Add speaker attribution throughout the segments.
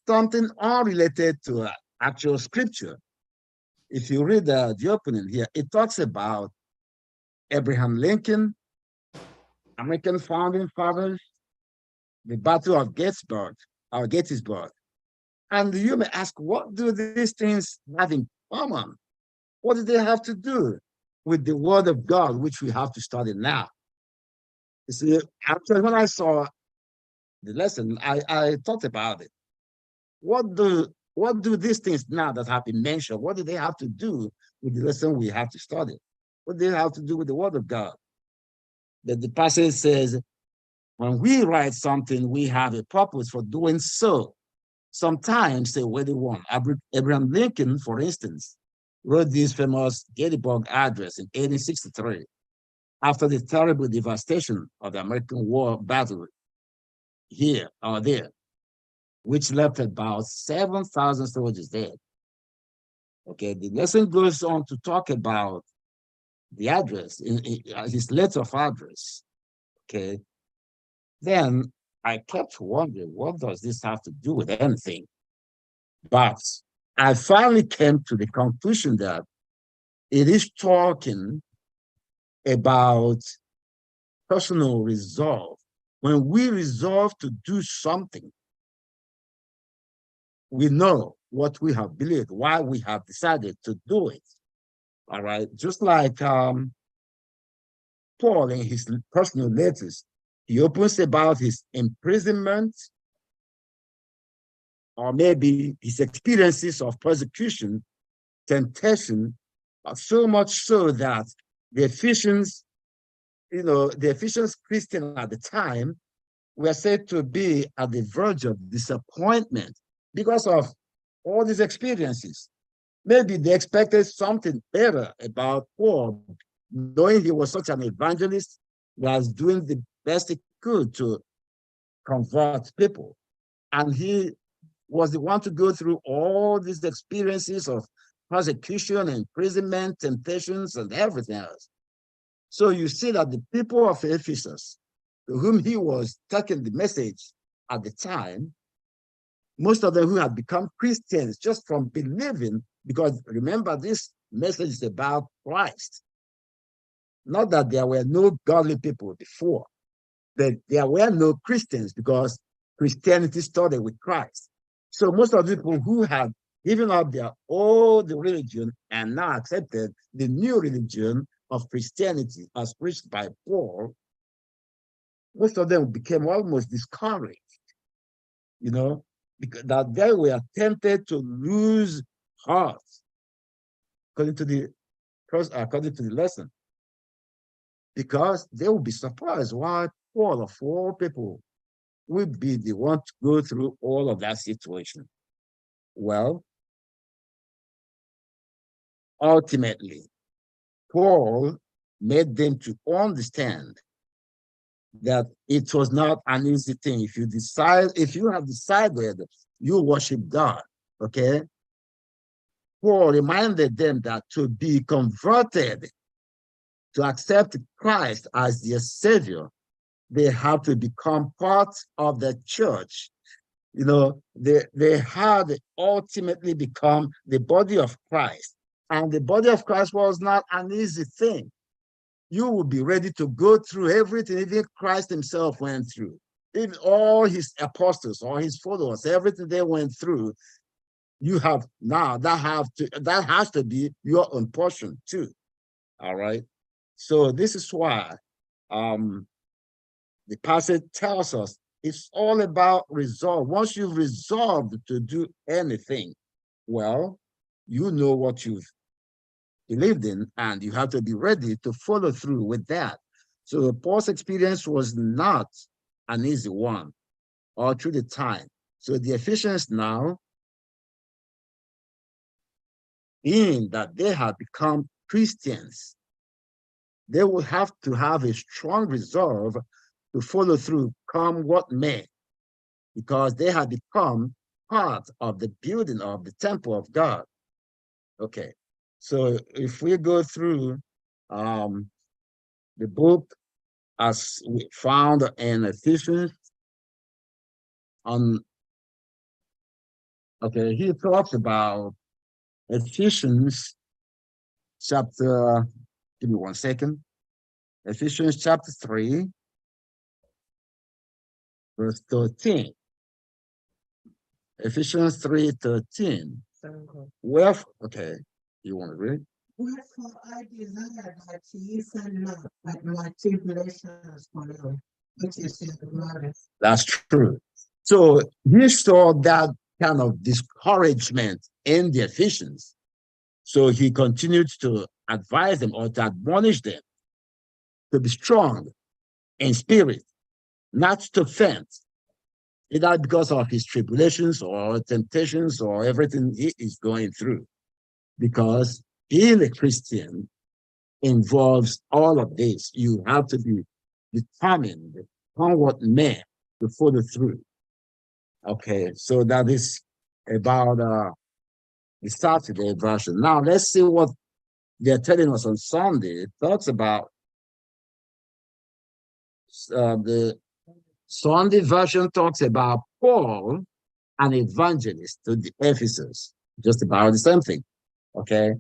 Speaker 1: something unrelated to actual scripture. If you read the opening here, it talks about Abraham Lincoln, American founding fathers, the Battle of Gettysburg. And you may ask, what do these things have in common? What do they have to do with the Word of God, which we have to study now? You see, actually, when I saw the lesson, I thought about it. What do these things now that have been mentioned, what do they have to do with the lesson we have to study? What do they have to do with the Word of God? That the passage says, when we write something, we have a purpose for doing so. Sometimes they were the one. Abraham Lincoln, for instance, wrote this famous Gettysburg Address in 1863 after the terrible devastation of the American war battle here or there, which left about 7,000 soldiers dead. Okay, the lesson goes on to talk about the address, in his letter of address. Okay, then I kept wondering, what does this have to do with anything? But I finally came to the conclusion that it is talking about personal resolve. When we resolve to do something, we know what we have believed, why we have decided to do it. All right. Just like Paul in his personal letters, he opens about his imprisonment or maybe his experiences of persecution, temptation, so much so that the Ephesians, the Ephesians Christian at the time were said to be at the verge of disappointment because of all these experiences. Maybe they expected something better about Paul, knowing he was such an evangelist, was doing the best he could to convert people. And he was the one to go through all these experiences of persecution, imprisonment, temptations, and everything else. So you see that the people of Ephesus, to whom he was taking the message at the time, most of them who had become Christians just from believing, because remember, this message is about Christ. Not that there were no godly people before, but there were no Christians because Christianity started with Christ. So most of the people who had given up their old religion and now accepted the new religion of Christianity as preached by Paul, most of them became almost discouraged, because that they were tempted to lose heart, according to the lesson, because they will be surprised why Paul of all people would be the one to go through all of that situation. Well, ultimately, Paul made them to understand that it was not an easy thing. If you have decided you worship God, okay? Paul reminded them that to be converted, to accept Christ as their savior, they have to become part of the church. They had ultimately become the body of Christ. And the body of Christ was not an easy thing. You will be ready to go through everything even Christ himself went through. Even all his apostles or his followers, everything they went through, you have now that has to be your own portion too. All right. So this is why the passage tells us it's all about resolve. Once you've resolved to do anything, well, you know what you've believed in, and you have to be ready to follow through with that. So Paul's experience was not an easy one all through the time. So the Ephesians now, being that they have become Christians, they will have to have a strong resolve to follow through, come what may, because they have become part of the building of the temple of God. Okay, so if we go through the book as we found in Ephesians, on Okay, he talks about Ephesians chapter, give me 1 second. Ephesians chapter 3, verse 13. Ephesians 3:13. Well, okay, you want to read?
Speaker 2: Wherefore I desire that ye send not at my tribulations for you, which is in the glory.
Speaker 1: That's true. So he saw that kind of discouragement in the Ephesians. So he continued to advise them or to admonish them to be strong in spirit, not to faint, either because of his tribulations or temptations or everything he is going through. Because being a Christian involves all of this. You have to be determined on what man to follow through. Okay, so that is about the Saturday version. Now let's see what they're telling us on Sunday. It talks about the Sunday version talks about Paul, an evangelist to the Ephesus, just about the same thing. Okay,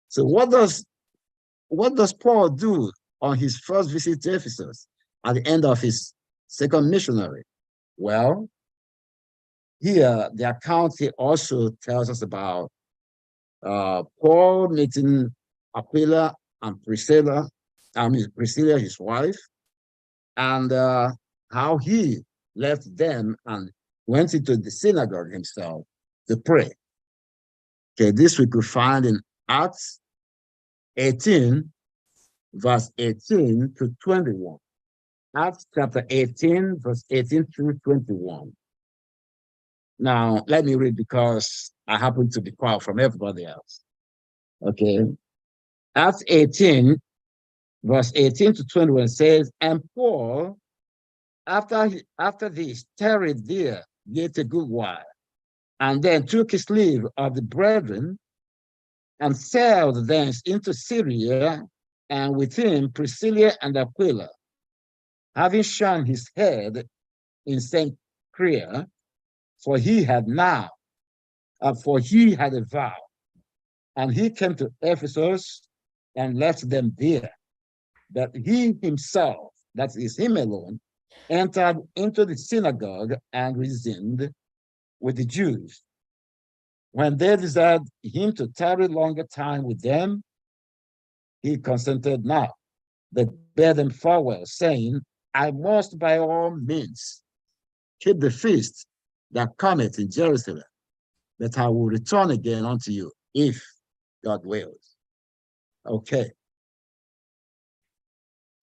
Speaker 1: so what does Paul do on his first visit to Ephesus at the end of his second missionary? Well, here the account here also tells us about Paul meeting Aquila and Priscilla, Priscilla, his wife, and how he left them and went into the synagogue himself to pray. Okay, this we could find in Acts 18, verse 18 to 21. Acts chapter 18, verse 18 through 21. Now, let me read because I happen to be quiet from everybody else. Okay. Acts 18, verse 18 to 21 says, and Paul, after this, tarried there yet a good while, and then took his leave of the brethren and sailed thence into Syria, and with him Priscilla and Aquila, having shorn his head in St. Crea, for he had a vow, and he came to Ephesus and left them there. But he himself, that is him alone, entered into the synagogue and reasoned with the Jews. When they desired him to tarry longer time with them, he consented not, but bade them farewell, saying, I must by all means keep the feast that cometh in Jerusalem, that I will return again unto you, if God wills. Okay.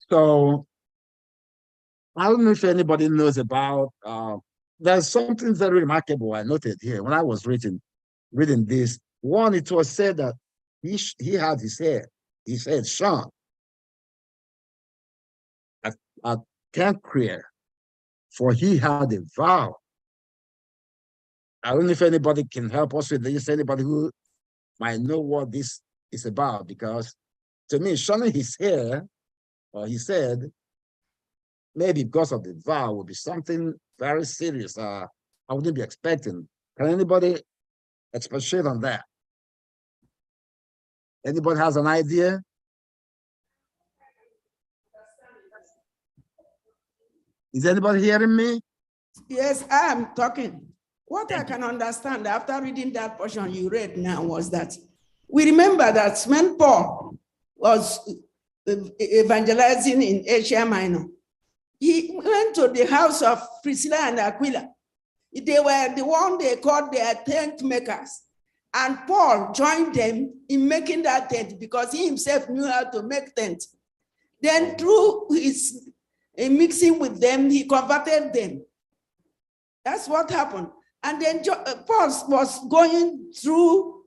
Speaker 1: So I don't know if anybody knows about, there's something very remarkable I noted here when I was reading this. One, it was said that he had his head shorn at Cancria, for he had a vow. I don't know if anybody can help us with this, anybody who might know what this is about, because to me, shorning his hair, or he said, maybe because of the vow, would be something very serious. I wouldn't be expecting. Can anybody expatiate on that? Anybody has an idea? Is anybody hearing me?
Speaker 2: Yes, I am talking. What I can understand after reading that portion you read now was that we remember that when Paul was evangelizing in Asia Minor, he went to the house of Priscilla and Aquila. They were the one they called their tent makers. And Paul joined them in making that tent because he himself knew how to make tents. Then through his mixing with them, he converted them. That's what happened. And then Paul was going through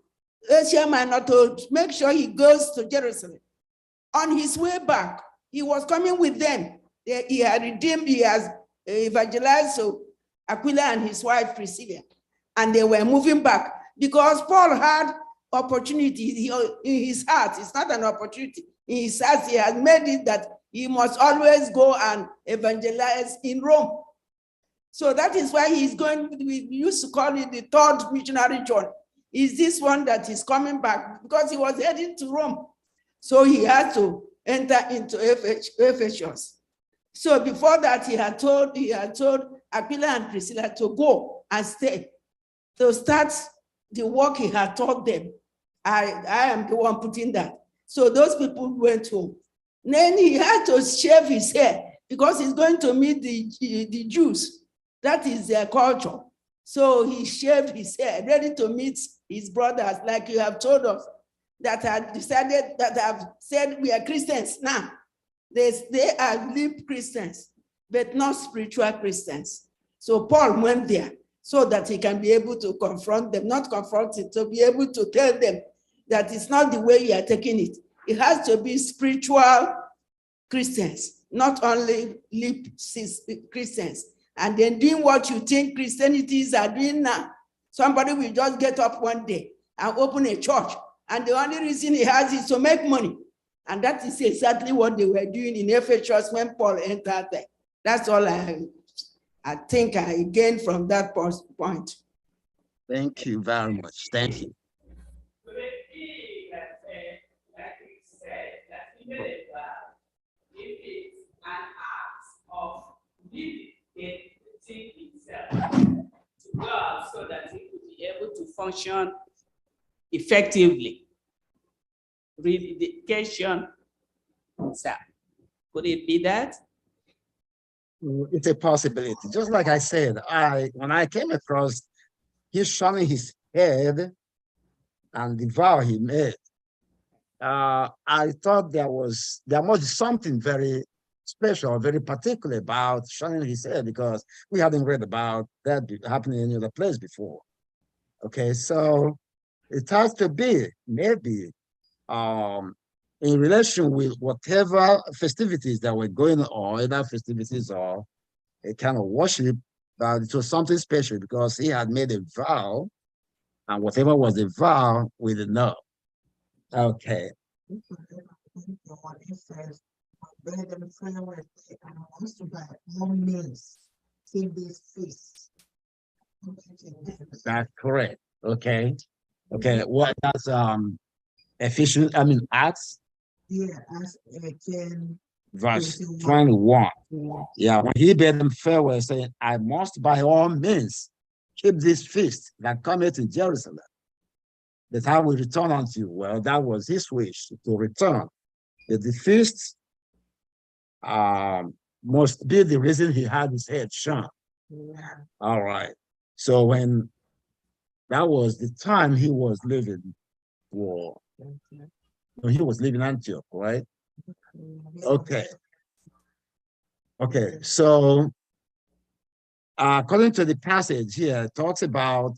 Speaker 2: Asia Minor to make sure he goes to Jerusalem. On his way back, he was coming with them. He had redeemed, he has evangelized so Aquila and his wife Priscilla, and they were moving back because Paul had opportunity in his heart. It's not an opportunity. In his heart, he has made it that he must always go and evangelize in Rome. So that is why he's going, we used to call it the third missionary journey. Is this one that is coming back because he was heading to Rome. So he had to enter into Ephesus. So before that, he had told Aquila and Priscilla to go and stay, to start the work he had taught them. I am the one putting that. So those people went home. Then he had to shave his hair because he's going to meet the Jews. That is their culture. So he shaved his hair, ready to meet his brothers, like you have told us, that have decided, that have said we are Christians now. They are live Christians, but not spiritual Christians. So Paul went there so that he can be able to confront them, not confront it, to be able to tell them that it's not the way you are taking it. It has to be spiritual Christians, not only lip Christians. And then doing what you think Christianities are doing now. Somebody will just get up one day and open a church, and the only reason he has is to make money. And that is exactly what they were doing in Ephesus when Paul entered there. That's all I think I gained from that point.
Speaker 1: Thank you very much. Thank you.
Speaker 3: To God so that he could be able to function effectively. Rededication, sir. Could it be that?
Speaker 1: It's a possibility. Just like I said, when I came across his showing his head and the vow he made, I thought there must be something very special, very particular about showing his head, because we hadn't read about that happening in any other place before. Okay, so it has to be maybe in relation with whatever festivities that were going on, either festivities or a kind of worship, but it was something special because he had made a vow, and whatever was the vow, we didn't know. Okay. That's correct. Okay. Okay. What does Ephesians, Acts?
Speaker 4: Yeah, Acts 10.
Speaker 1: Verse 21. Yeah, when he bade them farewell, saying, I must by all means keep this feast that cometh in Jerusalem, that I will return unto you. Well, that was his wish to return. That the feast must be the reason he had his head shorn.
Speaker 4: Yeah.
Speaker 1: All right. So when that was the time he was living for, when he was living Antioch, right? Okay. Okay. So according to the passage here, it talks about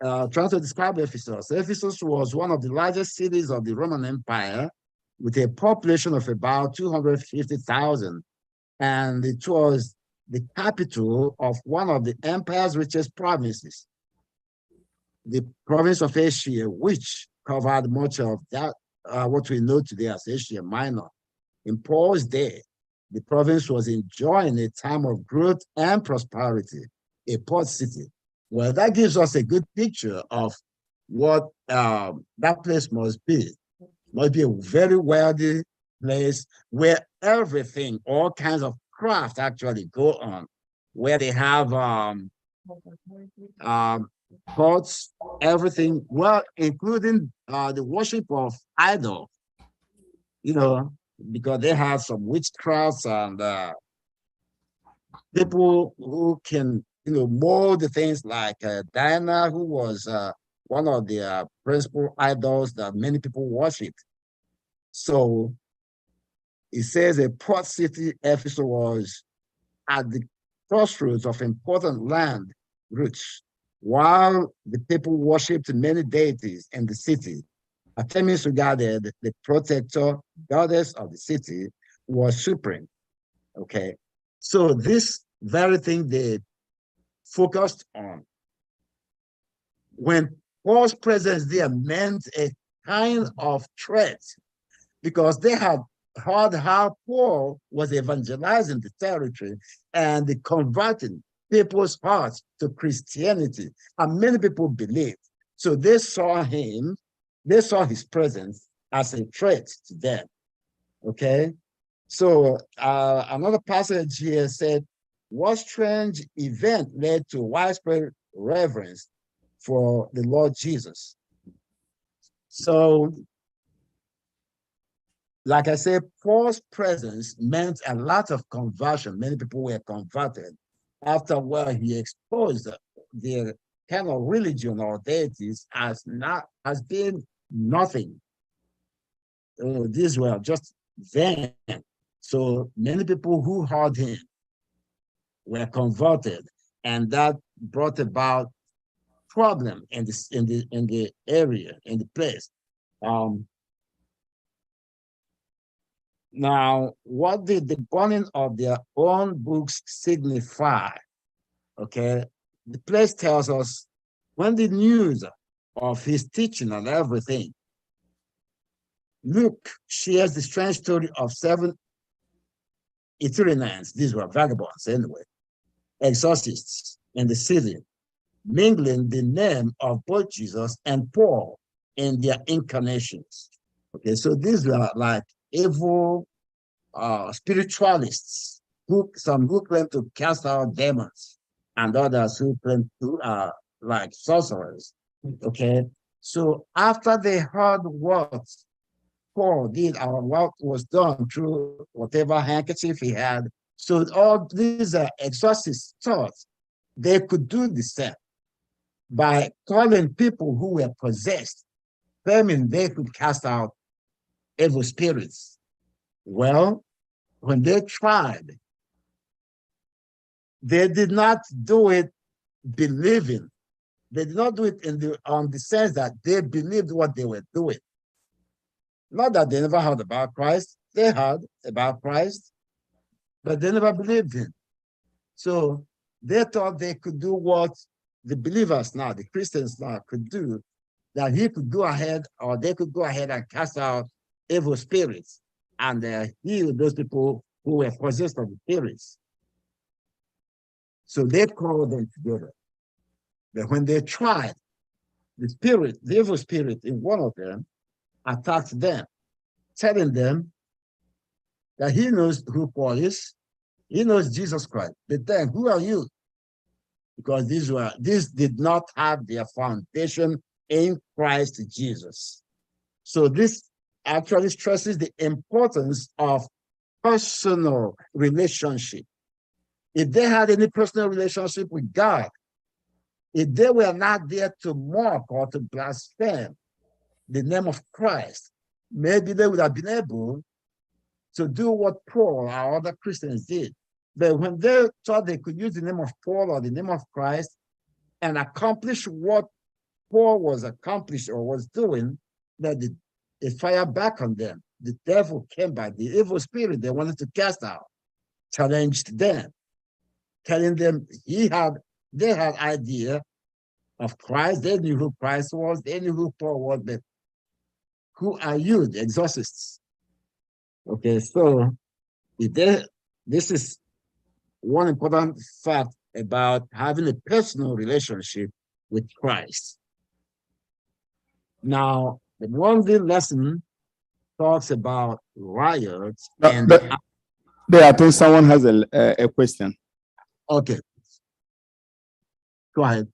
Speaker 1: trying to describe Ephesus. Ephesus was one of the largest cities of the Roman Empire with a population of about 250,000. And it was the capital of one of the empire's richest provinces, the province of Asia, which covered much of that, what we know today as Asia Minor. In Paul's day, the province was enjoying a time of growth and prosperity, a port city. Well, that gives us a good picture of what that place must be. Must be a very wealthy place where everything, all kinds of craft actually go on, where they have pots, everything, well, including the worship of idol, you know, because they have some witchcrafts and people who can, mold the things like Diana, who was one of the principal idols that many people worship. So it says a port city, Ephesus was at the crossroads of important land routes. While the people worshipped many deities in the city, Artemis regarded the protector, goddess of the city, was supreme. Okay, so this very thing they focused on. When Paul's presence there meant a kind of threat, because they had heard how Paul was evangelizing the territory and converting people's hearts to Christianity, and many people believed. So they saw him, they saw his presence as a threat to them. Okay, so another passage here said, what strange event led to widespread reverence for the Lord Jesus? So, like I said, Paul's presence meant a lot of conversion. Many people were converted after he exposed their kind of religion or deities as being nothing. These were just vain. So many people who heard him were converted, and that brought about problem in the area, in the place. Now, what did the burning of their own books signify? Okay, the place tells us when the news of his teaching and everything. Luke shares the strange story of 7 Ethiopians, these were vagabonds anyway, exorcists in the city, mingling the name of both Jesus and Paul in their incarnations. Okay, so these were like evil spiritualists, some who claim to cast out demons, and others who claim to like sorcerers. Okay, so after they heard what Paul did or what was done through whatever handkerchief he had, so all these exorcists thought they could do the same by calling people who were possessed, claiming they could cast out evil spirits. Well, when they tried, they did not do it believing. They did not do it on the sense that they believed what they were doing. Not that they never heard about Christ. They heard about Christ, but they never believed him. So they thought they could do what the believers now, the Christians now could do, that he could go ahead, or they could go ahead and cast out evil spirits and heal those people who were possessed of the spirits. So they called them together. But when they tried, the evil spirit in one of them attacked them, telling them that he knows who Paul is, he knows Jesus Christ. But then, who are you? Because these did not have their foundation in Christ Jesus. So this actually stresses the importance of personal relationship. If they had any personal relationship with God, if they were not there to mock or to blaspheme the name of Christ, maybe they would have been able to do what Paul or other Christians did. But when they thought they could use the name of Paul or the name of Christ and accomplish what Paul was accomplishing or was doing, that it fired back on them. The devil came back, the evil spirit they wanted to cast out, challenged them, telling them they had idea of Christ. They knew who Christ was. They knew who Paul was. But who are you, the exorcists? Okay, so this is one important fact about having a personal relationship with Christ. Now, the one day lesson talks about riots and
Speaker 5: I think someone has a question.
Speaker 1: Okay, go ahead.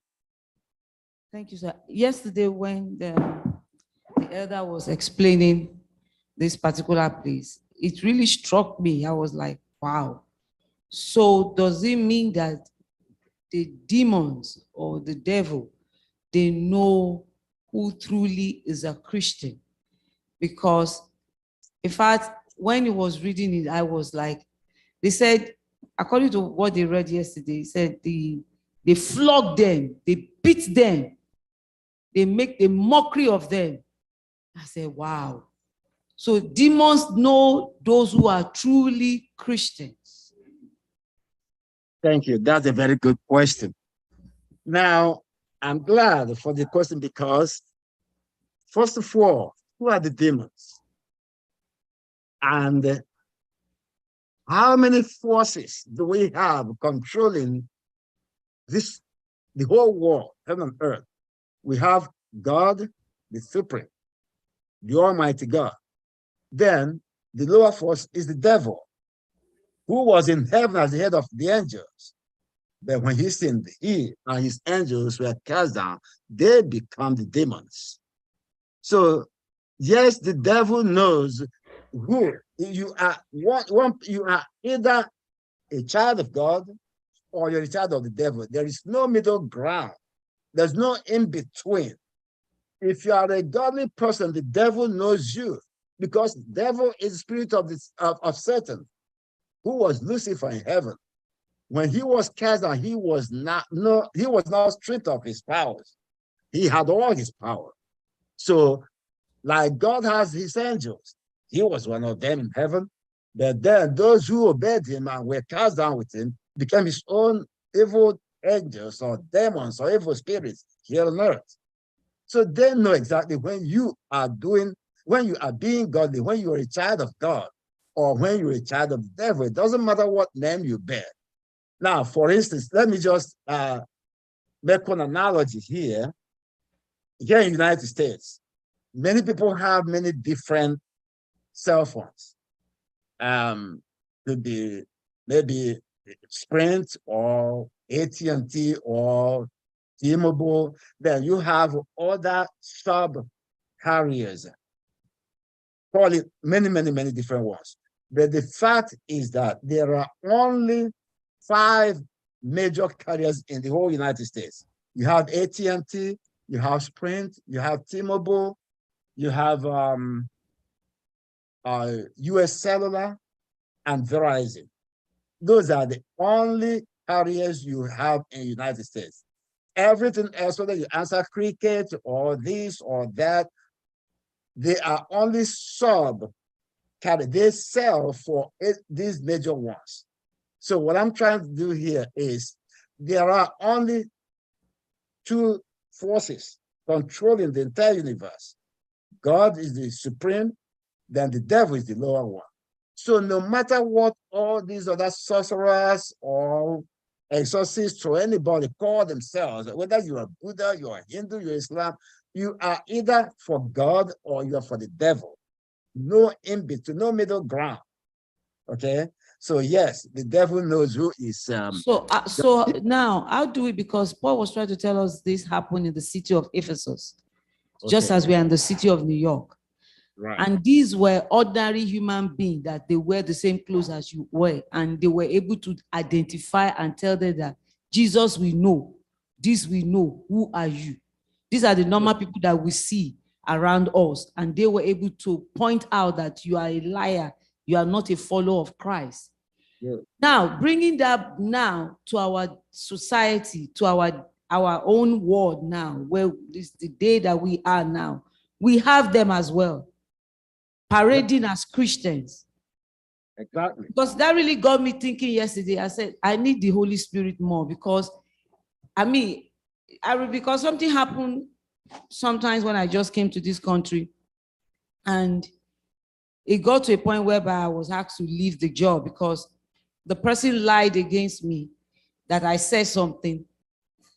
Speaker 6: Thank you, sir. Yesterday, when the elder was explaining this particular place, it really struck me. I was like, wow. So does it mean that the demons or the devil, they know who truly is a Christian? Because in fact, when he was reading it, I was like, they said, according to what they read yesterday, he said they flog them, they beat them, they make a mockery of them. I said, wow. So demons know those who are truly Christians.
Speaker 1: Thank you. That's a very good question. Now, I'm glad for the question because, first of all, who are the demons? And how many forces do we have controlling the whole world, heaven and earth, we have God, the supreme, the Almighty God. Then the lower force is the devil, who was in heaven as the head of the angels. But when he sinned, he and his angels were cast down. They become the demons. So, yes, the devil knows who you are. You are either a child of God or you're a child of the devil. There is no middle ground. There's no in between. If you are a godly person, the devil knows you, because the devil is the spirit of Satan, who was Lucifer in heaven. When he was cast down, he was not stripped of his powers. He had all his power. So, like God has his angels, he was one of them in heaven. But then those who obeyed him and were cast down with him became his own evil angels or demons or evil spirits here on earth. So they know exactly when you are being godly, when you are a child of God, or when you're a child of the devil. It doesn't matter what name you bear. Now, for instance, let me just make an analogy here. Here in the United States, many people have many different cell phones. Could be maybe Sprint or AT&T or T-Mobile. Then you have other sub carriers. Call it many different ones. But the fact is that there are only 5 major carriers in the whole United States. You have AT&T, you have Sprint, you have T-Mobile, you have US Cellular, and Verizon. Those are the only carriers you have in the United States. Everything else, whether you answer cricket or this or that, they are only sub carriers. They sell for these major ones. So what I'm trying to do here is there are only 2 forces controlling the entire universe. God is the supreme, then the devil is the lower one. So no matter what all these other sorcerers or exorcists or anybody call themselves, whether you are Buddha, you are Hindu, you are Islam, you are either for God or you are for the devil. No in between, no middle ground. Okay? So yes, the devil knows who is.
Speaker 6: So now, how do we, because Paul was trying to tell us this happened in the city of Ephesus, just as we are in the city of New York.
Speaker 1: Right.
Speaker 6: And these were ordinary human beings that they wear the same clothes as you wear, and they were able to identify and tell them that Jesus we know, this we know, who are you? These are the normal people that we see around us, and they were able to point out that you are a liar, you are not a follower of Christ.
Speaker 1: Yeah.
Speaker 6: Now, bringing that now to our society, to our own world now, where this the day that we are now, we have them as well, parading as Christians.
Speaker 1: Exactly.
Speaker 6: Because that really got me thinking yesterday. I said, I need the Holy Spirit more, because because something happened sometimes when I just came to this country, and it got to a point whereby I was asked to leave the job because the person lied against me that I said something.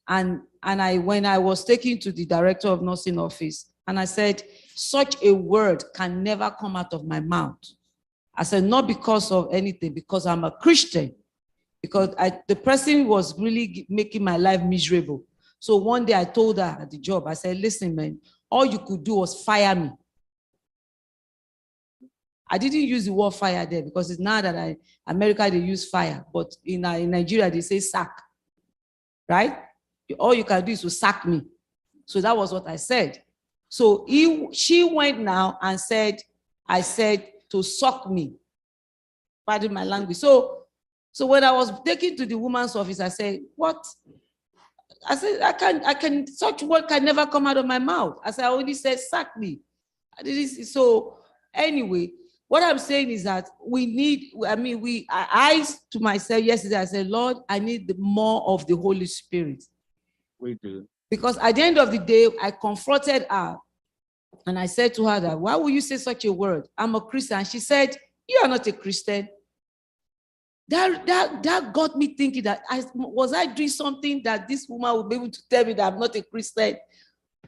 Speaker 6: And when I was taken to the director of nursing office, and I said, such a word can never come out of my mouth. I said, not because of anything, because I'm a Christian. Because the person was really making my life miserable. So one day I told her at the job, I said, listen, man, all you could do was fire me. I didn't use the word fire there because it's now that America, they use fire. But in Nigeria, they say sack, right? All you can do is to sack me. So that was what I said. So she went now and said, I said to suck me. Pardon my language. So when I was taken to the woman's office, I said, what? I said, I can, such word can never come out of my mouth. I said, I only said sack me. So anyway, what I'm saying is that I to myself yesterday, I said, Lord, I need more of the Holy Spirit.
Speaker 1: We do.
Speaker 6: Because at the end of the day, I confronted her and I said to her that, why would you say such a word? I'm a Christian. She said, you are not a Christian. That got me thinking that was I doing something that this woman would be able to tell me that I'm not a Christian,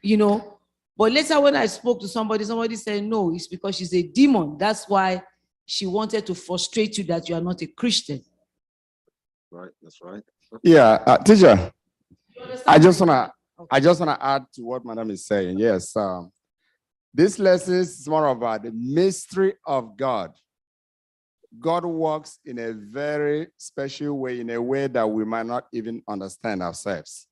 Speaker 6: you know? But later when I spoke to somebody said, no, it's because she's a demon. That's why she wanted to frustrate you that you are not a Christian.
Speaker 1: Right, that's right.
Speaker 5: Yeah, teacher,
Speaker 6: You understand
Speaker 5: I just
Speaker 6: my-
Speaker 5: wanna add to what Madam is saying. Yes, this lesson is more about the mystery of God. God works in a very special way, in a way that we might not even understand ourselves.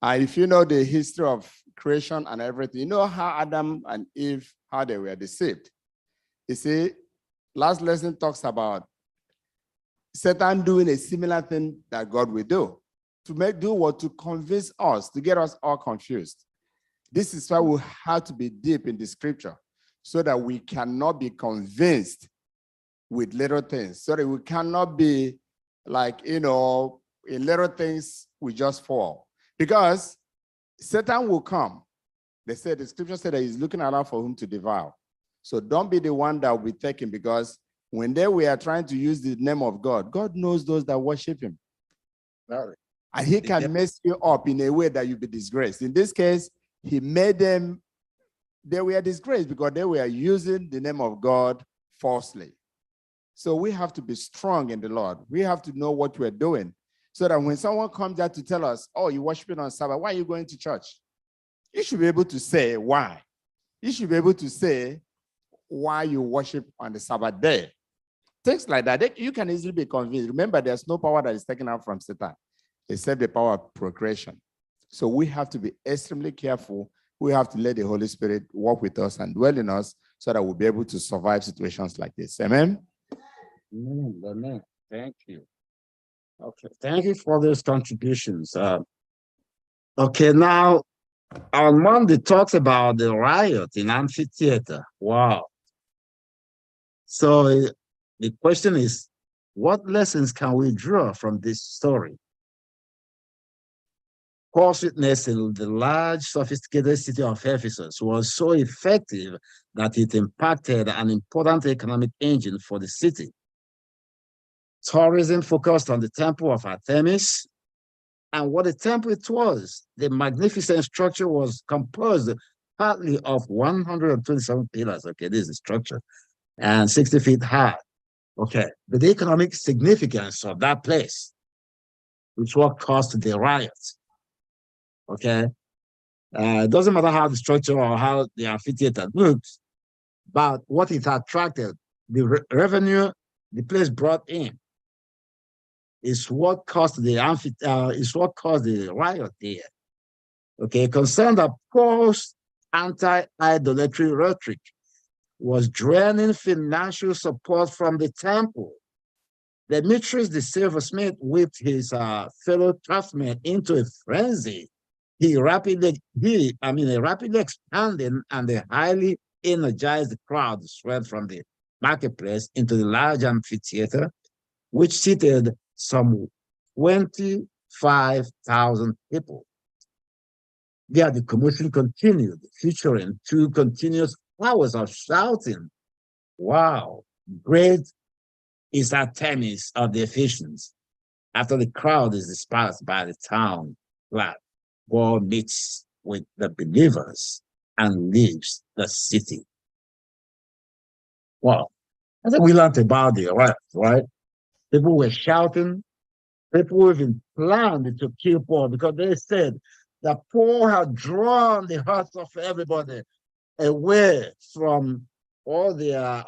Speaker 5: And if you know the history of creation and everything, you know how Adam and Eve, how they were deceived. You see, last lesson talks about Satan doing a similar thing that God will do. To convince us, to get us all confused. This is why we have to be deep in the scripture, so that we cannot be convinced with little things, so that we cannot be like, in little things we just fall. Because Satan will come. The scripture said that he's looking around for whom to devour. So don't be the one that will be taken, because when we are trying to use the name of God, God knows those that worship him.
Speaker 1: Right.
Speaker 5: And he can mess you up in a way that you'll be disgraced. In this case, he made them, they were disgraced because they were using the name of God falsely. So we have to be strong in the Lord. We have to know what we're doing, so that when someone comes out to tell us, oh, you're worshiping on Sabbath, why are you going to church? You should be able to say why. You should be able to say why you worship on the Sabbath day. Things like that, you can easily be convinced. Remember, there's no power that is taken out from Satan, except the power of procreation. So we have to be extremely careful. We have to let the Holy Spirit work with us and dwell in us, so that we'll be able to survive situations like this. Amen?
Speaker 1: Amen. Thank you. Okay, thank you for those contributions. Okay, now our Monday talks about the riot in amphitheater. Wow. So the question is, what lessons can we draw from this story? Paul's witness in the large, sophisticated city of Ephesus was so effective that it impacted an important economic engine for the city. Tourism focused on the temple of Artemis, and what a temple it was. The magnificent structure was composed partly of 127 pillars. Okay, this is the structure, and 60 feet high. Okay, but the economic significance of that place, which what caused the riots. Okay, it doesn't matter how the structure or how the amphitheater looks, but what it attracted, the revenue the place brought in, is what caused the riot there. Okay, concerned that Paul's anti-idolatry rhetoric was draining financial support from the temple. Demetrius the silversmith whipped his fellow craftsmen into a frenzy. A rapidly expanding and a highly energized crowd spread from the marketplace into the large amphitheater, which seated some 25,000 people. There, the commotion continued, featuring 2 continuous hours of shouting. Wow, great is Artemis of the Ephesians. After the crowd is dispersed by the town flat, Paul meets with the believers and leaves the city. Wow, I think we learned about the right? People were shouting. People even planned to kill Paul because they said that Paul had drawn the hearts of everybody away from all their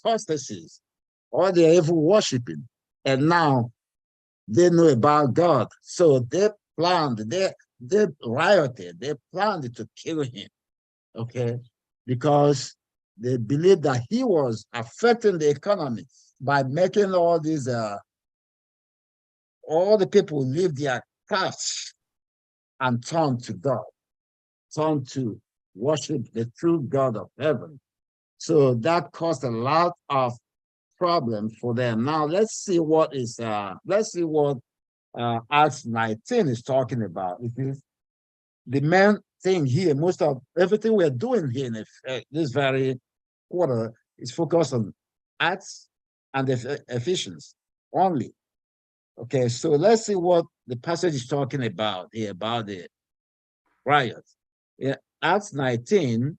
Speaker 1: apostasies, all their evil worshiping, and now they know about God. So they planned, they rioted, they planned to kill him, okay, because they believed that he was affecting the economy by making all these all the people leave their crafts and turn to God, turn to worship the true God of heaven. So that caused a lot of problem for them. Now let's see what Acts 19 is talking about. It is the main thing here. Most of everything we're doing here in this very quarter is focused on Acts and the Ephesians only. Okay, so let's see what the passage is talking about here about the riot. In Acts 19,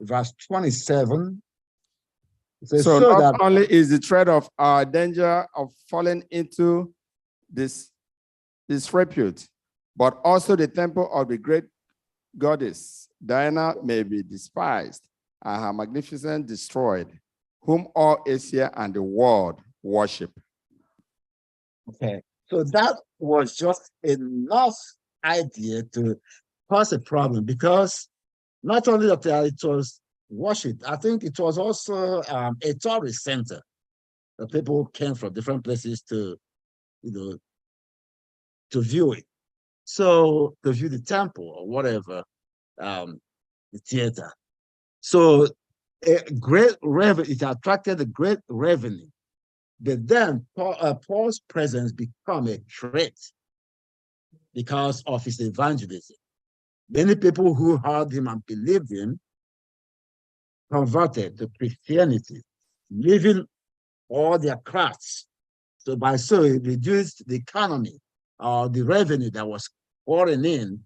Speaker 1: verse 27, it says,
Speaker 5: So
Speaker 1: so
Speaker 5: not
Speaker 1: that,
Speaker 5: only is the threat of our danger of falling into this disrepute, but also the temple of the great goddess Diana may be despised and her magnificence destroyed, whom all Asia and the world worship.
Speaker 1: okay, so that was just enough idea to cause a problem, because not only that it was worshipped, I think it was also a tourist center. The people came from different places to, to view it. So to view the temple or whatever, the theater. So a great revenue, it attracted a great revenue. But then Paul's presence became a threat because of his evangelism. Many people who heard him and believed him converted to Christianity, leaving all their crafts. So by so it reduced the economy or the revenue that was pouring in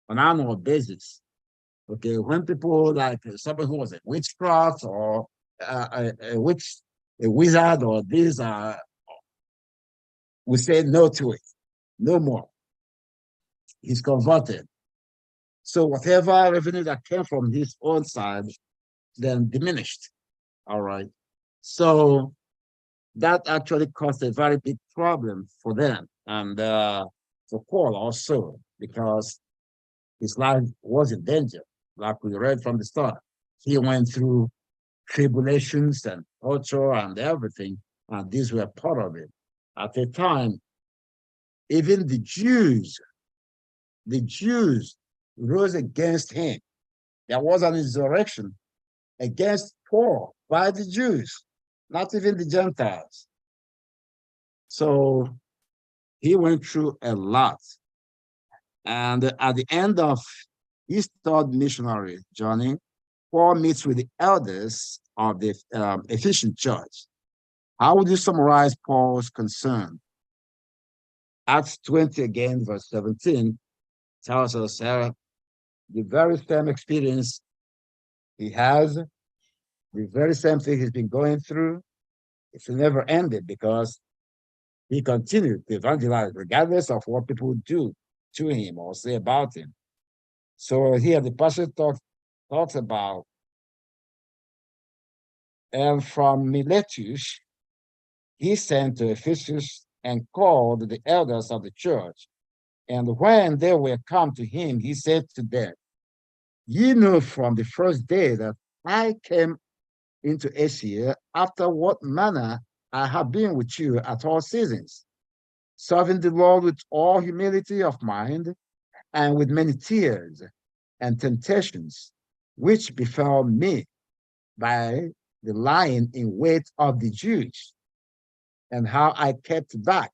Speaker 1: on an annual basis. Okay, when people like somebody who was a witchcraft or a witch, a wizard, or these we say no to it, no more. He's converted. So whatever revenue that came from his own side then diminished. All right. So that actually caused a very big problem for them and for Paul also, because his life was in danger, like we read from the start. He went through tribulations and torture and everything, and these were part of it. At the time, even the Jews rose against him. There was an insurrection against Paul by the Jews, not even the Gentiles. So he went through a lot. And at the end of his third missionary journey, Paul meets with the elders of the Ephesian church. How would you summarize Paul's concern? Acts 20 again, verse 17, tells us the very same experience he has, the very same thing he's been going through. It's never ended because he continued to evangelize regardless of what people do to him or say about him. So here the passage talks about, and from Miletus, he sent to Ephesus and called the elders of the church. And when they were come to him, he said to them, ye know from the first day that I came into Asia, after what manner I have been with you at all seasons, serving the Lord with all humility of mind and with many tears and temptations, which befell me by the lying in wait of the Jews, and how I kept back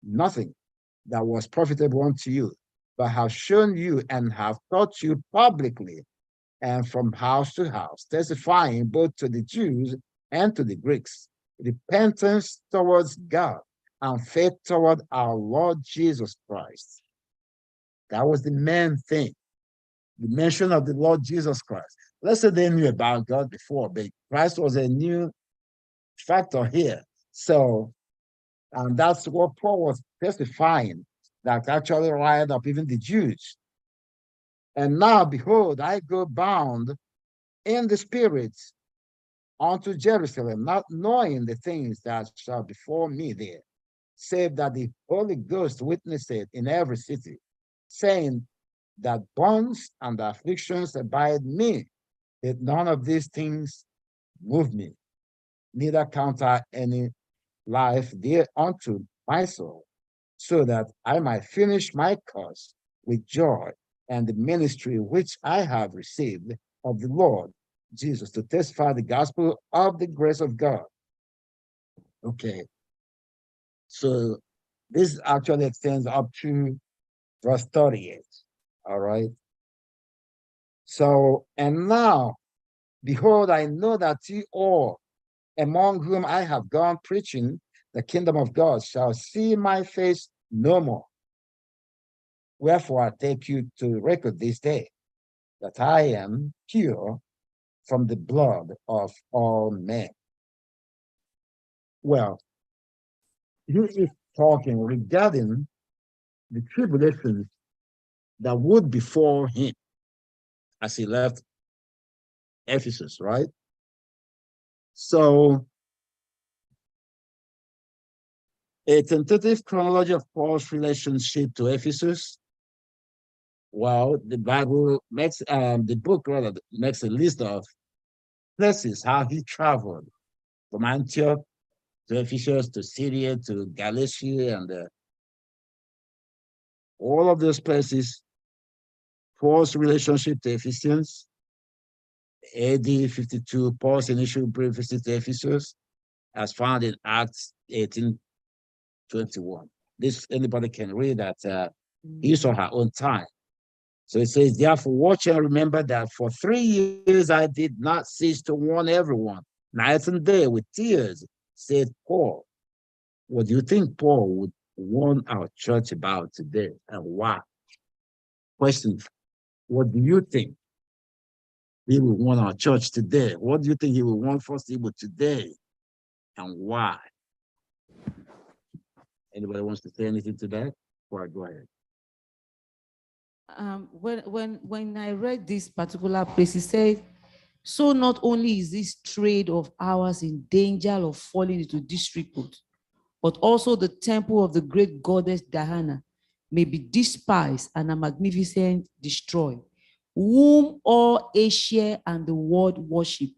Speaker 1: nothing that was profitable unto you, but have shown you and have taught you publicly and from house to house, testifying both to the Jews and to the Greeks, repentance towards God and faith toward our Lord Jesus Christ. That was the main thing, the mention of the Lord Jesus Christ. Let's say they knew about God before, but Christ was a new factor here. So, and that's what Paul was testifying, that actually riled up even the Jews. And now, behold, I go bound in the spirit unto Jerusalem, not knowing the things that shall befall me there, save that the Holy Ghost witnesseth in every city, saying that bonds and afflictions abide me, that none of these things move me, neither count I any life dear unto my soul, so that I might finish my course with joy and the ministry which I have received of the Lord Jesus to testify the gospel of the grace of God. Okay, so this actually extends up to verse 38. All right. So, and now, behold, I know that ye all among whom I have gone preaching the kingdom of God shall see my face no more. Wherefore I take you to record this day that I am pure from the blood of all men. Well, he is talking regarding the tribulations that would befall him as he left Ephesus, right? So, a tentative chronology of Paul's relationship to Ephesus. Well, the Bible makes the book rather makes a list of places how he traveled from Antioch to Ephesus to Syria to Galatia and all of those places. Paul's relationship to Ephesians, AD 52, Paul's initial brief visit to Ephesus, as found in Acts 18:21. This anybody can read that he saw her own time. So it says, therefore, watch and remember that for 3 years I did not cease to warn everyone, night and day with tears, said Paul. What do you think Paul would warn our church about today and why? Question, what do you think he will warn our church today? What do you think he will warn First Igbo today and why? Anybody wants to say anything to that? Before I go ahead.
Speaker 6: When I read this particular place, it said, so not only is this trade of ours in danger of falling into disrepute, but also the temple of the great goddess Diana may be despised and a magnificent destroyed, whom all Asia and the world worship.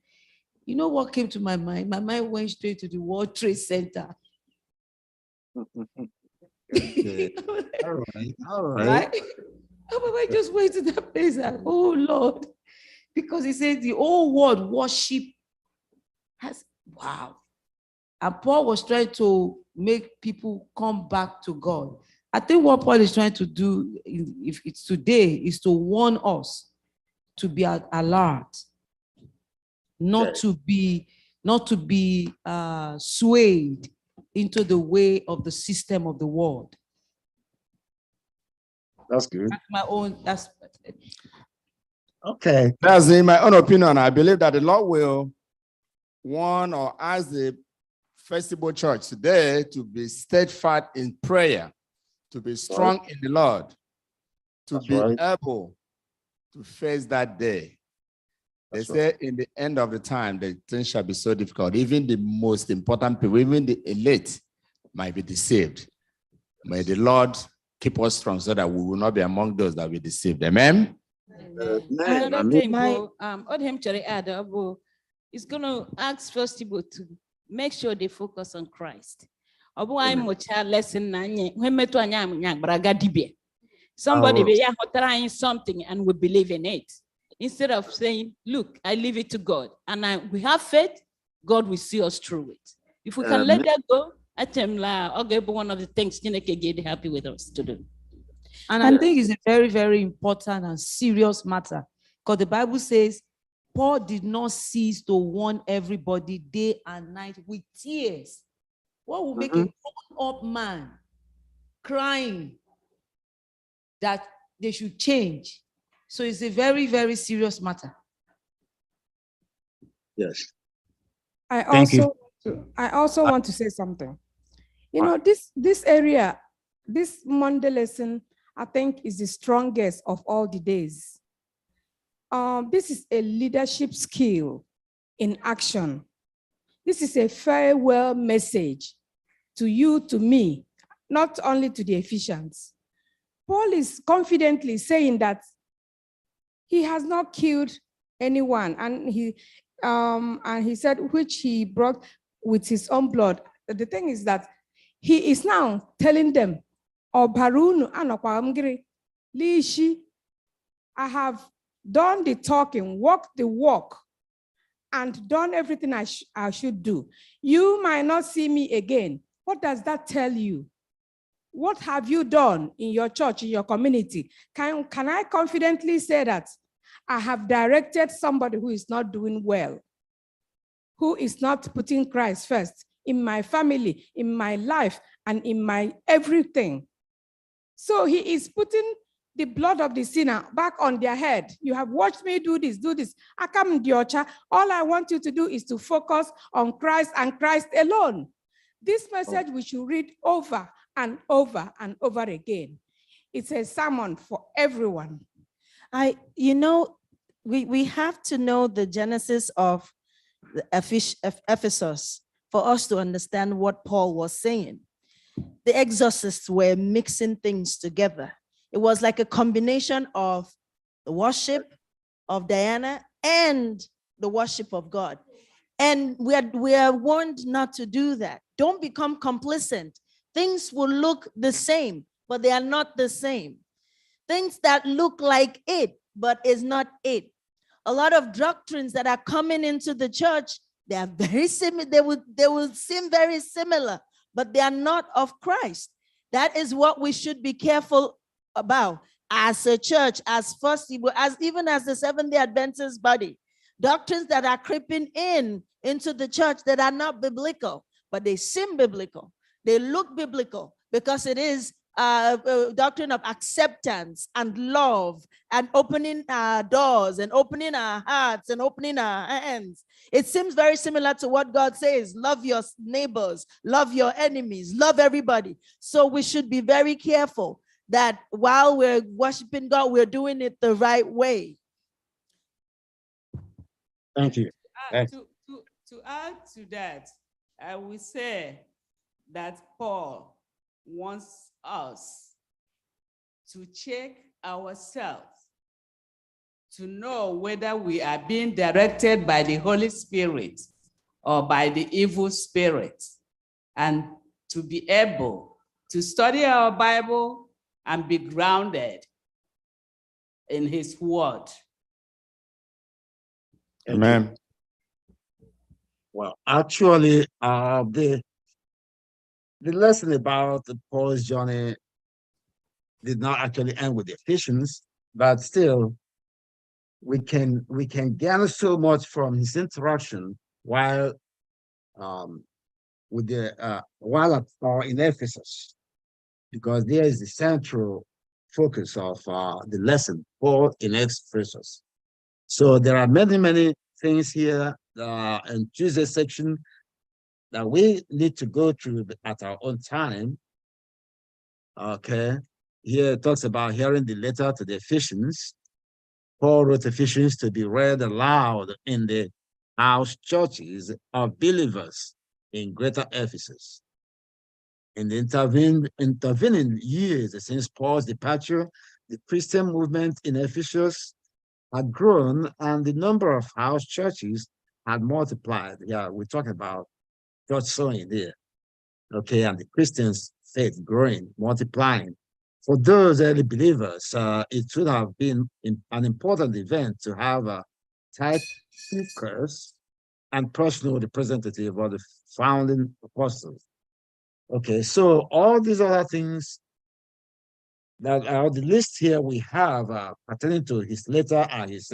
Speaker 6: You know what came to my mind? My mind went straight to the World Trade Center.
Speaker 1: Okay. All right. All right.
Speaker 6: Right? I just went to that place and, oh Lord, because he said the whole world worship has, wow. And Paul was trying to make people come back to God. I think what Paul is trying to do, if it's today, is to warn us to be alert, not to be swayed into the way of the system of the world.
Speaker 1: That's good.
Speaker 6: That's my own. That's
Speaker 1: okay.
Speaker 5: That's in my own opinion. I believe that the Lord will warn or ask the festival church today to be steadfast in prayer, to be strong in the Lord, to
Speaker 1: That's
Speaker 5: be
Speaker 1: right.
Speaker 5: able to face that day. They say in the end of the time, the things shall be so difficult. Even the most important people, even the elite, might be deceived. May the Lord keep us strong so that we will not be among those that will be deceived. Amen.
Speaker 3: Another thing, is going to ask first people to make sure they focus on Christ. Somebody be trying something and we believe in it. Instead of saying, look, I leave it to God. And we have faith, God will see us through it. If we can let that go, I'll get one of the things Chineke get happy with us to do.
Speaker 6: And I think it's a very, very important and serious matter, because the Bible says Paul did not cease to warn everybody day and night with tears. What will make a grown-up man crying that they should change? So it's a very, very serious matter.
Speaker 1: Yes.
Speaker 7: I
Speaker 1: Thank you.
Speaker 7: also want to say something. You know, this area, this Monday lesson, I think is the strongest of all the days. This is a leadership skill in action. This is a farewell message to you, to me, not only to the Ephesians. Paul is confidently saying that he has not killed anyone, and he said, which he brought with his own blood. The thing is that he is now telling them, I have done the talking, walked the walk, and done everything I should do. You might not see me again. What does that tell you? What have you done in your church, in your community? Can I confidently say that I have directed somebody who is not doing well, who is not putting Christ first in my family, in my life, and in my everything. So he is putting the blood of the sinner back on their head. You have watched me do this, do this. Akam Diocha, all I want you to do is to focus on Christ and Christ alone. This message we should read over and over and over again. It's a sermon for everyone.
Speaker 8: We have to know the genesis of the Ephesus for us to understand what Paul was saying. The exorcists were mixing things together. It was like a combination of the worship of Diana and the worship of God. And we are warned not to do that. Don't become complacent. Things will look the same, but they are not the same. Things that look like it, but is not it. A lot of doctrines that are coming into the church, they are very similar. They will seem very similar, but they are not of Christ. That is what we should be careful about as a church, as even as the Seventh-day Adventist body. Doctrines that are creeping into the church that are not biblical, but they seem biblical. They look biblical because it is a doctrine of acceptance and love and opening our doors and opening our hearts and opening our hands. It seems very similar to what God says: love your neighbors, love your enemies, love everybody. So we should be very careful that while we're worshiping God, we're doing it the right way.
Speaker 1: Thank you.
Speaker 2: To add to that, I will say that Paul wants us to check ourselves to know whether we are being directed by the Holy Spirit or by the evil spirit, and to be able to study our Bible and be grounded in his word.
Speaker 5: Amen.
Speaker 1: Well, actually, the lesson about Paul's journey did not actually end with the Ephesians, but still, we can gather so much from his interaction while in Ephesus, because there is the central focus of the lesson, Paul in Ephesus. So there are many things here in Tuesday's section that we need to go through at our own time. Okay, here it talks about hearing the letter to the Ephesians. Paul wrote Ephesians to be read aloud in the house churches of believers in Greater Ephesus. In the intervening years since Paul's departure, the Christian movement in Ephesus had grown and the number of house churches had multiplied. Yeah, we're talking about church sowing there. Okay, and the Christians' faith growing, multiplying. For those early believers, it should have been an important event to have a tight speakers and personal representative of the founding apostles. Okay, so all these other things that are the list here we have pertaining to his letter and his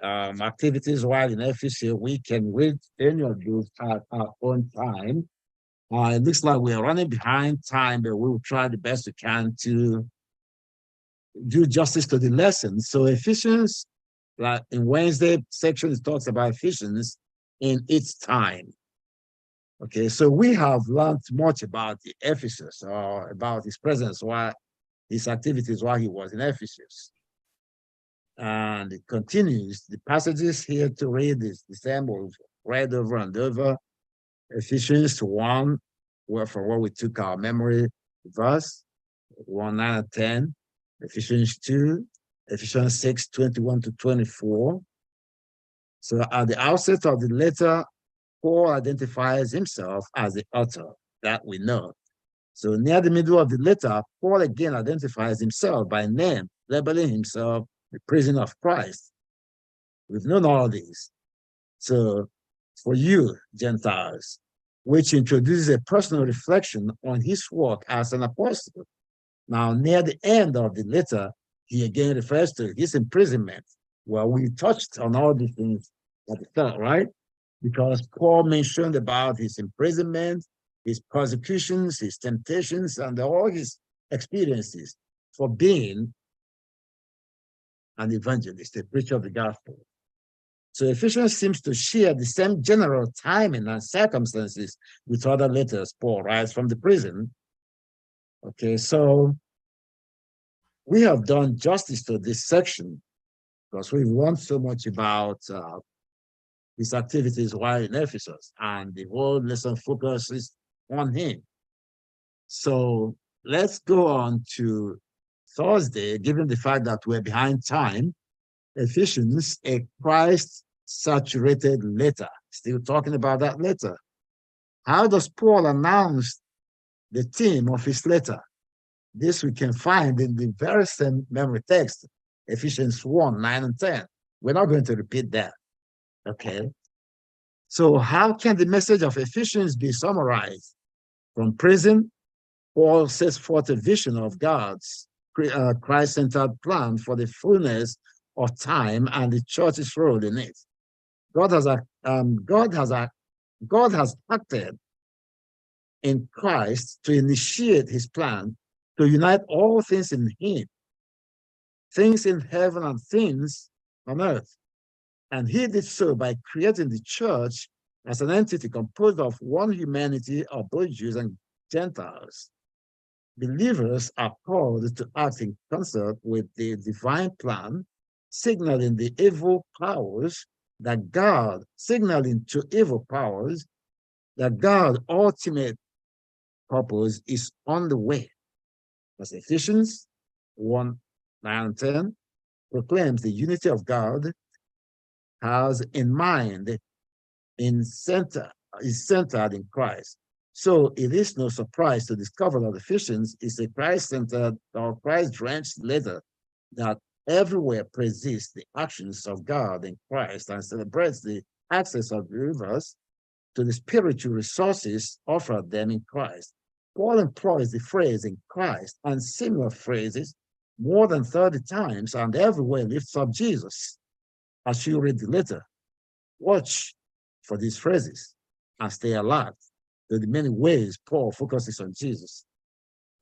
Speaker 1: activities while in Ephesus, we can read any of those at our own time. It looks like we are running behind time, but we will try the best we can to do justice to the lesson. So Ephesians, like in Wednesday section, it talks about Ephesians in its time. Okay, so we have learned much about the Ephesus, or about his presence, while his activities while he was in Ephesus. And it continues. The passages here to read is the same, we've read over and over. Ephesians 1, where for what we took our memory verse, 1, 9 and 10. Ephesians 2, Ephesians 6, 21 to 24. So at the outset of the letter, Paul identifies himself as the author, that we know. So near the middle of the letter, Paul again identifies himself by name, labeling himself the prisoner of Christ. We've known all these. So for you, Gentiles, which introduces a personal reflection on his work as an apostle. Now, near the end of the letter, he again refers to his imprisonment. Well, we touched on all these things at the start, right? because Paul mentioned about his imprisonment, his persecutions, his temptations, and all his experiences for being an evangelist, a preacher of the gospel. So Ephesians seems to share the same general timing and circumstances with other letters Paul writes from the prison. Okay, so we have done justice to this section because we've learned so much about his activities while in Ephesus, and the whole lesson focuses on him. So let's go on to Thursday, given the fact that we're behind time. Ephesians, a Christ-saturated letter. Still talking about that letter. How does Paul announce the theme of his letter? This we can find in the very same memory text, Ephesians 1, 9 and 10. We're not going to repeat that, okay? So how can the message of Ephesians be summarized? From prison, Paul sets forth a vision of God's Christ-centered plan for the fullness of time and the church's role in it. God has acted in Christ to initiate his plan to unite all things in him, things in heaven and things on earth. And he did so by creating the church as an entity composed of one humanity of both Jews and Gentiles. Believers are called to act in concert with the divine plan, signaling to evil powers that God's ultimate purpose is on the way. As Ephesians 1, 9 and 10 proclaims the unity of God has in mind is centered in Christ. So it is no surprise to discover that Ephesians is a Christ-centered or Christ-drenched letter that everywhere praises the actions of God in Christ and celebrates the access of believers to the spiritual resources offered them in Christ. Paul employs the phrase in Christ and similar phrases more than 30 times, and everywhere lifts up Jesus. As you read the letter, watch for these phrases and stay alert to the many ways Paul focuses on Jesus.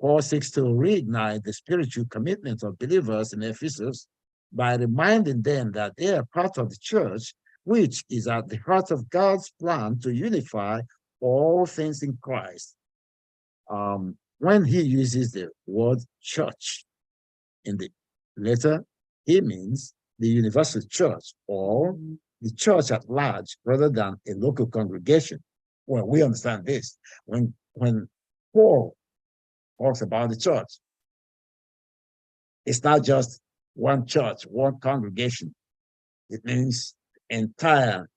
Speaker 1: Paul seeks to reignite the spiritual commitment of believers in Ephesus by reminding them that they are part of the church, which is at the heart of God's plan to unify all things in Christ. When he uses the word church in the letter, he means the universal church or the church at large rather than a local congregation. Well, we understand this. When Paul talks about the church, it's not just one church, one congregation. It means entire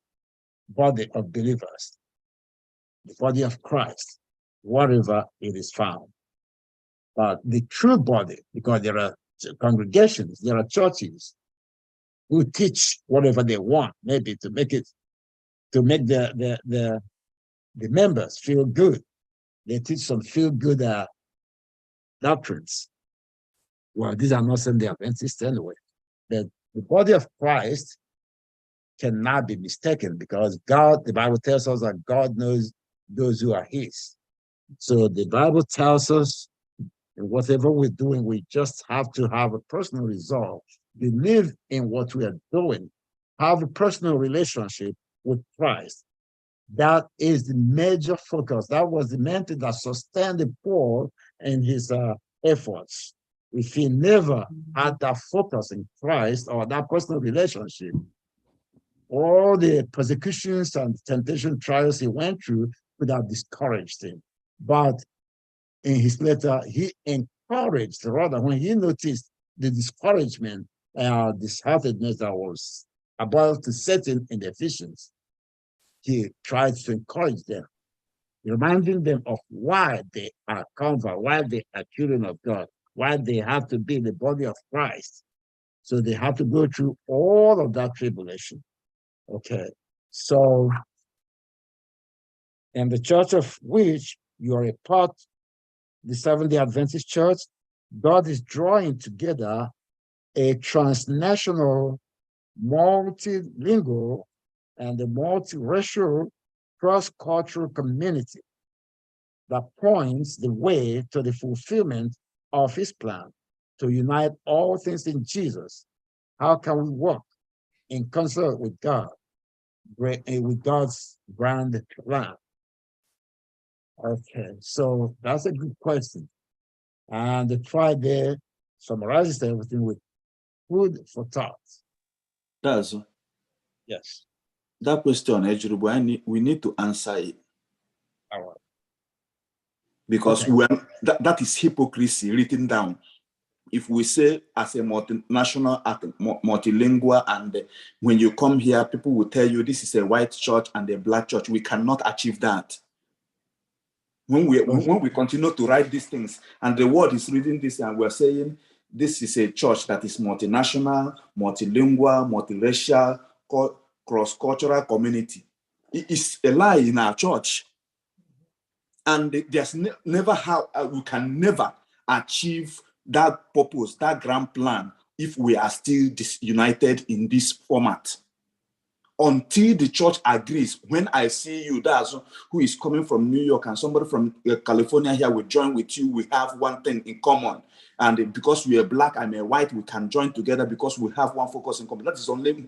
Speaker 1: body of believers, the body of Christ, wherever it is found. But the true body, because there are congregations, there are churches who teach whatever they want, maybe to make the members feel good. They teach some feel-good doctrines. Well, these are not Seventh-day Adventists anyway. The body of Christ cannot be mistaken because God, the Bible tells us that God knows those who are his. So the Bible tells us in whatever we're doing, we just have to have a personal resolve, believe in what we are doing, have a personal relationship with Christ. That is the major focus. That was the main thing that sustained Paul in his efforts. If he never had that focus in Christ or that personal relationship, all the persecutions and temptation trials he went through would have discouraged him. But in his letter, he encouraged, rather, when he noticed the discouragement, disheartedness that was about to set in the Ephesians, he tried to encourage them, reminding them of why they are converted, why they are children of God, why they have to be the body of Christ. So they have to go through all of that tribulation. Okay, so in the church of which you are a part, the Seventh-day Adventist Church, God is drawing together a transnational, multilingual and a multiracial, cross-cultural community that points the way to the fulfillment of his plan to unite all things in Jesus. How can we work in concert with God, with God's grand plan? Okay, so that's a good question. And the try there summarizes everything with food for thought.
Speaker 9: That's
Speaker 1: Yes.
Speaker 9: that question, Ejuru, we need to answer it.
Speaker 1: All right.
Speaker 9: Because
Speaker 1: Okay.
Speaker 9: that is hypocrisy written down. If we say as a multinational, multilingual, and when you come here, people will tell you this is a white church and a black church. We cannot achieve that. When we continue to write these things, and the world is reading this, and we're saying this is a church that is multinational, multilingual, multiracial, cross-cultural community. It is a lie in our church. And there's never how we can never achieve that purpose, that grand plan, if we are still disunited in this format. Until the church agrees. When I see you, that's who is coming from New York, and somebody from California here will join with you. We have one thing in common. And because we are black, I'm a white, we can join together because we have one focus in common. That is only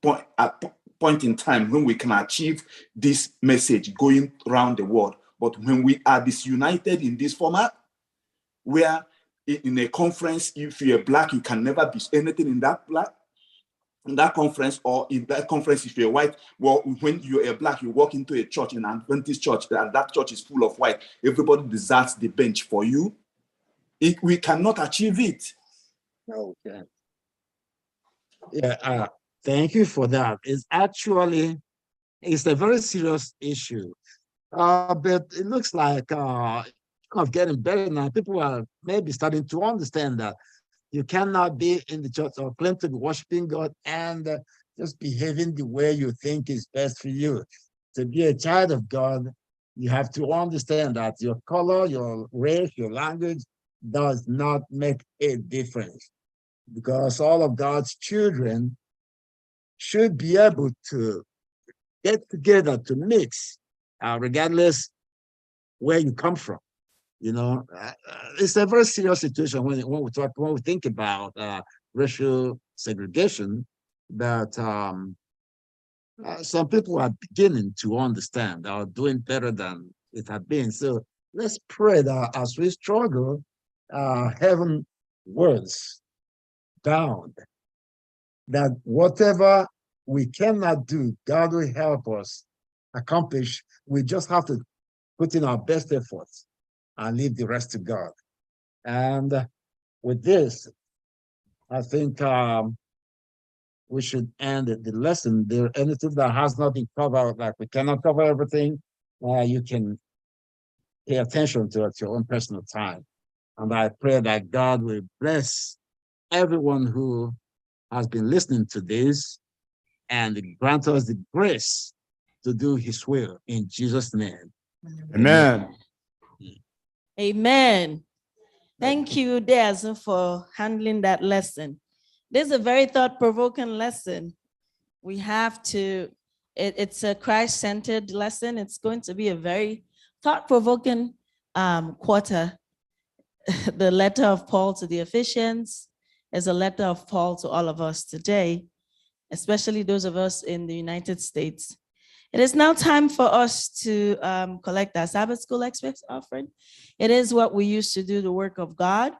Speaker 9: point in time when we can achieve this message going around the world. But when we are disunited in this format, where in a conference, if you're black, you can never be anything in that conference, or in that conference, if you're white, well, when you're a black, you walk into a church, an Adventist church, and that church is full of white, everybody deserts the bench for you. We cannot achieve it.
Speaker 1: Okay. Yeah, thank you for that. It's a very serious issue. But it looks like kind of getting better now. People are maybe starting to understand that you cannot be in the church or claim to be worshiping God and just behaving the way you think is best for you. To be a child of God, you have to understand that your color, your race, your language does not make a difference, because all of God's children should be able to get together to mix, regardless where you come from. You know, it's a very serious situation when we think about racial segregation. But some people are beginning to understand, are doing better than it had been. So let's pray that as we struggle, heaven words bound, that whatever we cannot do, God will help us accomplish. We just have to put in our best efforts and leave the rest to God. And with this, I think we should end the lesson. There anything that has not been covered, like we cannot cover everything, you can pay attention to at your own personal time. And I pray that God will bless everyone who has been listening to this and grant us the grace to do his will in Jesus' name.
Speaker 5: Amen.
Speaker 8: Amen. Thank you, Des, for handling that lesson. This is a very thought-provoking lesson. We have to, it's a Christ-centered lesson. It's going to be a very thought-provoking quarter. The letter of Paul to the Ephesians is a letter of Paul to all of us today, especially those of us in the United States. It is now time for us to collect our Sabbath School Express offering. It is what we use to do the work of God.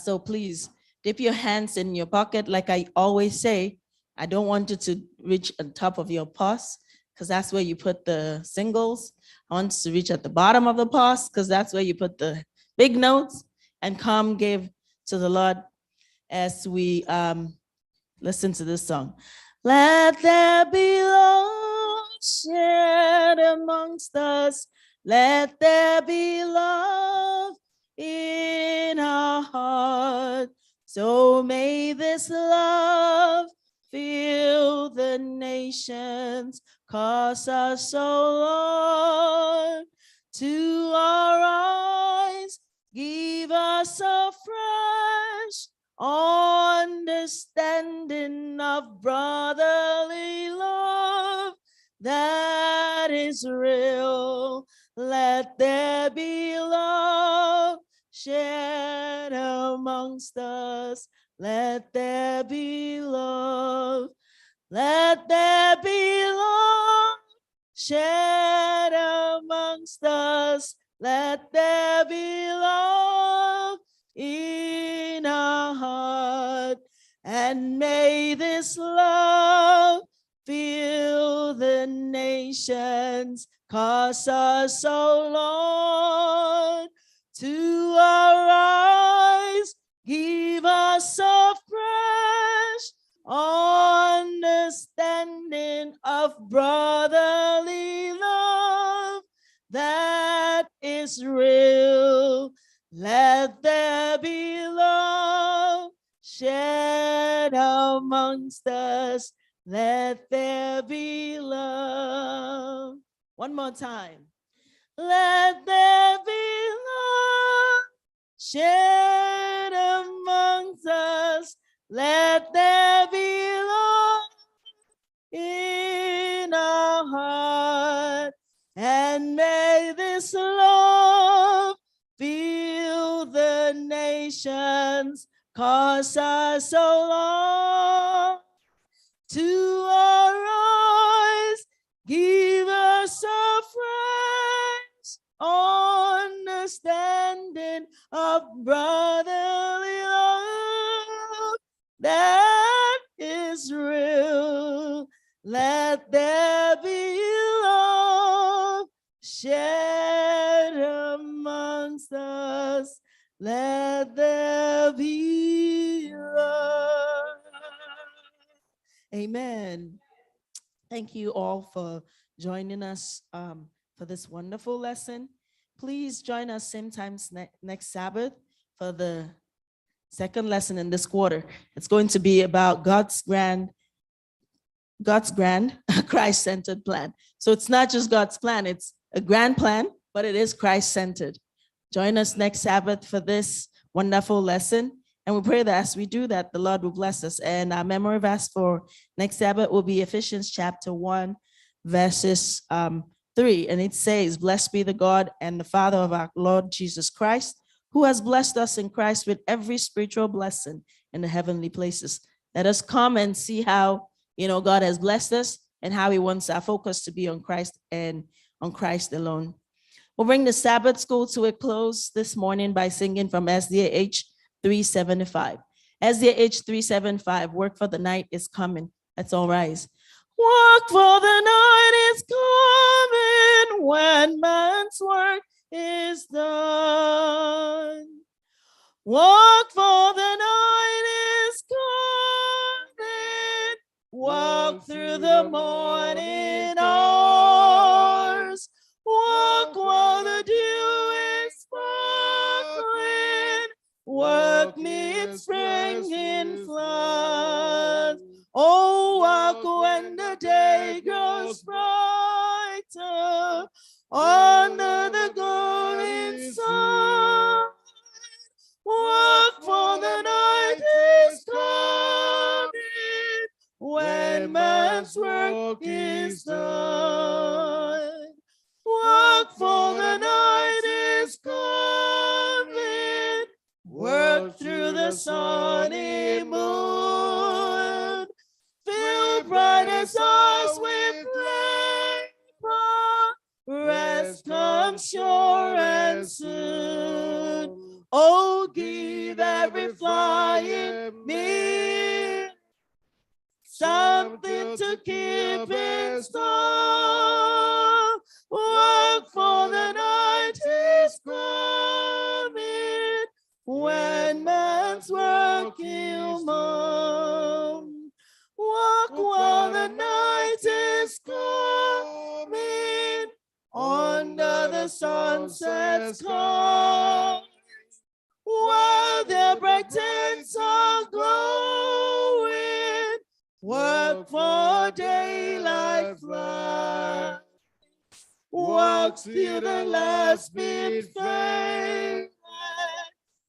Speaker 8: So please dip your hands in your pocket. Like I always say, I don't want you to reach on top of your purse, because that's where you put the singles. I want you to reach at the bottom of the purse, because that's where you put the big notes, and come give to the Lord as we listen to this song. Let there be love shared amongst us. Let there be love in our heart. So may this love fill the nations, cause us, O Lord, to our eyes, give us a fresh understanding of brotherly that is real. Let there be love shared amongst us. Let there be love. Let there be love shared amongst us. Let there be love in our heart. And may this love fill the nations. Cause us, O Lord, to arise. Give us a fresh understanding of brotherly love that is real. Let there be love shared amongst us. Let there be love. One more time. Let there be love shared amongst us. Let there be love in our heart. And may this love fill the nations. Cause us, O Lord, to arise. Give us a fresh understanding of brotherly love that is real. Let there be love shared amongst us. Let there be love. Amen. Thank you all for joining us for this wonderful lesson. Please join us same time next Sabbath for the second lesson in this quarter. It's going to be about God's grand Christ-centered plan. So it's not just God's plan, it's a grand plan, but it is Christ-centered. Join us next Sabbath for this wonderful lesson. And we pray that as we do that, the Lord will bless us. And our memory verse for next Sabbath will be Ephesians chapter 1, verses 3. And it says, "Blessed be the God and the Father of our Lord Jesus Christ, who has blessed us in Christ with every spiritual blessing in the heavenly places." Let us come and see how, God has blessed us and how he wants our focus to be on Christ and on Christ alone. We'll bring the Sabbath school to a close this morning by singing from SDAH 375. SDAH 375, work for the night is coming. Let's all rise. Work for the night is coming when man's work is done. Work for the night is coming. Walk through the morning hours. Walk while the dew is sparkling. Work meets spring in flood. Oh, walk when the day grows brighter under the golden sun. Walk for the night is coming when man's work is done. Walk for the night is coming. Work through the sunny moon. Fill bright stars with labor. Rest comes sure and soon. Oh, give every flying minute something to keep in store. Work for the night is coming when man's work is done. Walk while the night is coming under the sunset's calm. While their bright tents are glowing, work for daylight flies. Walk till the last bit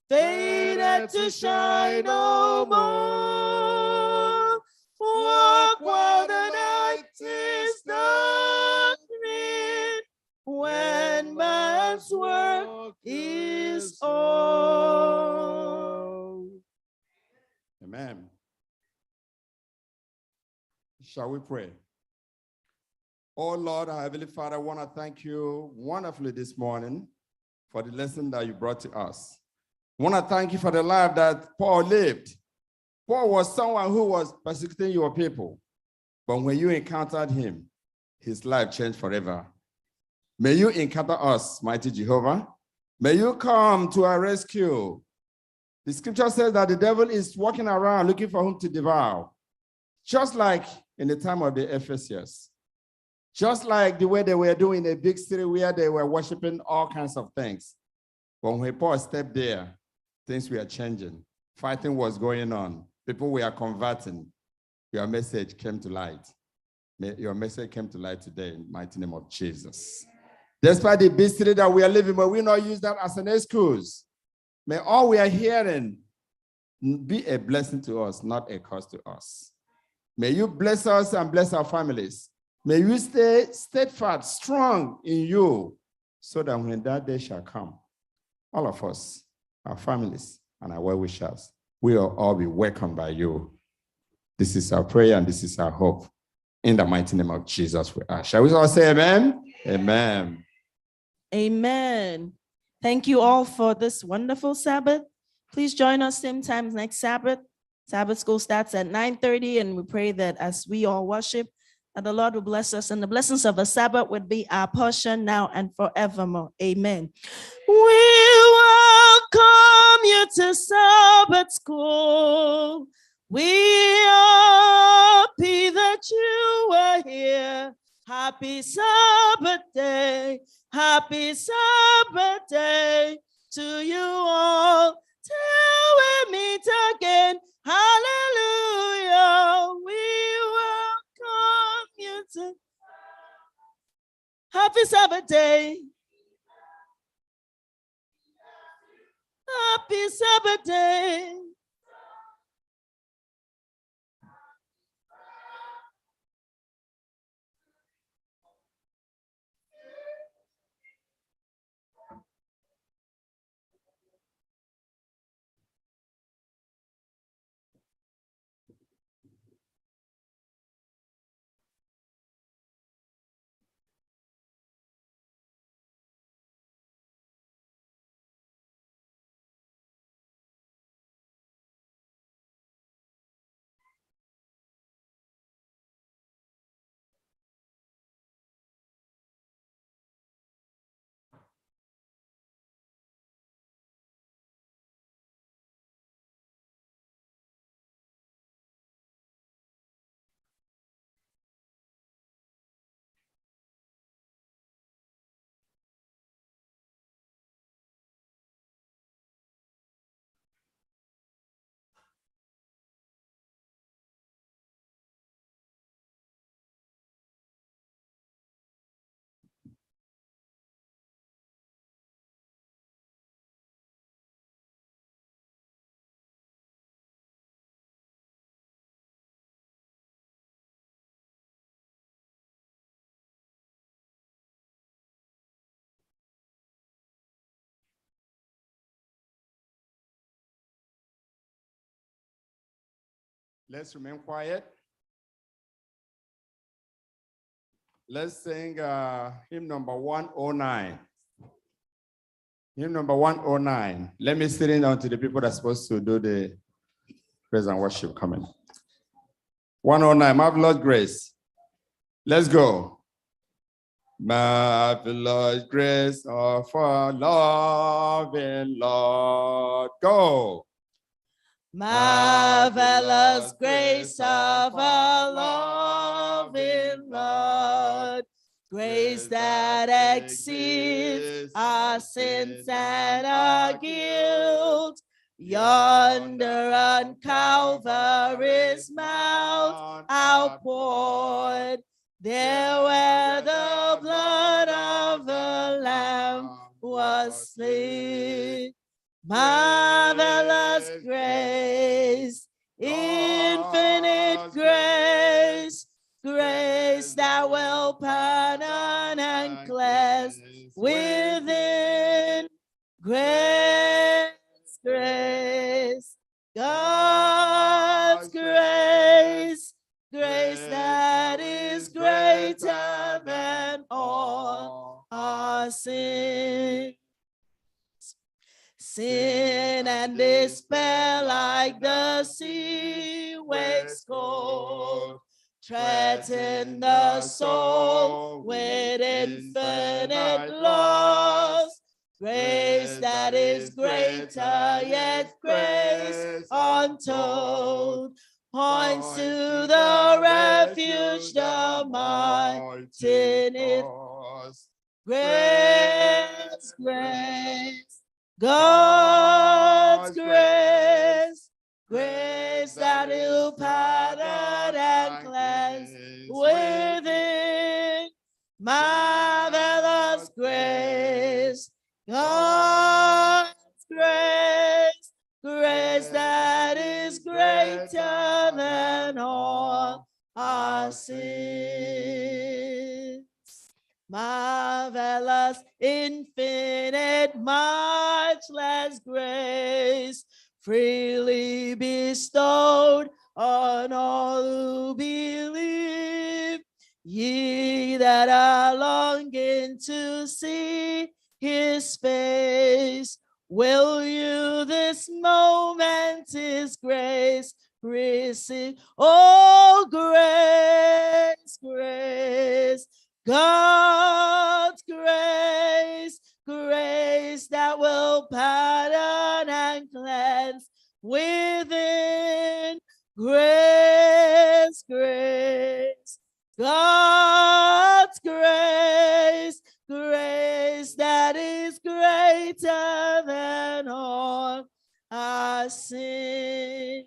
Speaker 8: faded to shine no more. Walk while the night is done.
Speaker 5: Amen. Shall we pray? Oh Lord, our Heavenly Father, I want to thank you wonderfully this morning for the lesson that you brought to us. I want to thank you for the life that Paul lived. Paul was someone who was persecuting your people, but when you encountered him, his life changed forever. May you encounter us, mighty Jehovah. May you come to our rescue. The scripture says that the devil is walking around looking for whom to devour, just like in the time of the Ephesians, just like the way they were doing in a big city where they were worshiping all kinds of things. But when Paul stepped there, things were changing. Fighting was going on. People were converting. Your message came to light. Your message came to light today in the mighty name of Jesus. Despite the big city that we are living, but we not use that as an excuse. May all we are hearing be a blessing to us, not a curse to us. May you bless us and bless our families. May you stay steadfast, strong in you, so that when that day shall come, all of us, our families, and our well-wishers, we will all be welcomed by you. This is our prayer and this is our hope. In the mighty name of Jesus, we ask. Shall we all say amen? Amen.
Speaker 8: Amen. Thank you all for this wonderful Sabbath. Please join us same time next Sabbath. Sabbath school starts at 9:30, and we pray that as we all worship, that the Lord will bless us, and the blessings of the Sabbath would be our portion now and forevermore. Amen. We welcome you to Sabbath school. We are happy that you are here. Happy Sabbath day. Happy Sabbath day to you all. Till we meet again. Hallelujah. We welcome you to Happy Sabbath day. Happy Sabbath day.
Speaker 5: Let's remain quiet. Let's sing hymn number 109. Hymn number 109. Let me sit in down to the people that are supposed to do the praise and worship coming. 109, Marvelous Grace. Let's go. Marvelous grace of our loving Lord. Go.
Speaker 8: Marvelous grace of our loving Lord, grace that exceeds our sins and our guilt. Yonder on Calvary's mount outpoured, there where the blood of the Lamb was slain. Marvelous grace, infinite grace, grace that will pardon and cleanse within. Grace, grace, God sins. Sin and despair like the sea waves cold, threaten the soul with infinite loss. Grace that is greater, yet grace untold, points to the refuge, the mighty in grace, grace, God's grace, grace that will pardon and cleanse within, marvelous grace, God's grace, grace that is greater than all our sins. Marvelous, infinite, much less grace, freely bestowed on all who believe. Ye that are longing to see his face, will you this moment his grace receive? Oh, grace, grace, God's grace, grace that will pardon and cleanse within, grace, grace, God's grace, grace that is greater than all our sin.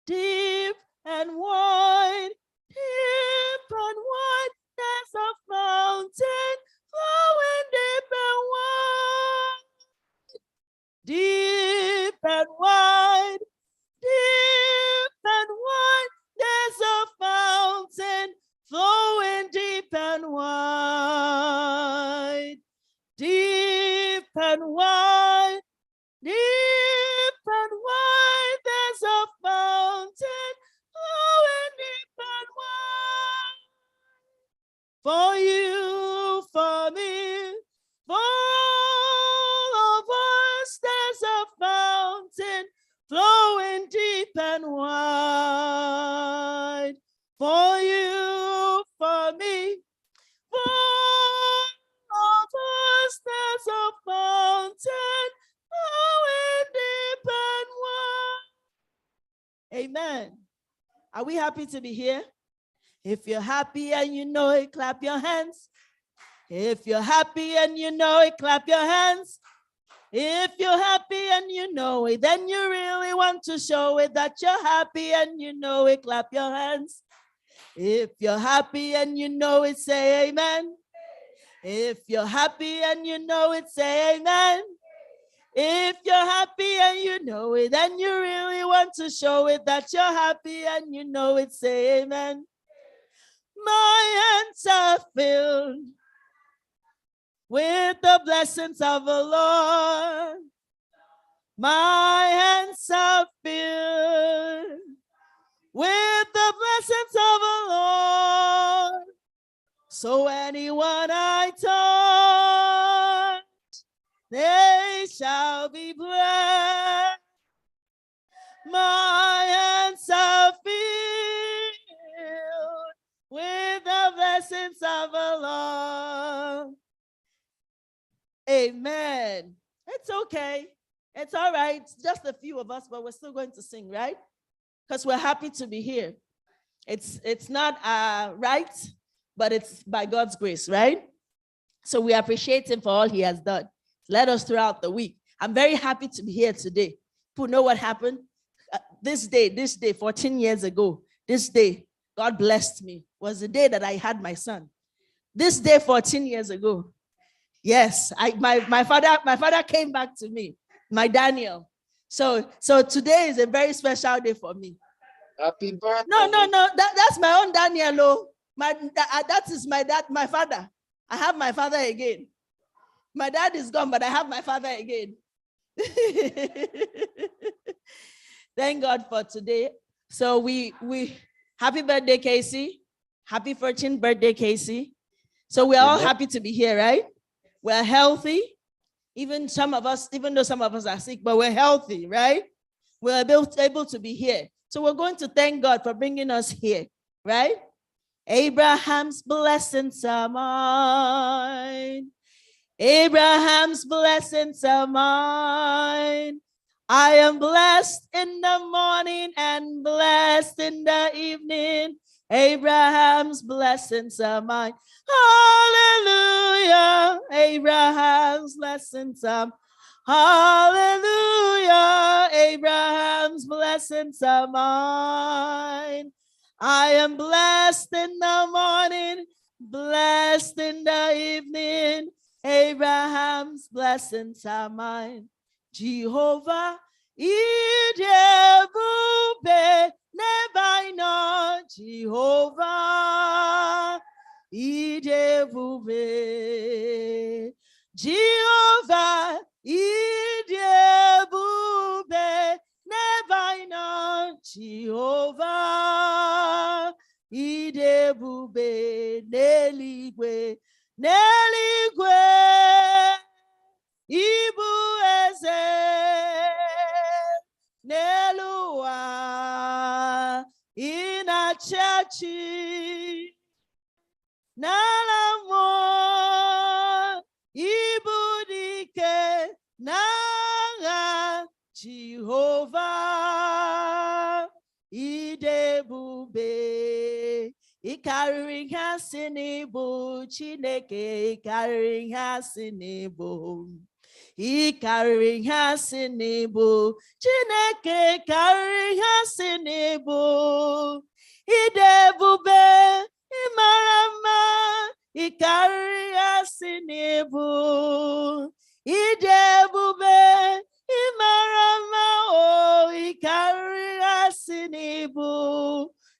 Speaker 8: Deep and wide, deep and wide, there's a fountain flowing deep and wide. Deep and wide, deep and wide, there's a fountain flowing deep and wide. Deep and wide, deep and wide, there's a fountain flowing deep and wide. For you, for me, for all of us, there's a fountain flowing deep and wide. For you, for me, for all of us, there's a fountain flowing deep and wide. Amen. Are we happy to be here? If you're happy and you know it, clap your hands. If you're happy and you know it, clap your hands. If you're happy and you know it, then you really want to show it that you're happy and you know it, clap your hands. If you're happy and you know it, say amen. If you're happy and you know it, say amen. If you're happy and you know it, then you really want to show it that you're happy and you know it, say amen. My hands are filled with the blessings of the Lord. My hands are filled with the blessings of the Lord. So anyone I touch, they shall be blessed. My hands are filled with the blessings of the Lord. Amen. It's okay. It's all right. It's just a few of us, but we're still going to sing, right? Because we're happy to be here. It's not right, but it's by God's grace, right? So we appreciate him for all he has done. Led us throughout the week. I'm very happy to be here today. People know what happened? This day, 14 years ago, this day, God blessed me, was the day that I had my son. This day, 14 years ago, yes, my father came back to me, my Daniel. So today is a very special day for me.
Speaker 1: Happy birthday.
Speaker 8: No, that's my own Daniel. Oh, that is my dad, my father. I have my father again. My dad is gone, but I have my father again. Thank God for today. So we happy birthday, Casey. Happy 14th birthday, Casey. So we're all happy to be here, right? We're healthy. Even though some of us are sick, but we're healthy, right? We're able to be here. So we're going to thank God for bringing us here, right? Abraham's blessings are mine. Abraham's blessings are mine. I am blessed in the morning and blessed in the evening. Abraham's blessings are mine. Hallelujah. Abraham's blessings are mine. Hallelujah. Abraham's blessings are mine. I am blessed in the morning, blessed in the evening. Abraham's blessings are mine. Jehovah, Idebube, Nebaino, Jehovah, Idebube, Jehovah, Idebube, Nebaino, Jehovah, Idebube, Neligwe, Neligwe, Igbo SDA, Nelua, Inachachi, Nalamo, Igbo Dike, Naga, Jehovah, Idebube. Ikarịrị ha si n'ịbụ Chineke, ikarịrị ha si n'ịbụ. Ikarịrị ha si n'ịbụ Chineke, ikarịrị ha si n'ịbụ. Idebube, ịmara mma, ikarịrị ha si n'ịbụ. Idebube, ịmara mma, oh, ikarịrị ha si n'ịbụ.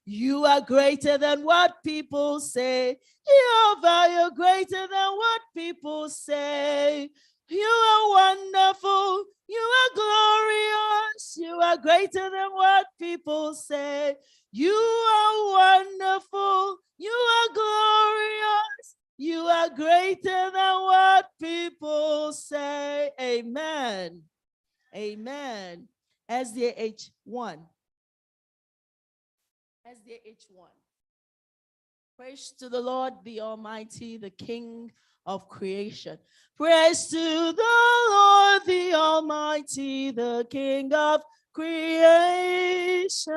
Speaker 8: You are greater than what people say. Jehovah, you're greater than what people say. You are wonderful. You are glorious. You are greater than what people say. You are wonderful. You are glorious. You are greater than what people say. Amen. Amen. SDA 1. SDA 1. Praise to the Lord, the Almighty, the King of creation. Praise to the Lord, the Almighty, the King of creation.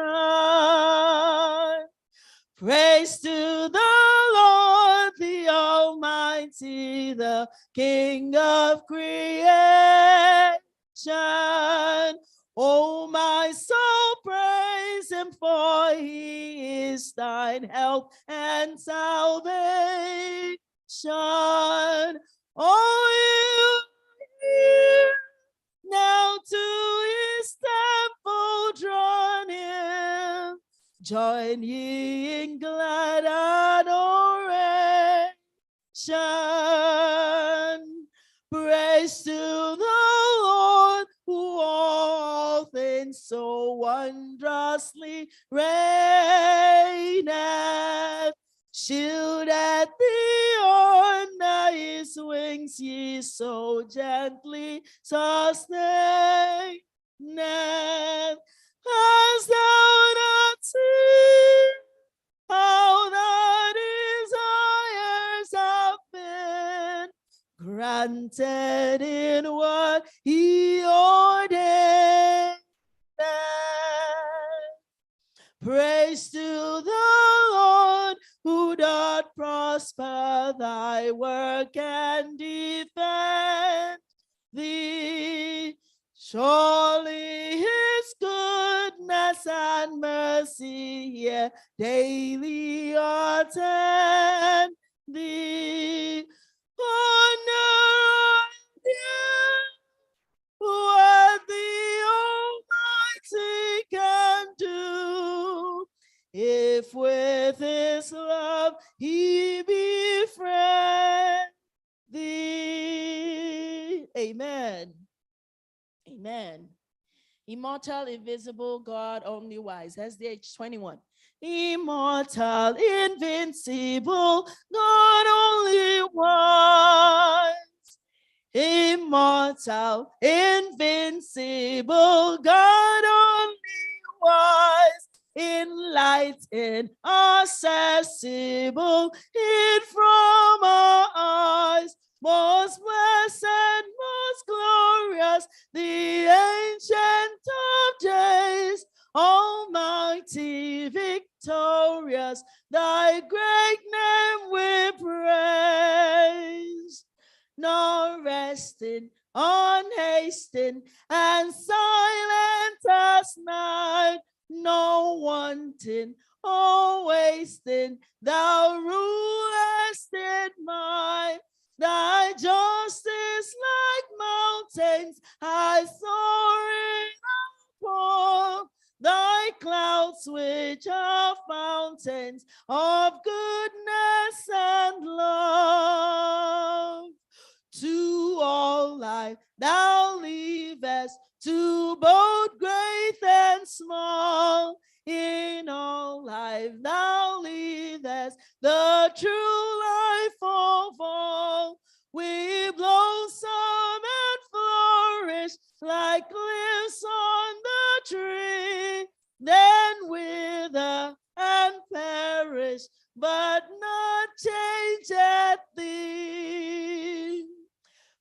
Speaker 8: Praise to the Lord, the Almighty, the King of creation. Oh, my soul, praise him, for he is thine help and salvation. Oh, you now to his temple draw near. Join ye in glad adoration. Praise to the Lord, who all things so wondrously reigneth. Shielded thee under his wings, ye so gently sustained. Hast thou not seen how thy desires have been granted in what he ordained? Praise to the Lord, who doth prosper thy work and defend thee. Surely his goodness and mercy here daily attend thee. Honor what the Almighty can do, if with his love he befriend thee. Amen. Amen. Immortal, invisible God, only wise. SDA 21. Immortal, invincible, God only wise. immortal, invincible, God only wise, enlightened, accessible, hid from our eyes, most blessed, most glorious, the ancient of days, almighty, victorious, thy great name we praise. Nor resting, unhasting, and silent as night, no wanting or wasting, thou rulest in might. Thy justice like mountains, high soaring upon thy clouds, which are fountains of goodness and love. To all life thou leavest, to both great and small. In all life thou leavest, the true life of all. We blossom and flourish like leaves on the tree, then wither and perish, but not change at thee.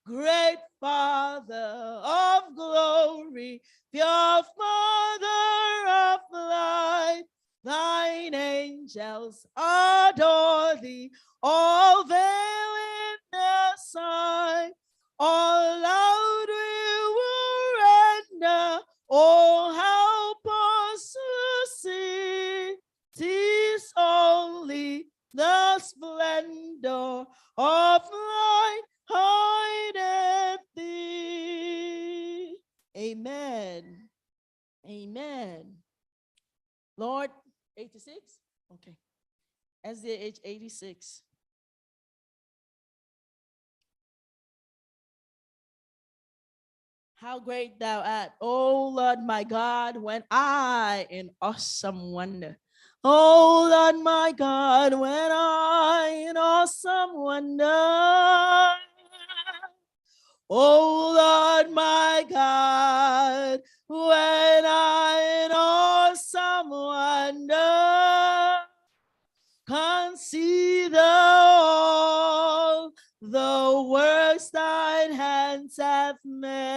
Speaker 8: Great Father of glory, pure Father of light, thine angels adore thee, all veil in their sight. All loud we will render, oh help us to see, 'tis only the splendor of light hideth thee. Amen. Amen. Lord, 86? Okay. SDA 86. How great thou art, O Lord my God, when I in awesome wonder. Oh Lord my God, when I in awesome wonder. Oh Lord my God, when I in awesome wonder consider all the works thine hands have made.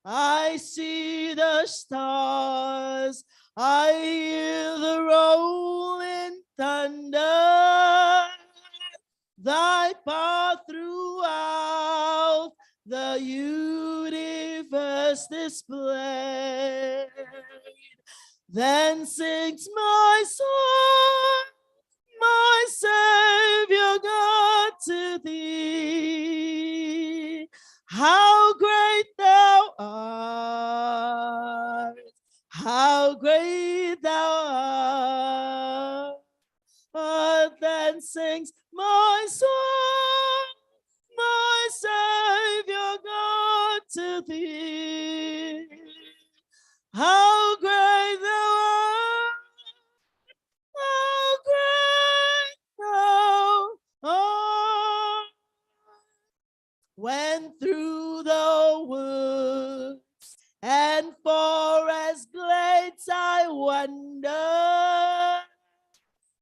Speaker 8: I see the stars, I hear the rolling thunder, thy path throughout the universe displayed. Then sings my soul, my Savior God, to thee. How great thou art, how great thou art. Then sings my soul, my Savior God, to thee. How great thou art, how great thou art. When through the woods and forest glades I wander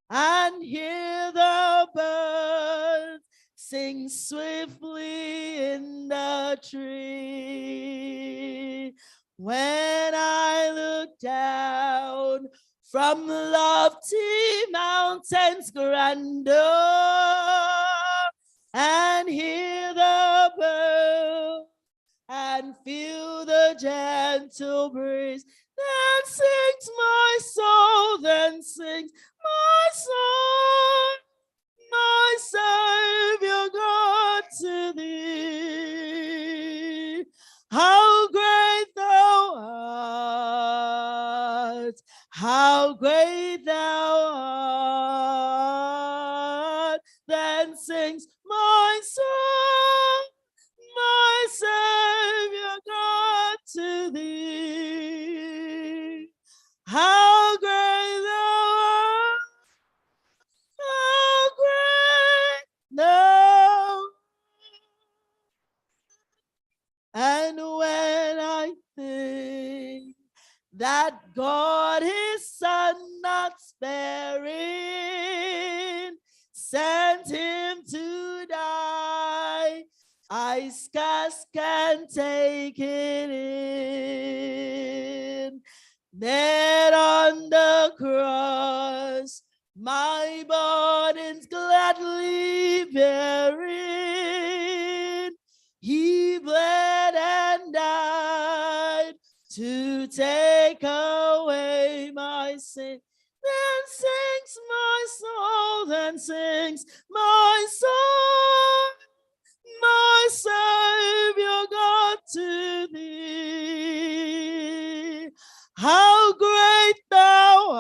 Speaker 8: and hear the birds sing swiftly in the tree. When I look down from lofty mountains grandeur and hear the birds and feel the gentle breeze, then sings my soul, then sings my soul, my Savior God, to thee. How great thou art, how great thou art. Then sings my soul, my Savior God, to thee. How great thou art, how great thou art. that God his son not sparing, sent him to die. I scarce can take it in. There on the cross, my burdens gladly bearing, he bled and died to take away my sin. Then sings my soul, then sings my soul, my Savior God to thee. How great thou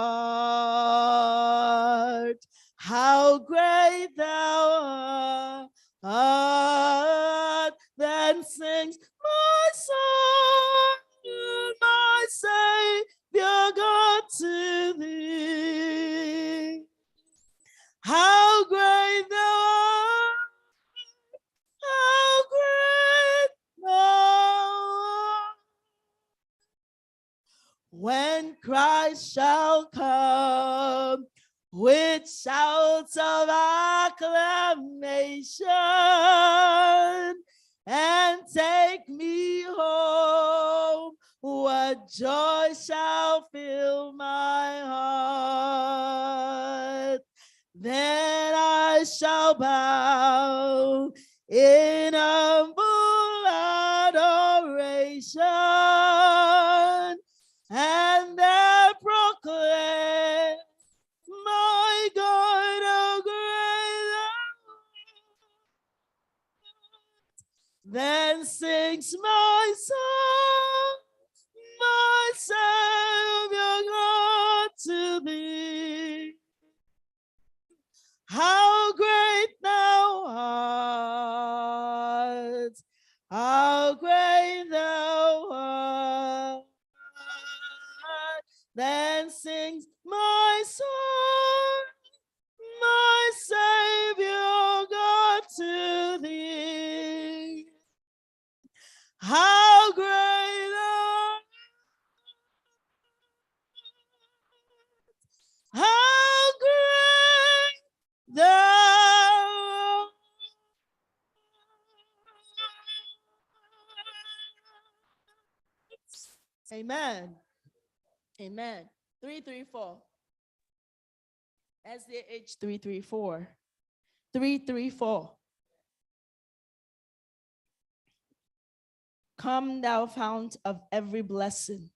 Speaker 8: art, how great thou art. Then sings my soul, my Savior God to thee. How great thou art, how great thou art. When Christ shall come with shouts of acclamation and take me home, what joy shall fill my heart. Then I shall bow in humble adoration and there proclaim, my God, how great thou art. Then sings my soul, my Savior God to thee. How great thou art, how great thou art. Then sings my soul, my Savior God to thee. How great thou art, how great thou art. Amen. Amen. 334. SDH 334. 334. Come, thou fount of every blessing.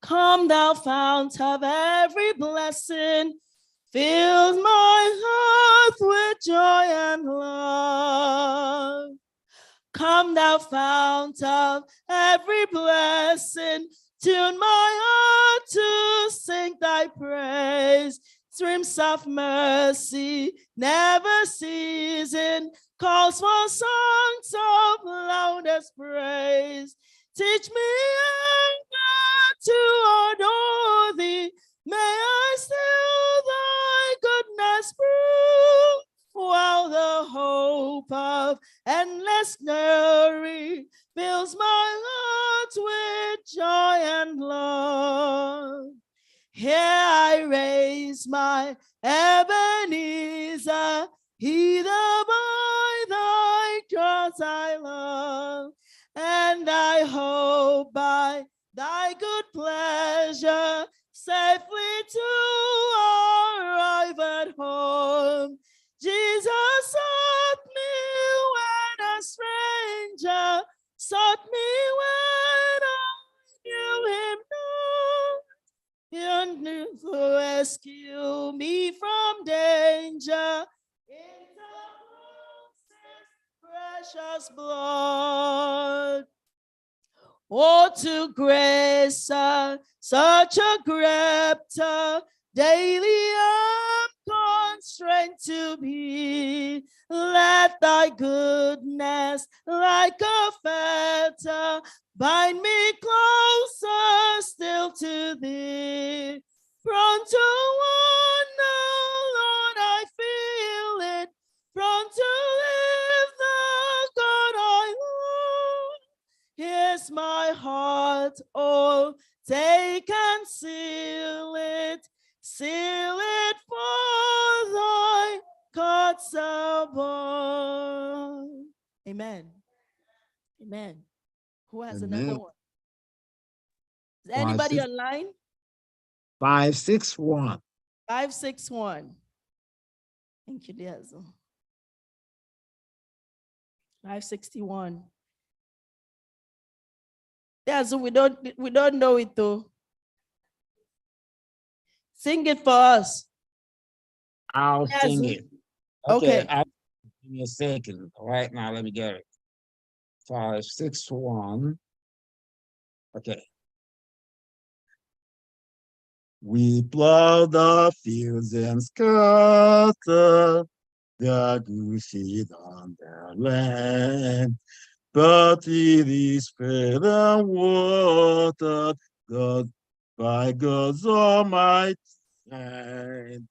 Speaker 8: Come, thou fount of every blessing. Fill my heart with joy and love. Come, thou fount of every blessing. Tune my heart to sing thy praise. Streams of mercy, never ceasing, calls for songs of loudest praise. Teach me anger to adore thee. May I still thy goodness prove, while the hope of endless glory fills my heart with joy and love. Here I raise my Ebenezer, hither by thy cross I love, and I hope by thy good pleasure safely to arrive at home. Jesus sought me when a stranger, sought me when I knew him not. You knew to rescue me from danger. Precious blood. Oh, to grace, such a grafter, daily I'm constrained to be. Let thy goodness, like a fetter, bind me closer still to thee. Prone to wonder, Lord, I feel it. Prone to live the God I love. Here's my heart, all Take and seal it for thy courts above. Amen. Amen. Who has another
Speaker 1: Amen.
Speaker 8: one? Is anybody
Speaker 1: six-
Speaker 8: online?
Speaker 1: 561.
Speaker 8: 561. Thank you, Diazo. 561. Diazo, we don't know it though. Sing it for us.
Speaker 1: I'll sing
Speaker 8: Diazo.
Speaker 1: it.
Speaker 8: Okay.
Speaker 1: Give me a second. Right now, let me get it. 561. Okay. We plow the fields and scatter the good seed on their land, but it is fed and watered by God's almighty hand.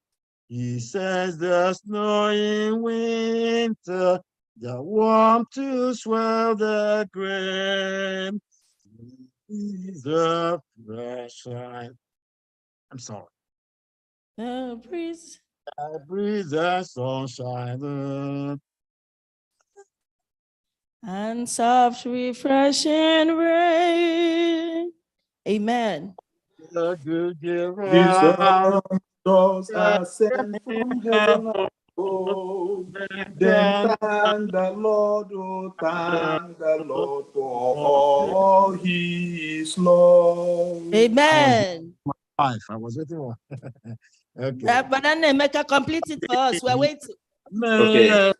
Speaker 1: He says there's snow in winter, the warmth to swell the grain. The fresh life. I'm sorry.
Speaker 8: The breeze.
Speaker 1: I breathe the sunshine.
Speaker 8: And soft, refreshing rain. Amen.
Speaker 1: The good
Speaker 9: These
Speaker 1: giver.
Speaker 9: doors are sent from heaven above. Then thank the Lord, oh, thank the Lord for all his love.
Speaker 8: Amen.
Speaker 1: I was waiting for. Okay.
Speaker 8: But then they make a complete it for us. We're waiting.
Speaker 9: Okay.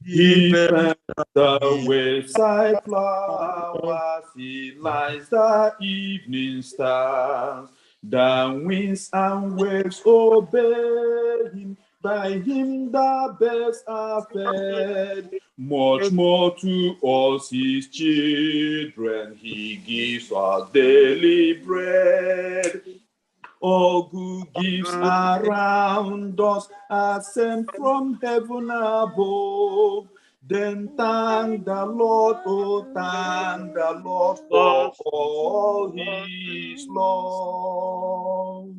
Speaker 9: He fed the wayside flowers, he lights the evening stars. The winds and waves obey him, by him the birds are fed. Much more to us his children, he gives us daily bread. All good gifts around us are sent from heaven above. Then thank the Lord, oh, thank the Lord for all his love.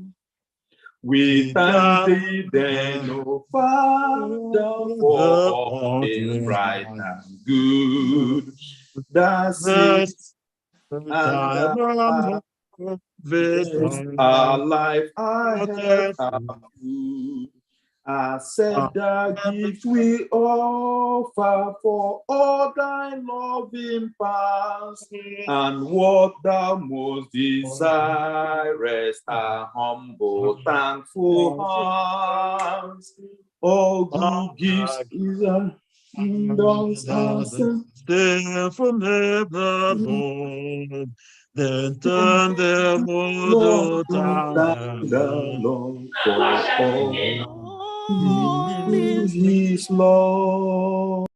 Speaker 9: We thank thee then, O Father, for all things right and good. That's it. And our life I have food. I said the gift we offer for all thy loving past, and what thou most desirest are humble, thankful hearts. All good gifts is a
Speaker 1: from heaven, then turn the
Speaker 9: Lord,
Speaker 1: world
Speaker 9: thank the
Speaker 1: down.
Speaker 9: Lord for all his love.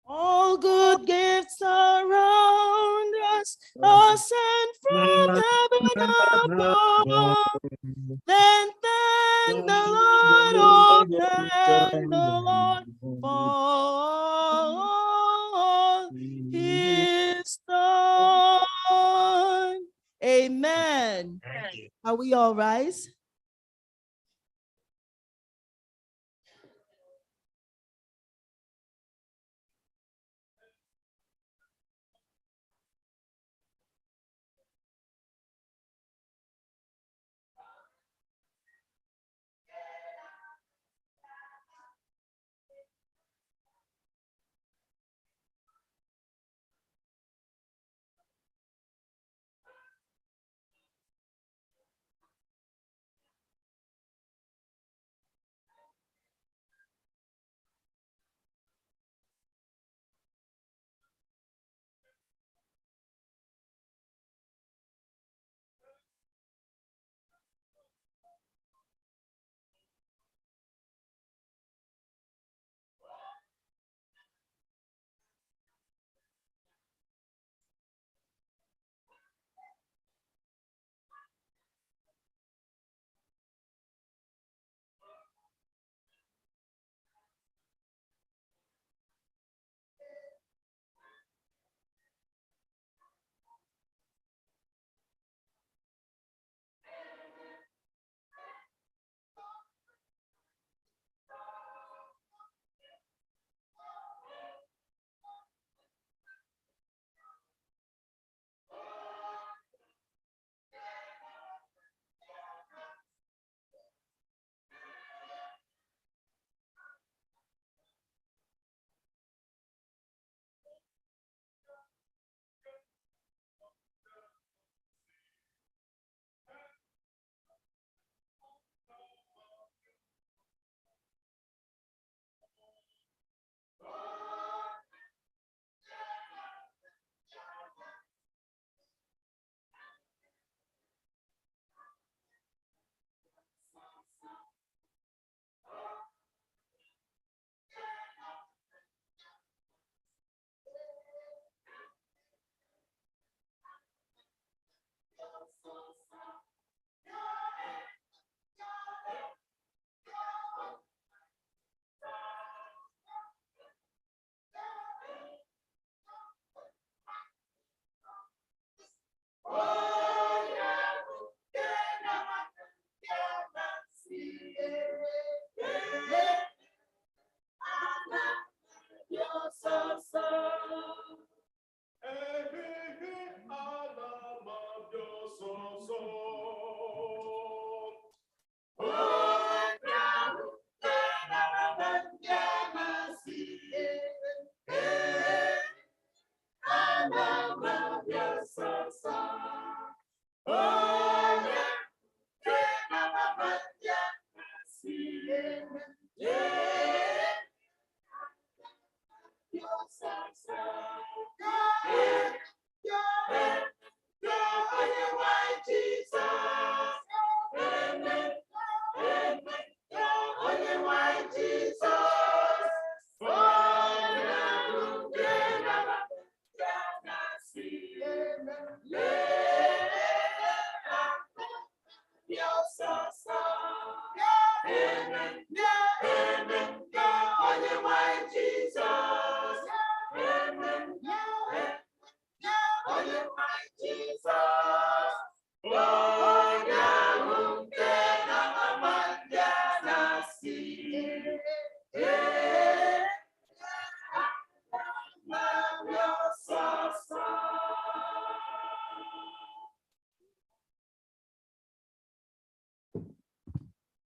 Speaker 8: All good gifts around us are sent from heaven above. Then thank the Lord, oh, thank the Lord for all his done. Amen. Are we all rise?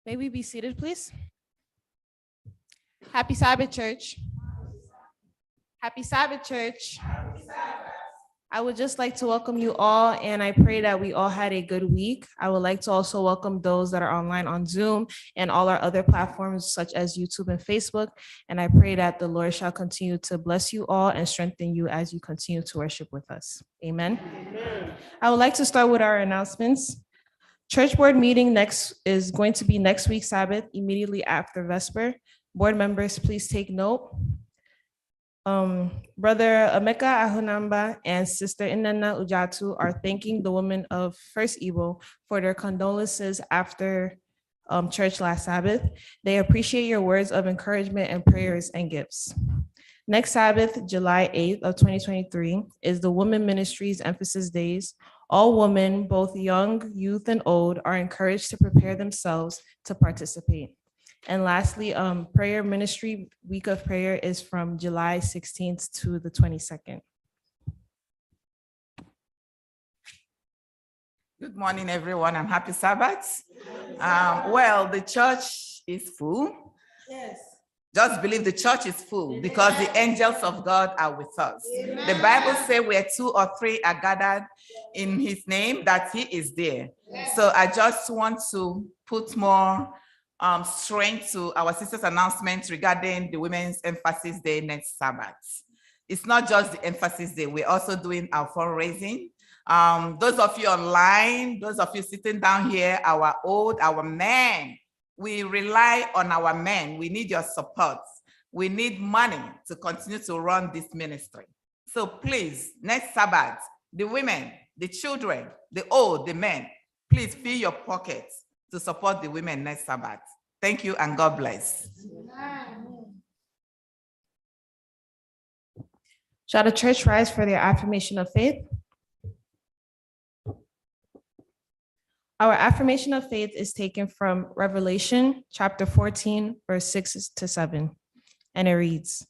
Speaker 10: May we be seated, please? Happy Sabbath, church. Happy Sabbath, church. I would just like to welcome you all, and I pray that we all had a good week. I would like to also welcome those that are online on Zoom and all our other platforms such as YouTube and Facebook. And I pray that the Lord shall continue to bless you all and strengthen you as you continue to worship with us. Amen. Amen. I would like to start with our announcements. Church board meeting is going to be next week, Sabbath, immediately after Vesper. Board members, please take note. Brother Emeka Ahunamba and Sister Inanna Ujatu are thanking the women of First Igbo for their condolences after church last Sabbath. They appreciate your words of encouragement and prayers and gifts. Next Sabbath, July 8th of 2023, is the Women Ministries Emphasis Days. All women, both young, youth, and old, are encouraged to prepare themselves to participate. And lastly, prayer ministry week of prayer is from July 16th to the 22nd.
Speaker 11: Good morning, everyone, and happy Sabbath. Well, the church is full.
Speaker 2: Yes.
Speaker 11: Just believe the church is full because the angels of God are with us. Amen. The Bible says where 2 or 3 are gathered in his name, that he is there. Yes. So I just want to put more strength to our sister's announcement regarding the Women's Emphasis Day next Sabbath. It's not just the Emphasis Day, we're also doing our fundraising. Those of you online, those of you sitting down here, our men, we rely on our men. We need your support. We need money to continue to run this ministry. So please, next Sabbath, the women, the children, the old, the men, please fill your pockets to support the women next Sabbath. Thank you and God bless.
Speaker 10: Shall the church rise for their affirmation of faith? Our affirmation of faith is taken from Revelation chapter 14, verse 6 to 7, and it reads,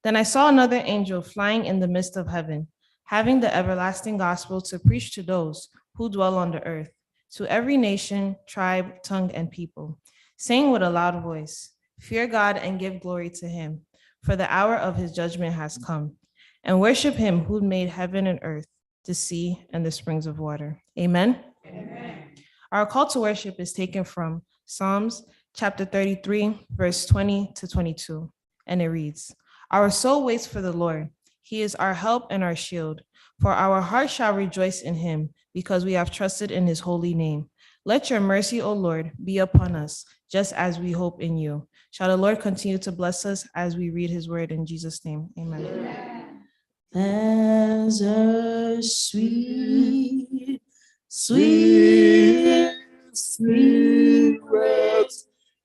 Speaker 10: "Then I saw another angel flying in the midst of heaven, having the everlasting gospel to preach to those who dwell on the earth, to every nation, tribe, tongue, and people, saying with a loud voice, 'Fear God and give glory to him, for the hour of his judgment has come, and worship him who made heaven and earth, the sea, and the springs of water.'" Amen. Amen. Our call to worship is taken from Psalms chapter 33, verse 20 to 22, and it reads, "Our soul waits for the Lord. He is our help and our shield. For our heart shall rejoice in him, because we have trusted in his holy name. Let your mercy, O Lord, be upon us, just as we hope in you. Shall the Lord continue to bless us as we read his word in Jesus' name? Amen.
Speaker 8: As a sweet, sweet spirit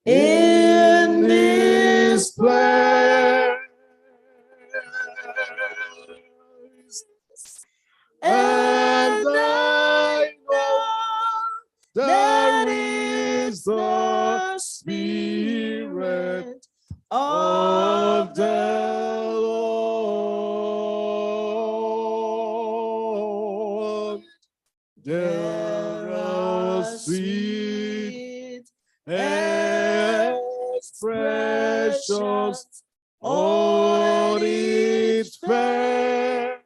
Speaker 8: in this place, and I know there is a spirit of the Lord. There are sweet expressions on its face,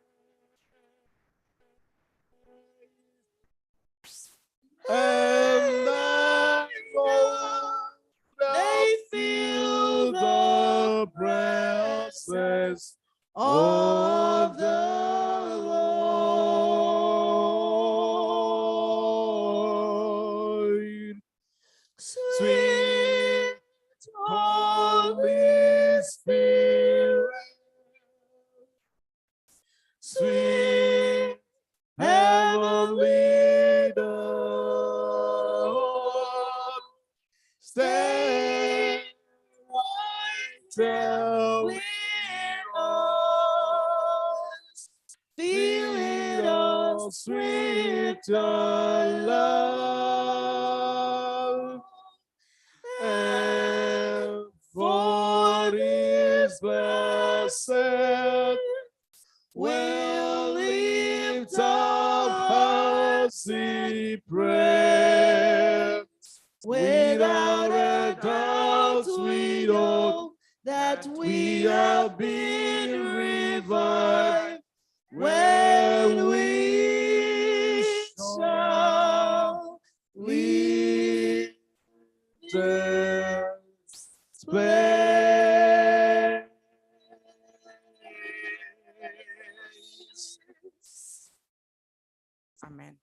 Speaker 5: and they feel the presence of the Lord. Sweet Holy Spirit, sweet heavenly dove, stay right till we feel of sweet love, and for His blessed we'll lift up hearts in prayer. Without a doubt, we know that we have been revived when we shall leave this place.
Speaker 12: Amen.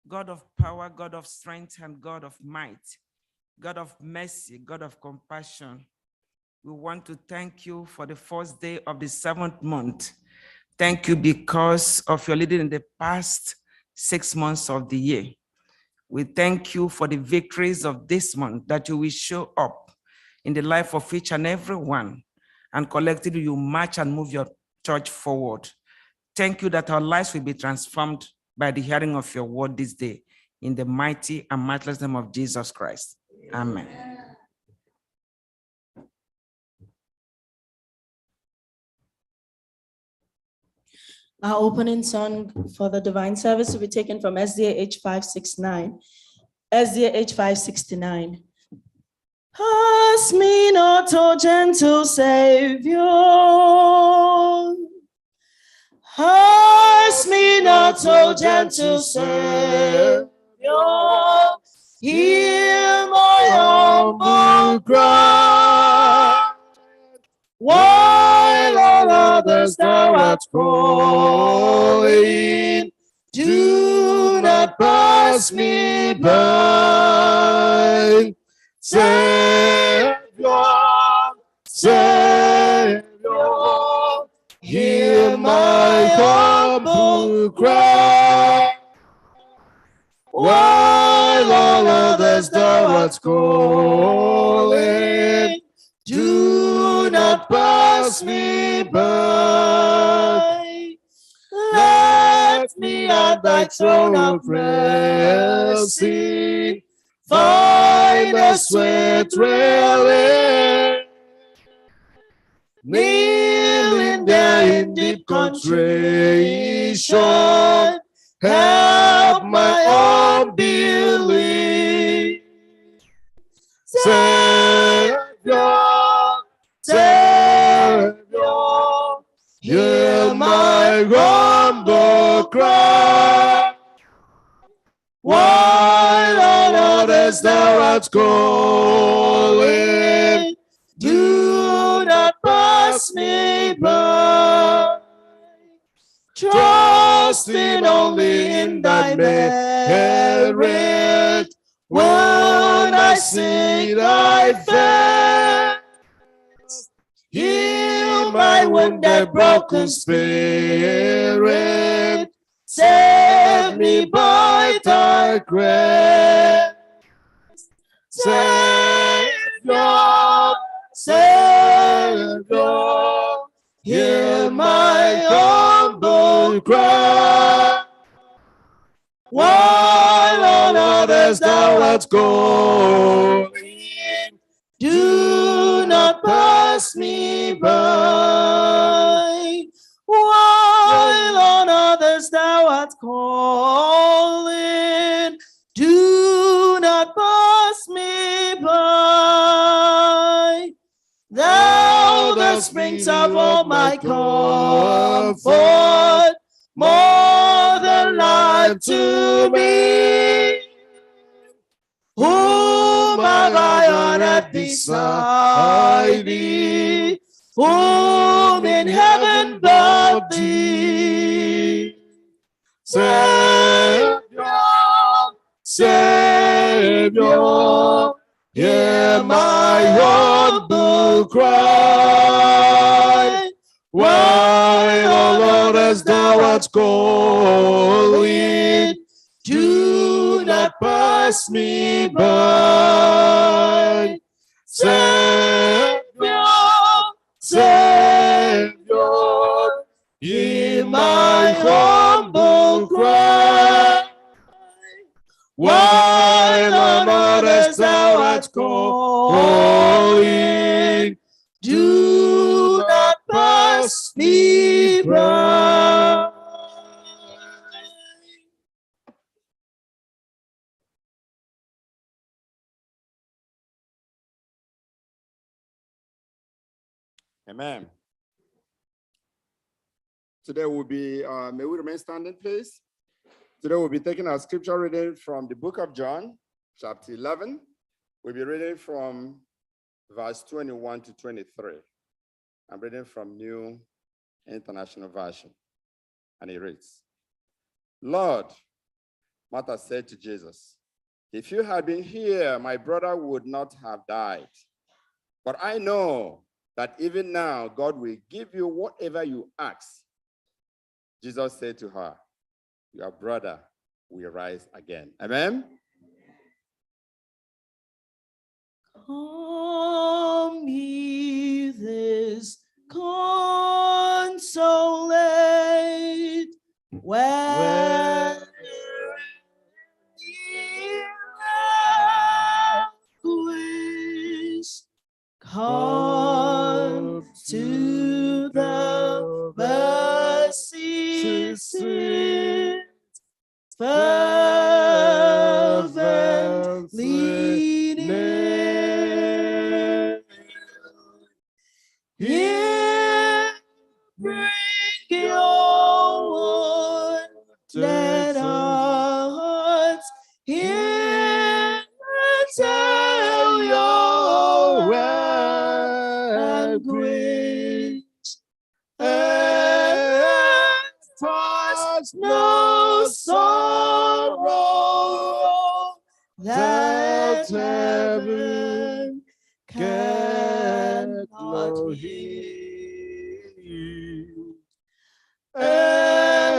Speaker 12: God of power, God of strength, and God of might, God of mercy, God of compassion, we want to thank you for the first day of the 7th month. Thank you because of your leading in the past 6 months of the year. We thank you for the victories of this month, that you will show up in the life of each and every one, and collectively you march and move your church forward. Thank you that our lives will be transformed by the hearing of your word this day, in the mighty and matchless name of Jesus Christ. Amen.
Speaker 8: Our opening song for the divine service will be taken from SDA H569. SDA H569. Pass me not, O gentle Savior. Pass me not, O gentle Savior. Hear my humble cry. While all others thou art calling, do not pass me by. Savior, Savior, hear my humble cry. While all others thou art calling, do not pass me by. Let me at thy throne of mercy find a sweet relief. Kneeling there in deep contrition, help my unbelief. Savior, Savior, hear my humble cry. While all others thou art calling, do not pass me by. Trusting only in thy merit, when I see thy face, heal my wounded, broken spirit, save me by thy grace. Savior, Savior, hear my humble cry. While all others thou art calling, do not pass me by. While on others thou art calling, do not pass me by. Thou the springs of all my comfort, more than life to me.
Speaker 13: God beside thee, whom in heaven but thee. Savior, Savior, hear my humble cry. Why, O Lord, as thou art calling, do not pass me by. Savior, Savior, hear my humble cry. While on others thou art calling, do not pass me by.
Speaker 5: Amen. Today will be, may we remain standing, please? Today we'll be taking our scripture reading from the book of John, chapter 11. We'll be reading from verse 21 to 23. I'm reading from New International Version. And it reads, Lord, Martha said to Jesus, if you had been here, my brother would not have died. But I know that even now God will give you whatever you ask. Jesus said to her, your brother will rise again. Amen.
Speaker 13: Come ye this consolate, when ye grace, come to the mercy seat, fervently near. Here bring your wounded hearts, here tell your well grace, and cause no sorrow that heaven cannot heal. And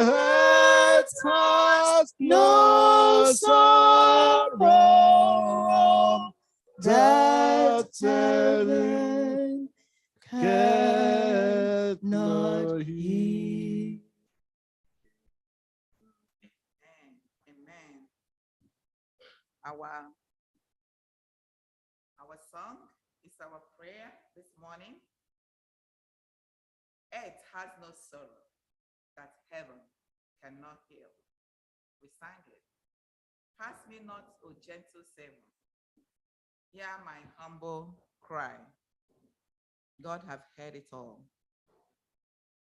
Speaker 13: cause no sorrow that heaven cannot heal.
Speaker 11: Amen. Our song is our prayer this morning. Earth has no sorrow that heaven cannot heal. We sang it. Pass me not, O gentle Savior. Hear my humble cry. God have heard it all.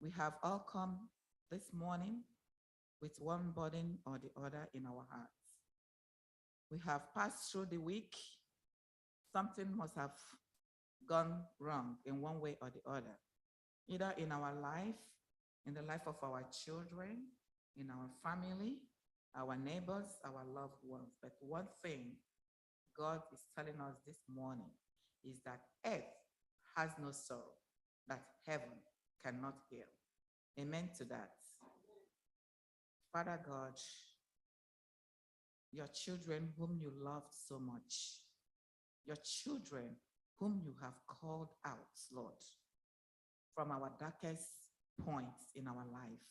Speaker 11: We have all come this morning with one burden or the other in our hearts. We have passed through the week. Something must have gone wrong in one way or the other, either in our life, in the life of our children, in our family, our neighbors, our loved ones. But one thing God is telling us this morning is that earth has no sorrow that heaven cannot heal. Amen to that. Father God, your children whom you loved so much, your children whom you have called out, Lord, from our darkest points in our life.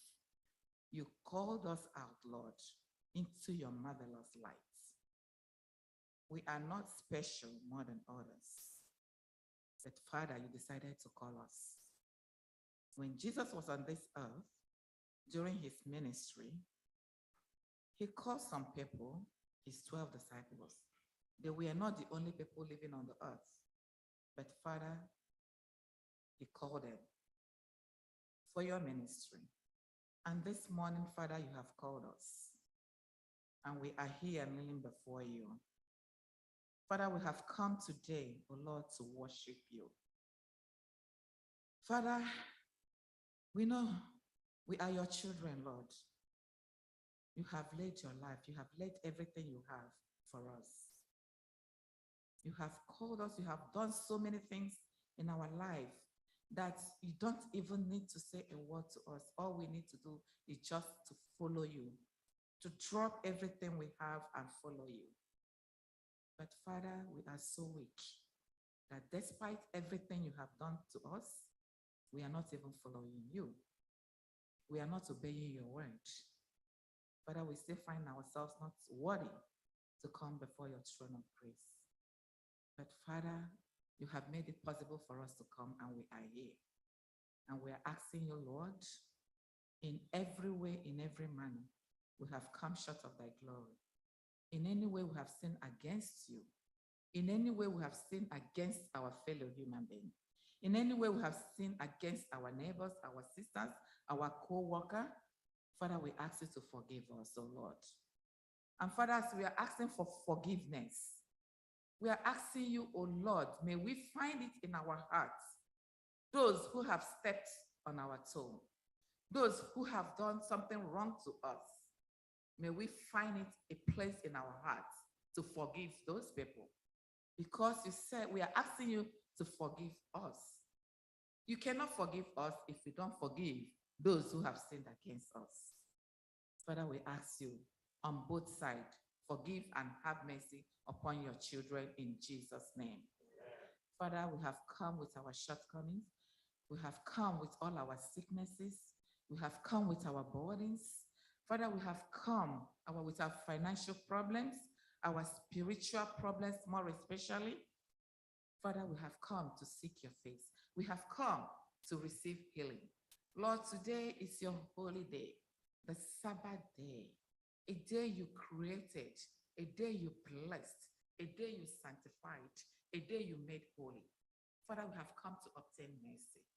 Speaker 11: You called us out, Lord, into your marvelous light. We are not special more than others, but Father, you decided to call us. When Jesus was on this earth, during his ministry, he called some people, his 12 disciples. They were not the only people living on the earth, but Father, he called them for your ministry. And this morning, Father, you have called us, and we are here kneeling before you. Father, we have come today, O Lord, to worship you. Father, we know we are your children, Lord. You have laid your life. You have laid everything you have for us. You have called us. You have done so many things in our life that you don't even need to say a word to us. All we need to do is just to follow you, to drop everything we have and follow you. But Father, we are so weak that despite everything you have done to us, we are not even following you. We are not obeying your word. Father, we still find ourselves not worthy to come before your throne of grace. But Father, you have made it possible for us to come, and we are here. And we are asking you, Lord, in every way, in every manner, we have come short of thy glory. In any way we have sinned against you. In any way we have sinned against our fellow human being. In any way we have sinned against our neighbors, our sisters, our co-worker. Father, we ask you to forgive us, oh Lord. And Father, as we are asking for forgiveness, we are asking you, oh Lord, may we find it in our hearts, those who have stepped on our toe, those who have done something wrong to us. May we find it a place in our hearts to forgive those people. Because you said we are asking you to forgive us. You cannot forgive us if we don't forgive those who have sinned against us. Father, we ask you on both sides, forgive and have mercy upon your children in Jesus' name. Father, we have come with our shortcomings. We have come with all our sicknesses. We have come with our burdens. Father, we have come with our financial problems, our spiritual problems more especially. Father, we have come to seek your face. We have come to receive healing. Lord, today is your holy day, the Sabbath day, a day you created, a day you blessed, a day you sanctified, a day you made holy. Father, we have come to obtain mercy.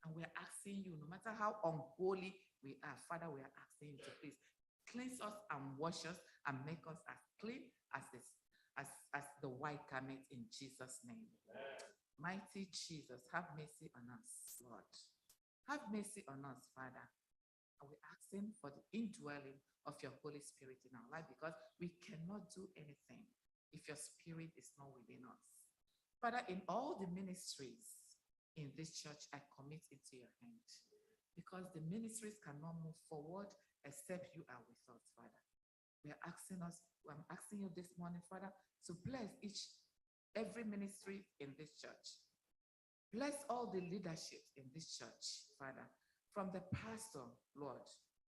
Speaker 11: And we are asking you, no matter how unholy we are, Father, we are asking you to please cleanse us and wash us and make us as clean as the white garment in Jesus' name. Mighty Jesus, have mercy on us, Lord. Have mercy on us, Father. And we're asking for the indwelling of your Holy Spirit in our life, because we cannot do anything if your Spirit is not within us. Father, in all the ministries in this church, I commit into your hand, because the ministries cannot move forward except you are with us, Father. I'm asking you this morning, Father, to bless every ministry in this church. Bless all the leadership in this church, Father, from the pastor, Lord,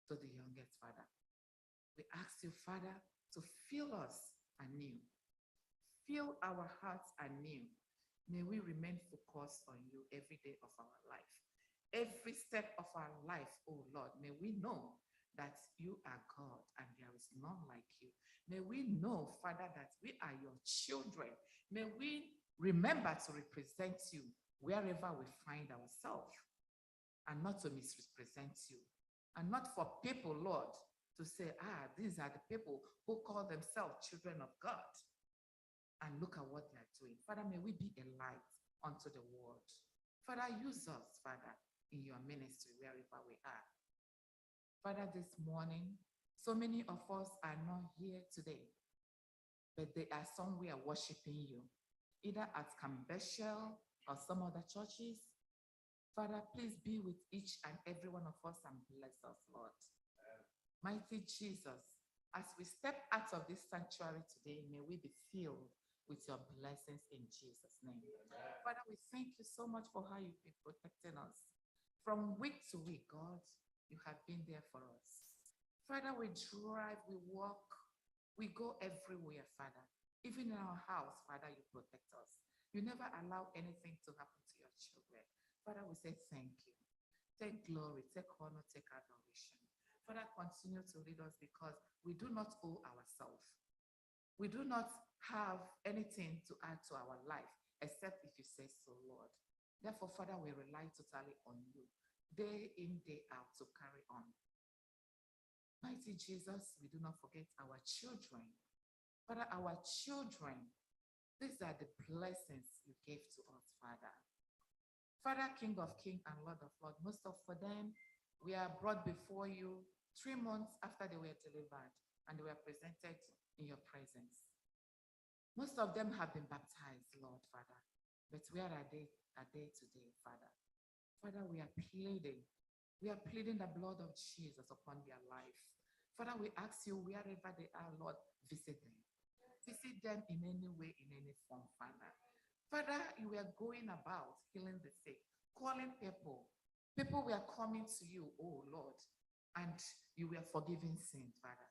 Speaker 11: to the youngest, Father. We ask you, Father, to fill us anew. Fill our hearts anew. May we remain focused on you every day of our life. Every step of our life, oh Lord, may we know that you are God and there is none like you. May we know, Father, that we are your children. May we remember to represent you wherever we find ourselves, and not to misrepresent you. And not for people, Lord, to say, these are the people who call themselves children of God. And look at what they are doing. Father, may we be a light unto the world. Father, use us, Father, in your ministry wherever we are. Father, this morning, so many of us are not here today, but they are somewhere worshiping you, either at Campbell or some other churches. Father, please be with each and every one of us and bless us, Lord. Mighty Jesus, as we step out of this sanctuary today, may we be filled with your blessings in Jesus' name. Father, we thank you so much for how you've been protecting us. From week to week, God, you have been there for us. Father, we drive, we walk, we go everywhere, Father. Even in our house, Father, you protect us. You never allow anything to happen to your children. Father, we say thank you. Take glory, take honor, take adoration. Father, continue to lead us, because we do not owe ourselves. We do not have anything to add to our life, except if you say so, Lord. Therefore, Father, we rely totally on you, day in, day out, to carry on. Mighty Jesus, we do not forget our children. Father, our children, These are the blessings you gave to us, Father. Father, King of Kings and Lord of Lords, most of for them, we are brought before you 3 months after they were delivered and they were presented in your presence. Most of them have been baptized, Lord, Father. But where are they today, Father? Father, we are pleading. We are pleading the blood of Jesus upon their life. Father, we ask you wherever they are, Lord, visit them. Visit them in any way, in any form, Father. Father, you were going about healing the sick, calling people. People were coming to you, oh Lord, and you were forgiving sin, Father.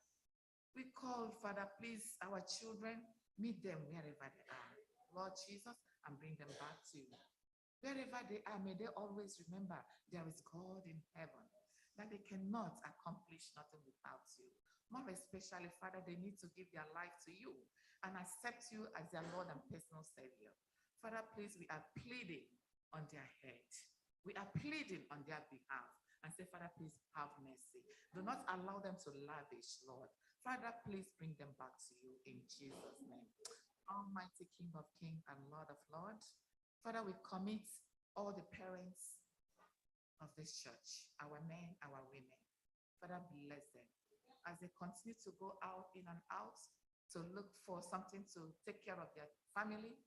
Speaker 11: We call, Father, please, our children, meet them wherever they are. Lord Jesus, and bring them back to you. Wherever they are, may they always remember there is God in heaven, that they cannot accomplish nothing without you. More especially, Father, they need to give their life to you and accept you as their Lord and personal Savior. Father, please, we are pleading on their head. We are pleading on their behalf and say, Father, please have mercy. Do not allow them to lavish, Lord. Father, please bring them back to you in Jesus' name. Almighty King of Kings and Lord of Lords, Father, we commit all the parents of this church, our men, our women. Father, bless them as they continue to go out, in and out, to look for something to take care of their family.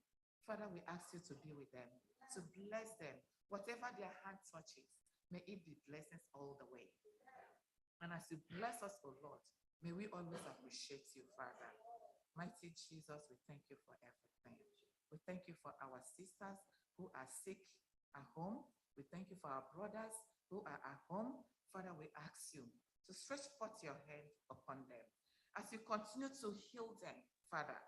Speaker 11: Father, we ask you to be with them, to bless them. Whatever their hand touches, may it be blessings all the way. And as you bless us, O Lord, may we always appreciate you, Father. Mighty Jesus, we thank you for everything. We thank you for our sisters who are sick at home. We thank you for our brothers who are at home. Father, we ask you to stretch forth your hand upon them. As you continue to heal them, Father,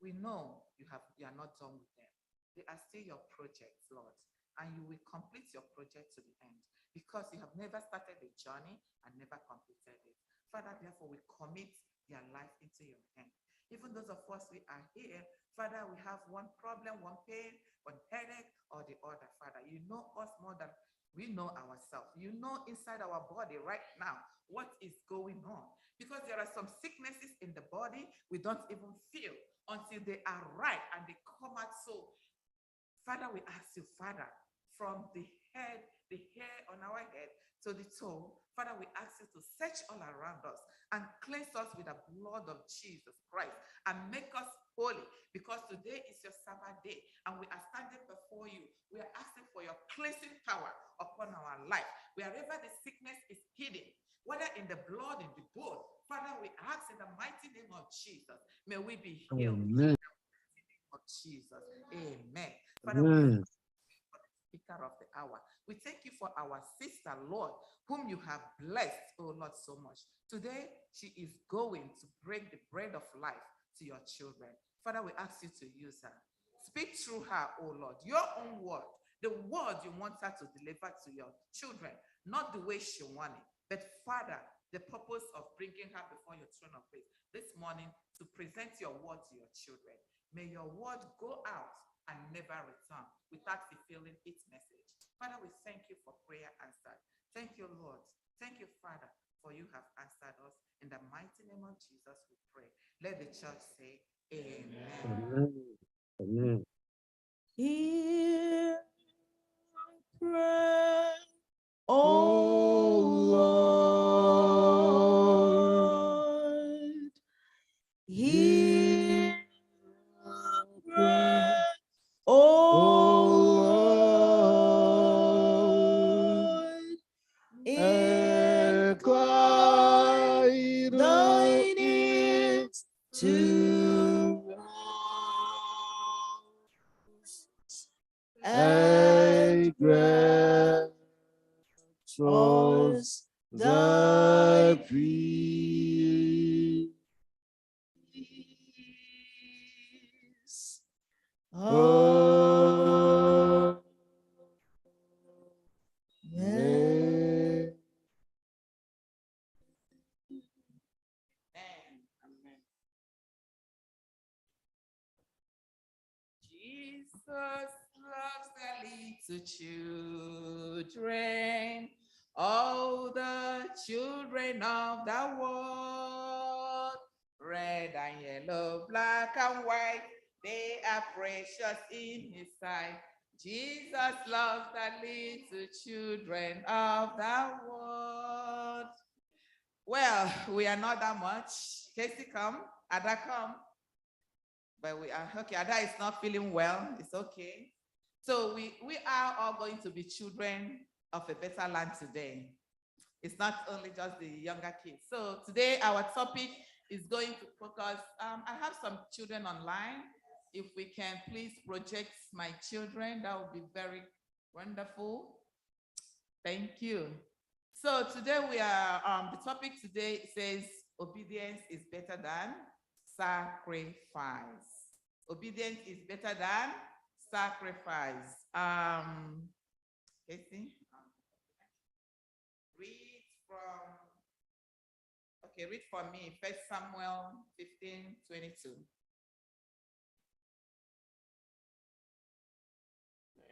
Speaker 11: we know you are not done with them. They are still your projects, Lord, and you will complete your project to the end because you have never started a journey and never completed it. Father, therefore, we commit their life into your hand. Even those of us we are here, Father, we have one problem, one pain, one headache, or the other, Father. You know us more than we know ourselves. You know inside our body right now what is going on. Because there are some sicknesses in the body we don't even feel until they are right and they come out. So, Father, we ask you, Father, from the head, the hair on our head to the toe, Father, we ask you to search all around us and cleanse us with the blood of Jesus Christ and make us holy, because today is your Sabbath day and we are standing before you. We are asking for your cleansing power upon our life. Wherever the sickness is hidden, whether in the blood, in the bone, Father, we ask in the mighty name of Jesus, may we be healed.
Speaker 1: Amen.
Speaker 11: In the mighty name of Jesus. Amen. Father, we thank you for the speaker of the hour. We thank you for our sister, Lord, whom you have blessed, oh Lord, so much. Today, she is going to break the bread of life to your children. Father, we ask you to use her. Speak through her, oh Lord, your own word, the word you want her to deliver to your children, not the way she wanted it. But Father, the purpose of bringing her before your throne of grace this morning to present your word to your children. May your word go out and never return without fulfilling its message. Father, we thank you for prayer answered. Thank you, Lord. Thank you, Father, for you have answered us. In the mighty name of Jesus, we pray. Let the church say, Amen.
Speaker 1: Amen.
Speaker 8: Hear prayer, O Lord. Hear prayer, O Lord. Incline thine ears to and grant us thy peace. Amen.
Speaker 11: Jesus loves the little children, all the children of the world, red and yellow, black and white, They are precious in his sight. Jesus loves the little children of the world. Well, we are not that much. Casey, come. Ada, come. But we are okay. Ada is not feeling well. It's okay. So we are all going to be children of a better land today. It's not only just the younger kids. So today our topic is going to focus. I have some children online. If we can please project my children, that would be very wonderful. Thank you. So today we are, the topic today says obedience is better than sacrifice. Obedience is better than sacrifice. Casey, read for me 1 Samuel 15:22.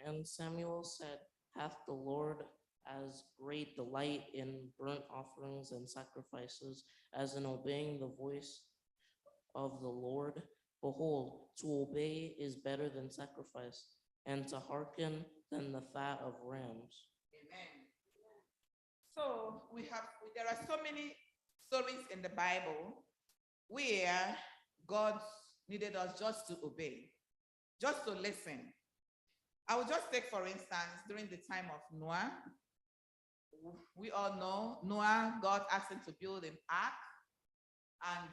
Speaker 14: And Samuel said, "Hath the Lord as great delight in burnt offerings and sacrifices as in obeying the voice of the Lord? Behold, to obey is better than sacrifice, and to hearken than the fat of rams."
Speaker 11: Amen. So there are so many stories in the Bible where God needed us just to obey, just to listen. I will just take, for instance, during the time of Noah, we all know Noah, God asked him to build an ark, and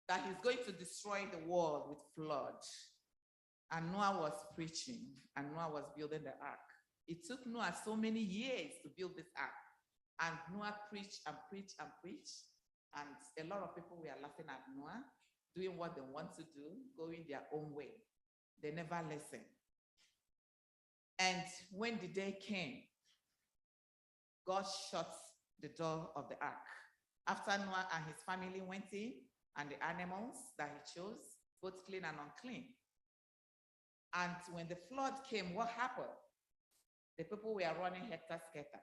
Speaker 11: that he's going to destroy the world with flood. And Noah was preaching, and Noah was building the ark. It took Noah so many years to build this ark. And Noah preached and preached and preached. And a lot of people were laughing at Noah, doing what they want to do, going their own way. They never listened. And when the day came, God shut the door of the ark. After Noah and his family went in, and the animals that he chose, both clean and unclean. And when the flood came, what happened? The people were running helter-skelter.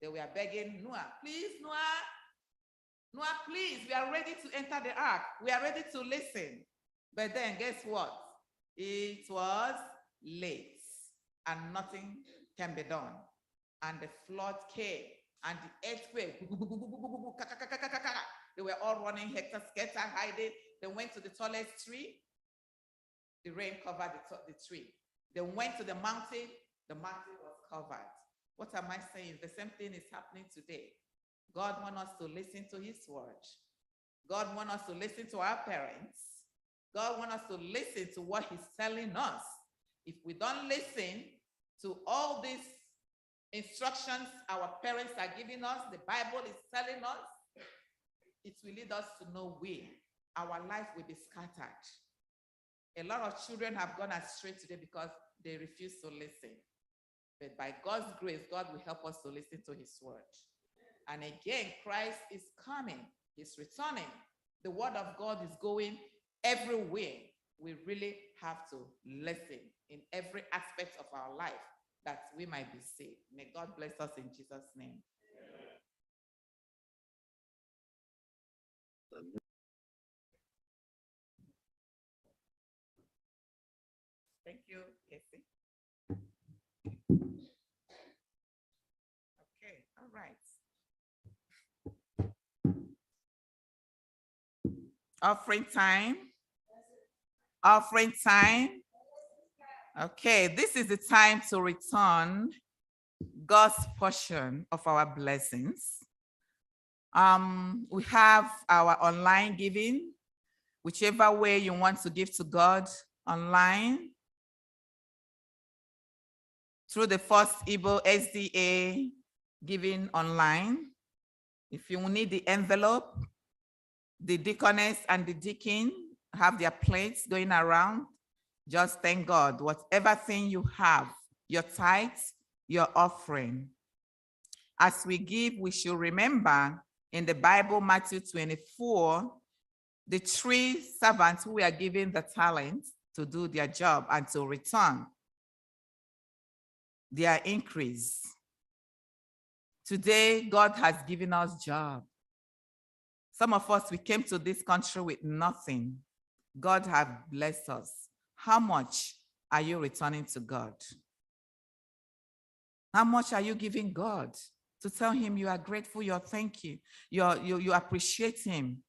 Speaker 11: They were begging Noah, "Please, Noah, please, we are ready to enter the ark. We are ready to listen." But then guess what? It was late and nothing can be done. And the flood came and the earthquake, they were all running helter-skelter, hiding. They went to the tallest tree. The rain covered the tree. They went to the mountain was covered. What am I saying? The same thing is happening today. God wants us to listen to his word. God wants us to listen to our parents. God wants us to listen to what he's telling us. If we don't listen to all these instructions our parents are giving us, the Bible is telling us, it will lead us to nowhere. Our life will be scattered. A lot of children have gone astray today because they refuse to listen. But by God's grace, God will help us to listen to his word. And again, Christ is coming. He's returning. The word of God is going everywhere. We really have to listen in every aspect of our life that we might be saved. May God bless us in Jesus' name. Thank you, Casey. Okay, all right. Offering time. Offering time. Okay, this is the time to return God's portion of our blessings. We have our online giving, whichever way you want to give to God online. Through the first Igbo SDA giving online. If you need the envelope, the deaconess and the deacon have their plates going around. Just thank God. Whatever thing you have, your tithes, your offering. As we give, we should remember in the Bible, Matthew 24, the 3 servants who were given the talent to do their job and to return their increase. Today, God has given us job. Some of us, we came to this country with nothing. God has blessed us. How much are you returning to God? How much are you giving God to tell him you are grateful, you thank you, you appreciate him?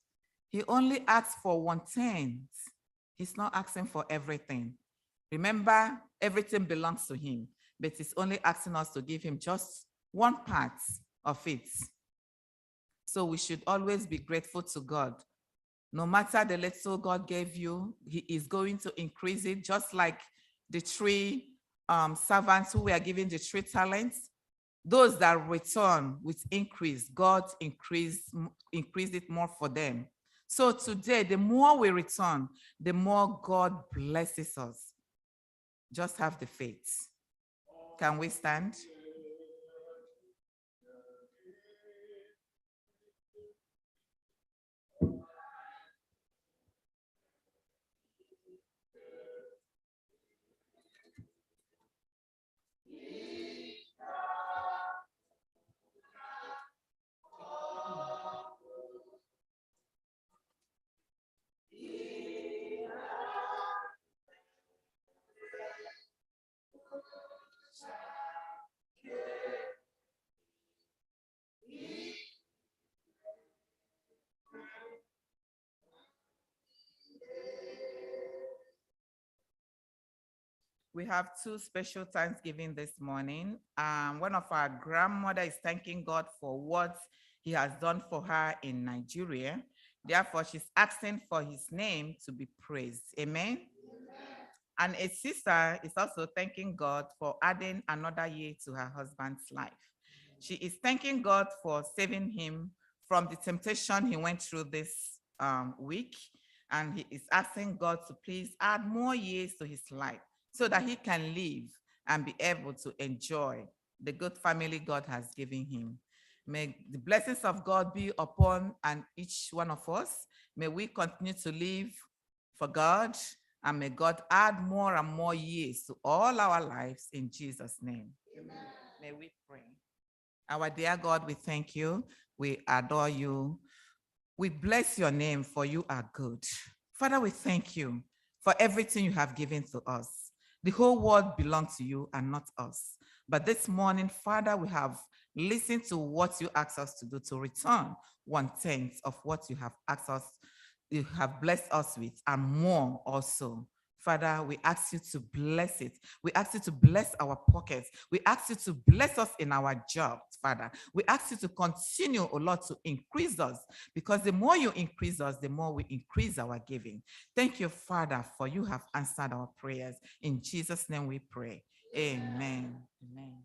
Speaker 11: He only asks for 1/10. He's not asking for everything. Remember, everything belongs to him, but he's only asking us to give him just one part of it. So we should always be grateful to God. No matter the little God gave you, he is going to increase it, just like the 3 servants who were given the 3 talents. Those that return with increase, God increase it more for them. So today, the more we return, the more God blesses us. Just have the faith. Can we stand? We have 2 special Thanksgiving this morning. One of our grandmother is thanking God for what he has done for her in Nigeria. Therefore, she's asking for his name to be praised. Amen. And a sister is also thanking God for adding another year to her husband's life. She is thanking God for saving him from the temptation he went through this week. And he is asking God to please add more years to his life so that he can live and be able to enjoy the good family God has given him. May the blessings of God be upon each one of us. May we continue to live for God, and may God add more and more years to all our lives in Jesus' name. Amen. May we pray. Our dear God, we thank you. We adore you. We bless your name, for you are good. Father, we thank you for everything you have given to us. The whole world belongs to you and not us. But this morning, Father, we have listened to what you asked us to do, to return 1/10 of what you have asked us, you have blessed us with, and more also. Father, we ask you to bless it. We ask you to bless our pockets. We ask you to bless us in our jobs, Father. We ask you to continue, oh Lord, to increase us, because the more you increase us, the more we increase our giving. Thank you, Father, for you have answered our prayers. In Jesus' name we pray. Amen. Amen.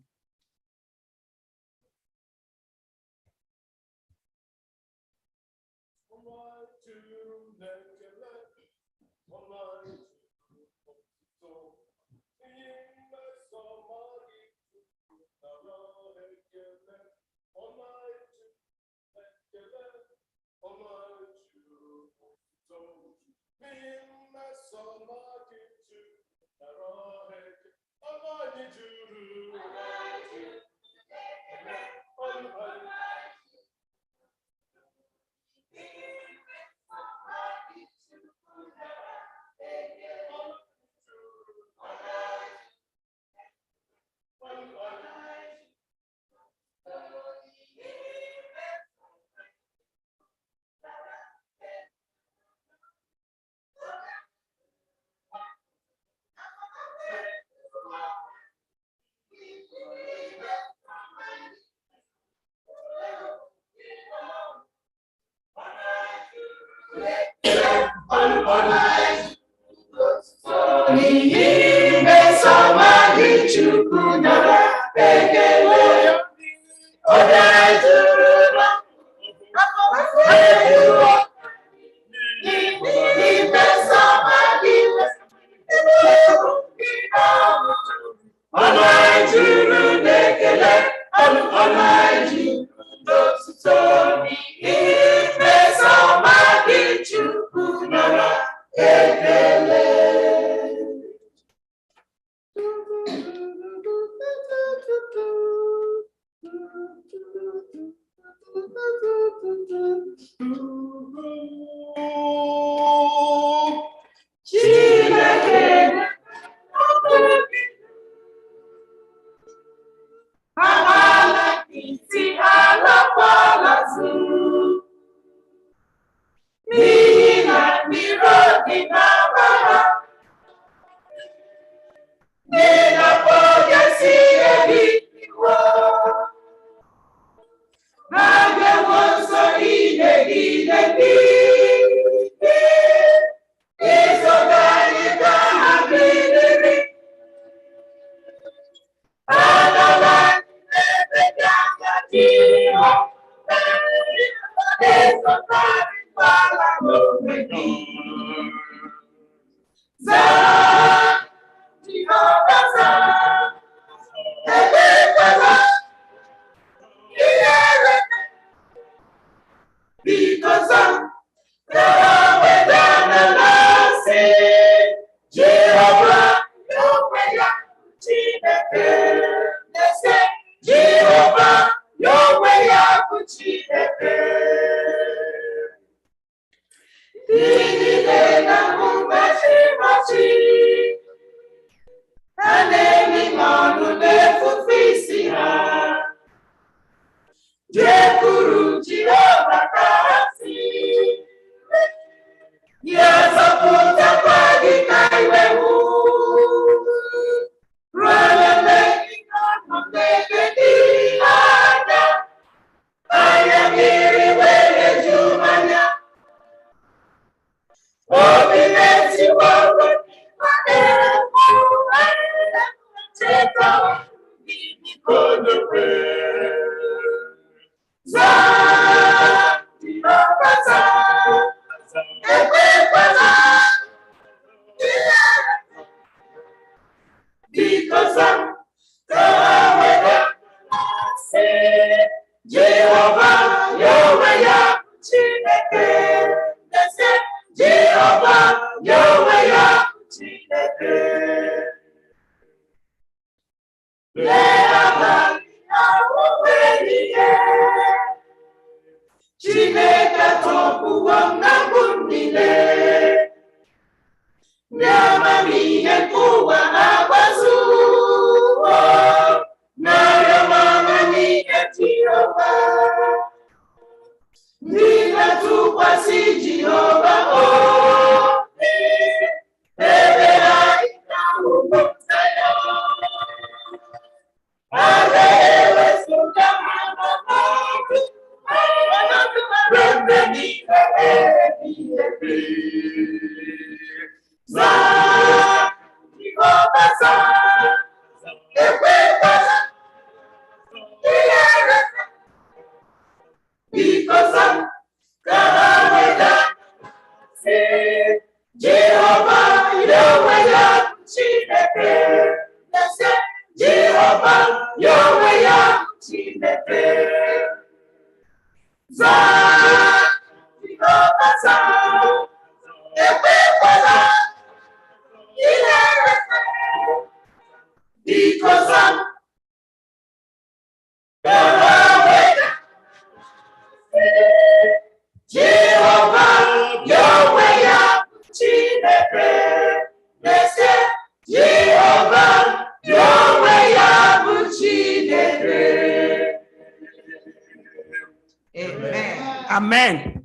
Speaker 12: Amen.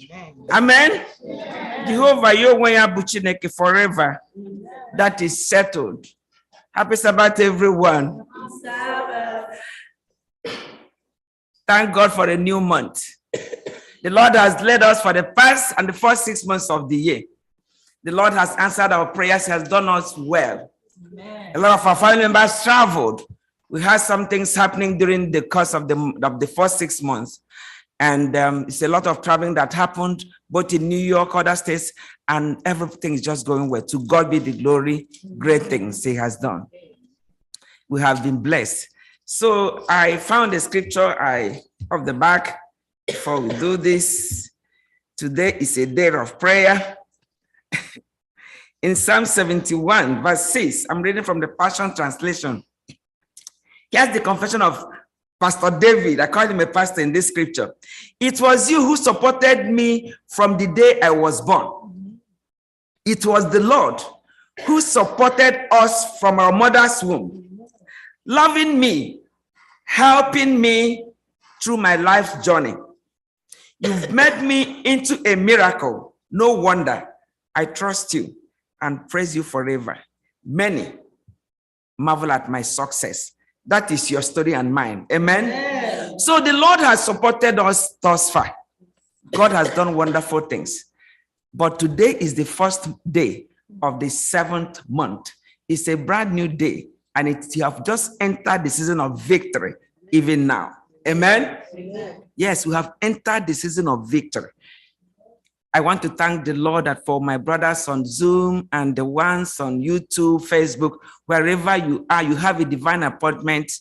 Speaker 12: Amen. Jehovah, Yahweh, Abu Chineke forever. That is settled. Happy Sabbath, everyone. Thank God for a new month. The Lord has led us for the past and the first 6 months of the year. The Lord has answered our prayers, has done us well. Amen. A lot of our family members traveled. We had some things happening during the course of the first 6 months. And it's a lot of traveling that happened both in New York, other states, and everything is just going well. To God be the glory, great things He has done. We have been blessed. So I found a scripture of the back before we do this. Today is a day of prayer. In Psalm 71, verse 6, I'm reading from the Passion Translation. Here's the confession of Pastor David. I call him a pastor in this scripture. It was you who supported me from the day I was born. It was the Lord who supported us from our mother's womb, loving me, helping me through my life journey. You've made me into a miracle. No wonder I trust you and praise you forever. Many marvel at my success. That is your story and mine. Amen. So the Lord has supported us thus far. God has done wonderful things. But today is the first day of the 7th month. It's a brand new day, and you have just entered the season of victory even now. Amen? Amen. Yes, we have entered the season of victory. I want to thank the Lord that for my brothers on Zoom and the ones on YouTube, Facebook, wherever you are, you have a divine appointment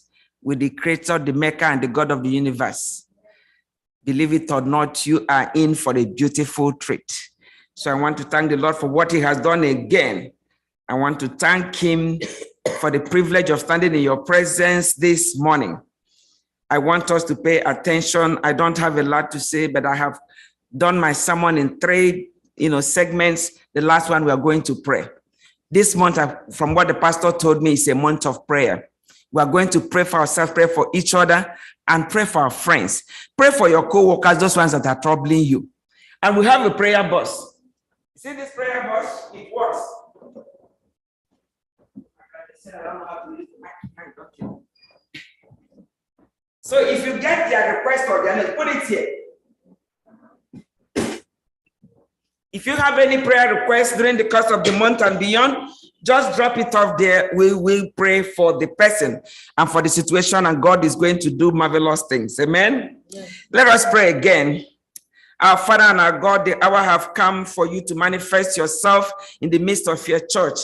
Speaker 12: with the Creator, the Maker, and the God of the universe. Believe it or not, you are in for a beautiful treat. So I want to thank the Lord for what he has done again. I want to thank him for the privilege of standing in your presence this morning. I want us to pay attention. I don't have a lot to say, but I have done my sermon in 3 segments. The last one, we are going to pray. This month, from what the pastor told me, is a month of prayer. We are going to pray for ourselves, pray for each other, and pray for our friends. Pray for your co-workers, those ones that are troubling you. And we have a prayer bus. See this prayer bus? It works. So if you get their request or their name, put it here. If you have any prayer requests during the course of the month and beyond, just drop it off there. We will pray for the person and for the situation, and God is going to do marvelous things. Amen? Yes. Let us pray again. Our Father and our God, the hour have come for you to manifest yourself in the midst of your church.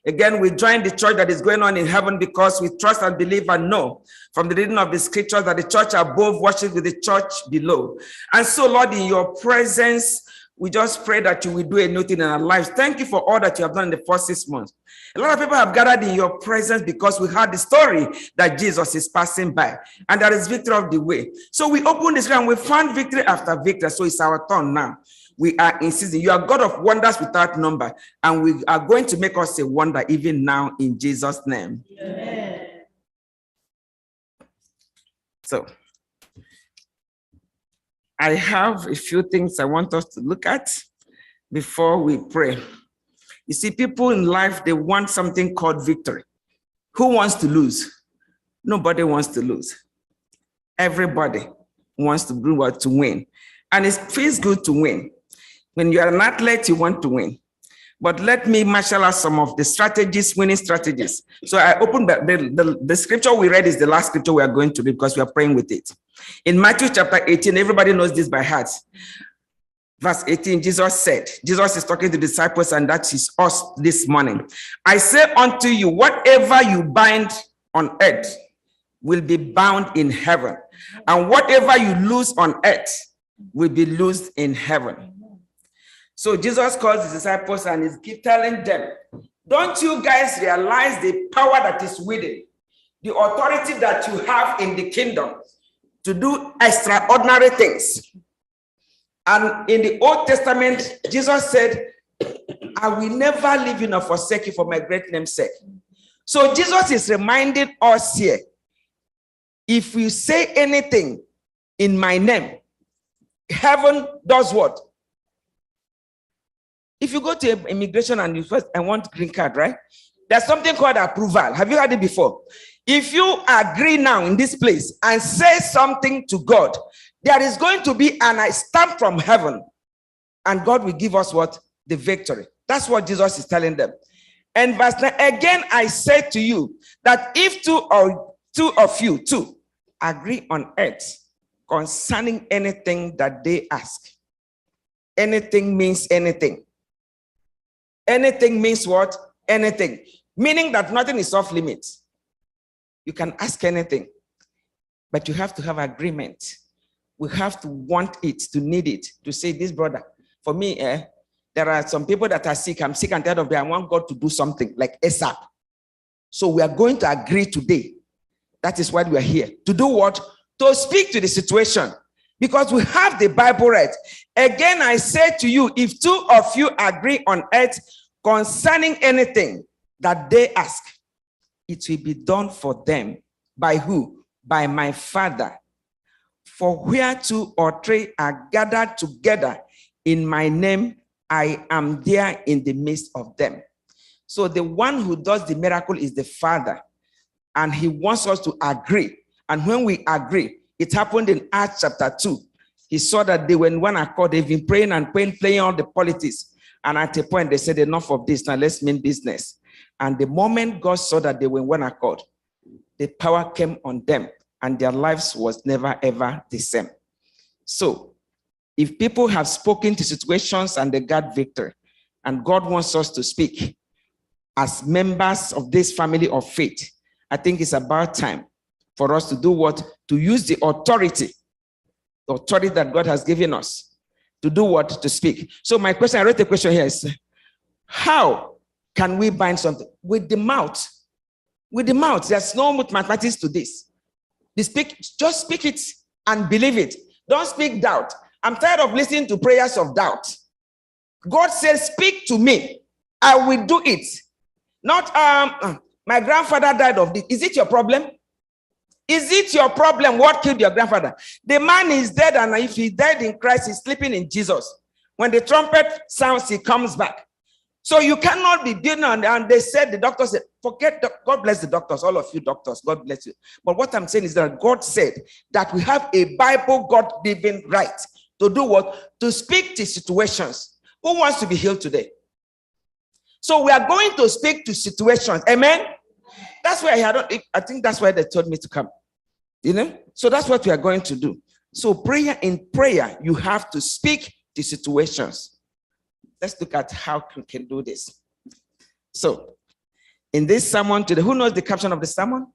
Speaker 12: Again, we join the church that is going on in heaven because we trust and believe and know from the reading of the scriptures that the church above worships with the church below. And so, Lord, in your presence, we just pray that you will do a new thing in our lives. Thank you for all that you have done in the first 6 months. A lot of people have gathered in your presence because we heard the story that Jesus is passing by, and there is victory of the way. So we opened this and we found victory after victory. So it's our turn now. We are in season. You are God of wonders without number, and we are going to make us a wonder even now in Jesus' name. Amen. So I have a few things I want us to look at before we pray. You see, people in life, they want something called victory. Who wants to lose? Nobody wants to lose. Everybody wants to do what? To win. And it feels good to win. When you are an athlete, you want to win. But let me marshal out some of the strategies, winning strategies. So I opened the scripture we read is the last scripture we are going to read because we are praying with it. In Matthew chapter 18, everybody knows this by heart. Verse 18, Jesus is talking to the disciples, and that is us this morning. I say unto you, whatever you bind on earth will be bound in heaven, and whatever you loose on earth will be loosed in heaven. So Jesus calls his disciples and is telling them, don't you guys realize the power that is within, the authority that you have in the kingdom to do extraordinary things? And in the Old Testament, Jesus said, I will never leave you nor forsake you for my great name's sake. So Jesus is reminding us here, if we say anything in my name, heaven does what? If you go to immigration and you first, I want green card, right? There's something called approval. Have you heard it before? If you agree now in this place and say something to God, there is going to be a stamp from heaven, and God will give us what? The victory. That's what Jesus is telling them. And verse 9, again, I say to you that if two of you agree on earth concerning anything that they ask, anything means anything. Anything means what? Anything. Meaning that nothing is off limits. You can ask anything, but you have to have agreement. We have to want it, to need it, to say, this brother, for me, there are some people that are sick. I'm sick and tired of them. I want God to do something like ASAP. So we are going to agree today. That is why we are here. To do what? To speak to the situation. Because we have the Bible read. Again, I say to you, if two of you agree on earth concerning anything that they ask, it will be done for them. By who? By my Father. For where 2 or 3 are gathered together in my name, I am there in the midst of them. So the one who does the miracle is the Father, and he wants us to agree. And when we agree, it happened in Acts chapter 2. He saw that they were in one accord. They've been praying and praying, playing all the politics. And at a point, they said, enough of this, now let's mean business. And the moment God saw that they were in one accord, the power came on them, and their lives was never, ever the same. So if people have spoken to situations and they got victory, and God wants us to speak as members of this family of faith, I think it's about time for us to do what? To use the authority that God has given us to do what? To speak. So my question, I wrote a question here, is how can we bind something? With the mouth. With the mouth. There's no mathematics to this. Just speak it and believe it. Don't speak doubt. I'm tired of listening to prayers of doubt. God says, speak to me. I will do it. Not, my grandfather died of this. Is it your problem? Is it your problem? What killed your grandfather? The man is dead, and if he died in Christ, he's sleeping in Jesus. When the trumpet sounds, he comes back. So you cannot be doing, and they said, the doctor said, God bless the doctors, all of you doctors, God bless you. But what I'm saying is that God said that we have a Bible God-given right to do what? To speak to situations. Who wants to be healed today? So we are going to speak to situations. Amen? That's why I think that's why they told me to come. You know? So that's what we are going to do. So in prayer, you have to speak to situations. Let's look at how we can do this. So, in this sermon today, who knows the caption of the sermon?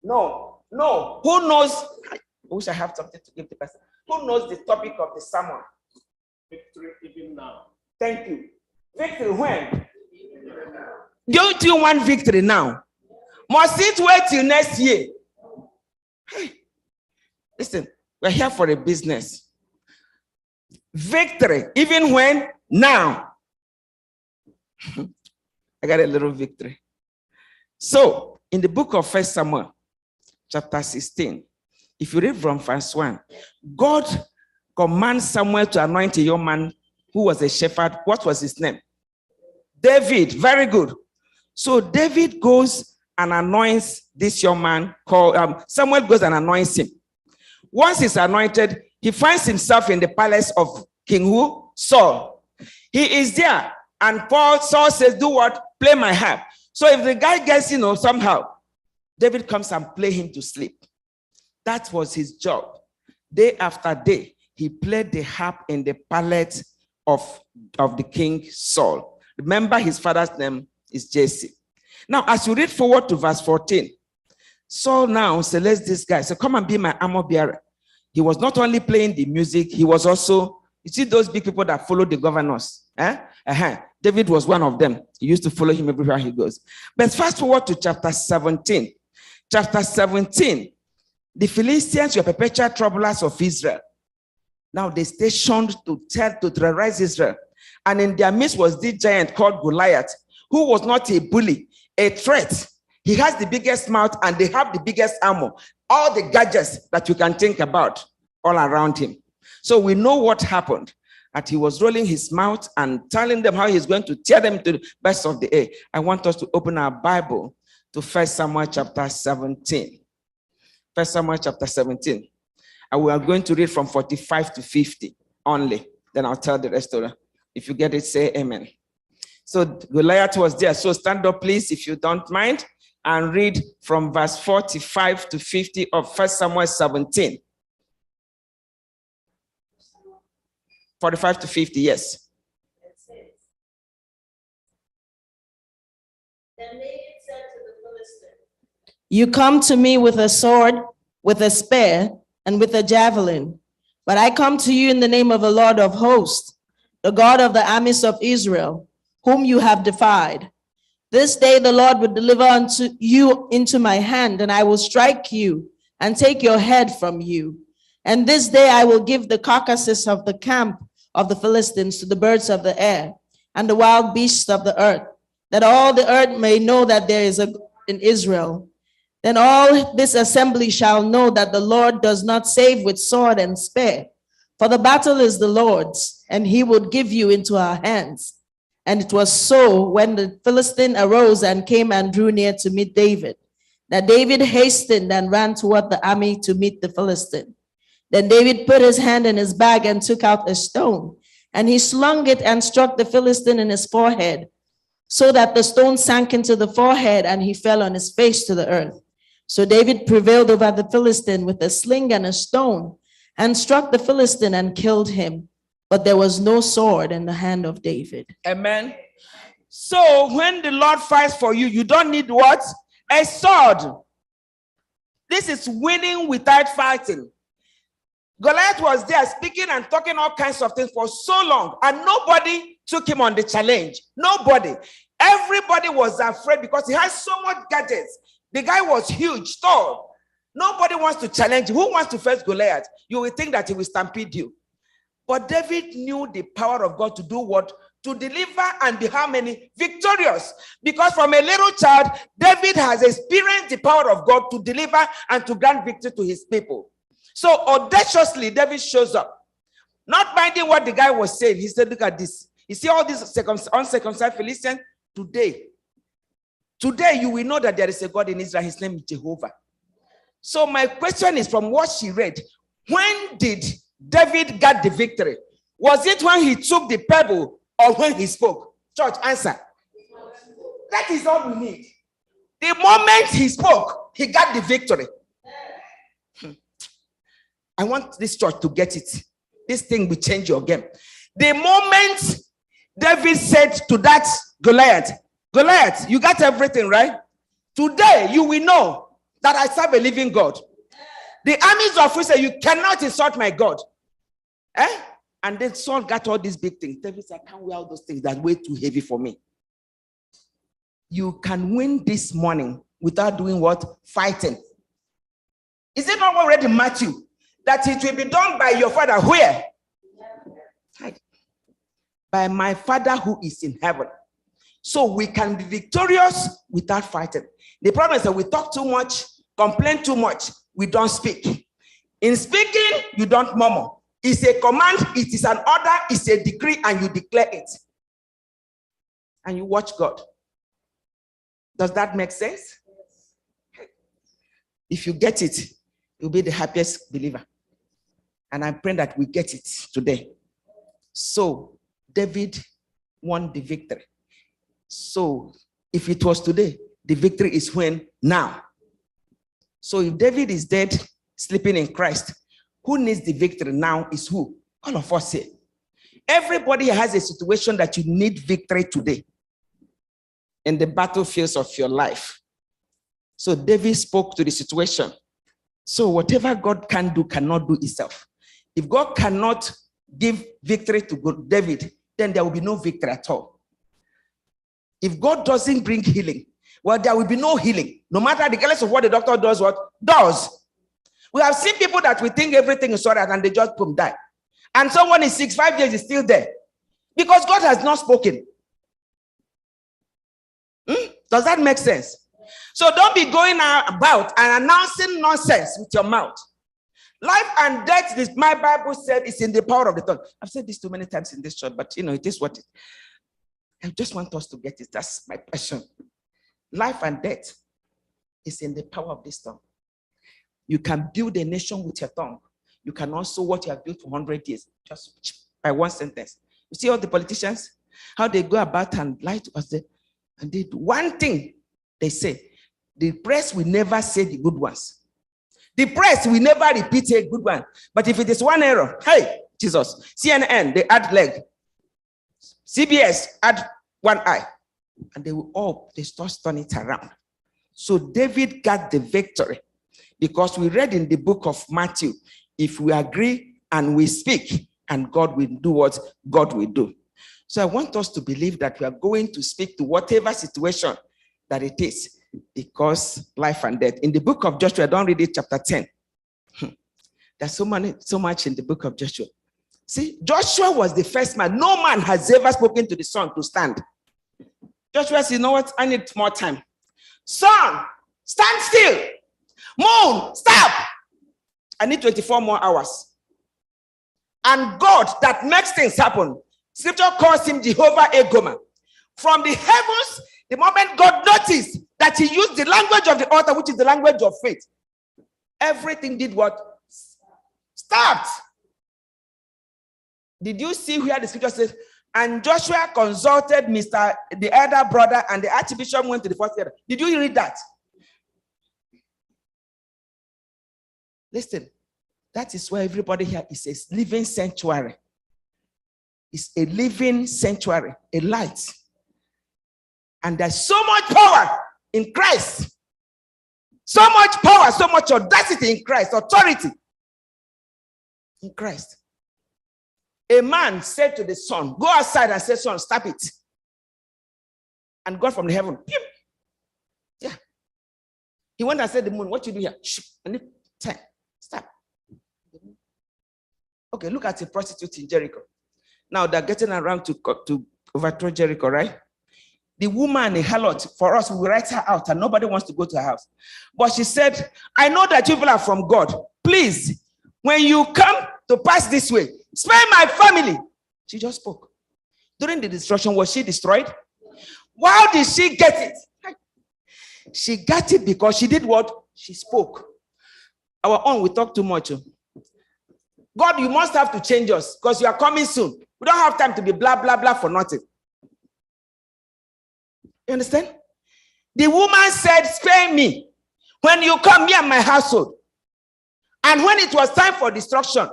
Speaker 12: No. Who knows? I wish I have something to give the person. Who knows the topic of the sermon? Victory even now. Thank you. Victory when? Don't you want victory now? Must it wait till next year? Hey, listen, we're here for a business. Victory, even when? Now. I got a little victory. So, in the book of 1 Samuel, chapter 16, if you read from verse 1, God commands Samuel to anoint a young man who was a shepherd. What was his name? David. Very good. So David goes and anoints this young man called, Samuel goes and anoints him. Once he's anointed, he finds himself in the palace of King who? Saul. He is there, and Saul says, do what? Play my harp. So if the guy gets, somehow, David comes and play him to sleep. That was his job. Day after day, he played the harp in the palace of the king Saul. Remember, his father's name is Jesse. Now, as you read forward to verse 14, Saul now selects this guy. So come and be my armor bearer. He was not only playing the music, he was also, you see those big people that follow the governors. David was one of them. He used to follow him everywhere he goes. But fast forward to chapter 17. Chapter 17, the Philistines were perpetual troublers of Israel. Now they stationed to terrorize Israel. And in their midst was this giant called Goliath, who was not a bully, a threat. He has the biggest mouth and they have the biggest armor. All the gadgets that you can think about all around him. So we know what happened. That he was rolling his mouth and telling them how he's going to tear them to the best of the air. I want us to open our Bible to 1 Samuel chapter 17. 1 Samuel chapter 17. And we are going to read from 45 to 50 only. Then I'll tell the rest of it. If you get it, say amen. So Goliath was there. So stand up, please, if you don't mind, and read from verse 45 to 50 of 1 Samuel 17. 45 to 50, yes.
Speaker 8: Then David said to the Philistine, you come to me with a sword, with a spear, and with a javelin. But I come to you in the name of the Lord of hosts, the God of the armies of Israel, whom you have defied. This day the Lord will deliver unto you into my hand, and I will strike you and take your head from you. And this day I will give the carcasses of the camp of the Philistines to the birds of the air and the wild beasts of the earth, that all the earth may know that there is a God in Israel. Then all this assembly shall know that the Lord does not save with sword and spear, for the battle is the Lord's, and he would give you into our hands. And it was so when the Philistine arose and came and drew near to meet David, that David hastened and ran toward the army to meet the Philistine. Then David put his hand in his bag and took out a stone, and he slung it and struck the Philistine in his forehead, so that the stone sank into the forehead, and he fell on his face to the earth. So David prevailed over the Philistine with a sling and a stone, and struck the Philistine and killed him. But there was no sword in the hand of David.
Speaker 12: Amen. So when the Lord fights for you, you don't need what? A sword. This is winning without fighting. Goliath was there speaking and talking all kinds of things for so long, and nobody took him on the challenge. Nobody. Everybody was afraid because he has so much gadgets. The guy was huge, tall. Nobody wants to challenge. Who wants to face Goliath? You will think that he will stampede you. But David knew the power of God to do what? To deliver and be how many? Victorious. Because from a little child, David has experienced the power of God to deliver and to grant victory to his people. So audaciously, David shows up. Not minding what the guy was saying. He said, look at this. You see all these uncircumcised Philistines? Today you will know that there is a God in Israel. His name is Jehovah. So my question is, from what she read, when did David get the victory? Was it when he took the pebble or when he spoke? Church, answer. That is all we need. The moment he spoke, he got the victory. I want this church to get it. This thing will change your game. The moment David said to that Goliath, Goliath, you got everything, right? Today you will know that I serve a living God. The armies of Israel, you cannot insult my God. And then Saul got all these big things. David said, I can't wear all those things. That's way too heavy for me. You can win this morning without doing what? Fighting. Is it not already Matthew that it will be done by your Father? Where? By my Father who is in heaven. So we can be victorious without fighting. The problem is that we talk too much, complain too much, we don't speak. In speaking, you don't murmur. It's a command, it is an order, it's a decree, and you declare it. And you watch God. Does that make sense? If you get it, you'll be the happiest believer. And I pray that we get it today. So David won the victory. So if it was today, the victory is when? Now. So if David is dead, sleeping in Christ, who needs the victory now is who? All of us here. Everybody has a situation that you need victory today in the battlefields of your life. So David spoke to the situation. So whatever God can do, cannot do itself. If God cannot give victory to David, then there will be no victory at all. If God doesn't bring healing, well, there will be no healing. No matter regardless of what the doctor does, we have seen people that we think everything is all right and they just boom, die. And someone is 6, 5 years is still there because God has not spoken. Does that make sense? So don't be going about and announcing nonsense with your mouth. Life and death, this my Bible said, is in the power of the tongue. I've said this too many times in this church, but it is what it is. I just want us to get it. That's my passion. Life and death is in the power of this tongue. You can build a nation with your tongue. You can also what you have built for 100 years, just by one sentence. You see all the politicians, how they go about and lie to us. And they do one thing they say. The press will never say the good ones. The press will never repeat a good one. But if it is one error, hey, Jesus, CNN, they add leg. CBS, add one eye. And they start turning it around. So David got the victory because we read in the book of Matthew, if we agree and we speak, and God will do what God will do. So I want us to believe that we are going to speak to whatever situation that it is, because life and death. In the book of Joshua, don't read it, chapter 10. There's so much in the book of Joshua. See, Joshua was the first man. No man has ever spoken to the sun to stand. Joshua said, you know what? I need more time. Son, stand still. Moon, stop. I need 24 more hours. And God that makes things happen, scripture calls him Jehovah Egoma. From the heavens, the moment God noticed that he used the language of the altar, which is the language of faith, everything did what? Stopped. Did you see where the scripture says, and Joshua consulted the elder brother, and the archbishop went to the first elder? Did you read that? Listen, that is where everybody here is a living sanctuary. It's a living sanctuary, a light. And there's so much power in Christ. So much power, so much audacity in Christ, authority in Christ. A man said to the son, go outside and say, son, stop it. And God from the heaven, yeah. He went and said, the moon, what you do here? Shh, I need time. Stop. Okay, look at a prostitute in Jericho. Now they're getting around to overthrow Jericho, right? The woman, a harlot, for us, we write her out and nobody wants to go to her house. But she said, I know that you people are from God. Please, when you come to pass this way, spare my family. She just spoke. During the destruction, was she destroyed? How did she get it? She got it because she did what? She spoke. Our own, we talk too much. God, you must have to change us because you are coming soon. We don't have time to be blah, blah, blah for nothing. You understand? The woman said, spare me. When you come here, my household. And when it was time for destruction,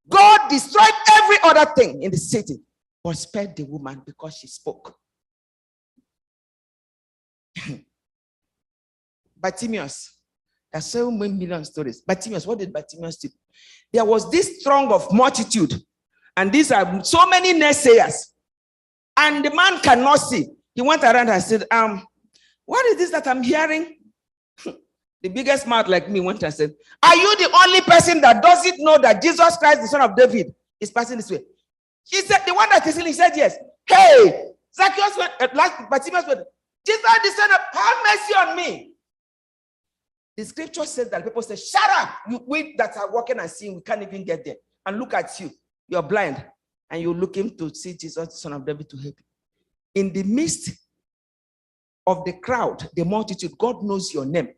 Speaker 12: God destroyed every other thing in the city, but spared the woman because she spoke. Bartimaeus, there's so many million stories. Bartimaeus, what did Bartimaeus do? There was this throng of multitude, and these are so many naysayers, and the man cannot see. He went around and said, what is this that I'm hearing? The biggest mouth like me went and said, are you the only person that doesn't know that Jesus Christ, the son of David, is passing this way? He said, the one that is in, he said, yes. Hey, Zacchaeus went, Bartimaeus went, Jesus, the son of, have mercy on me. The scripture says that people say, shut up, we that are walking and seeing, we can't even get there. And look at you, you're blind, and you're looking to see Jesus, the son of David, to help you. In the midst of the crowd, the multitude, God knows your name.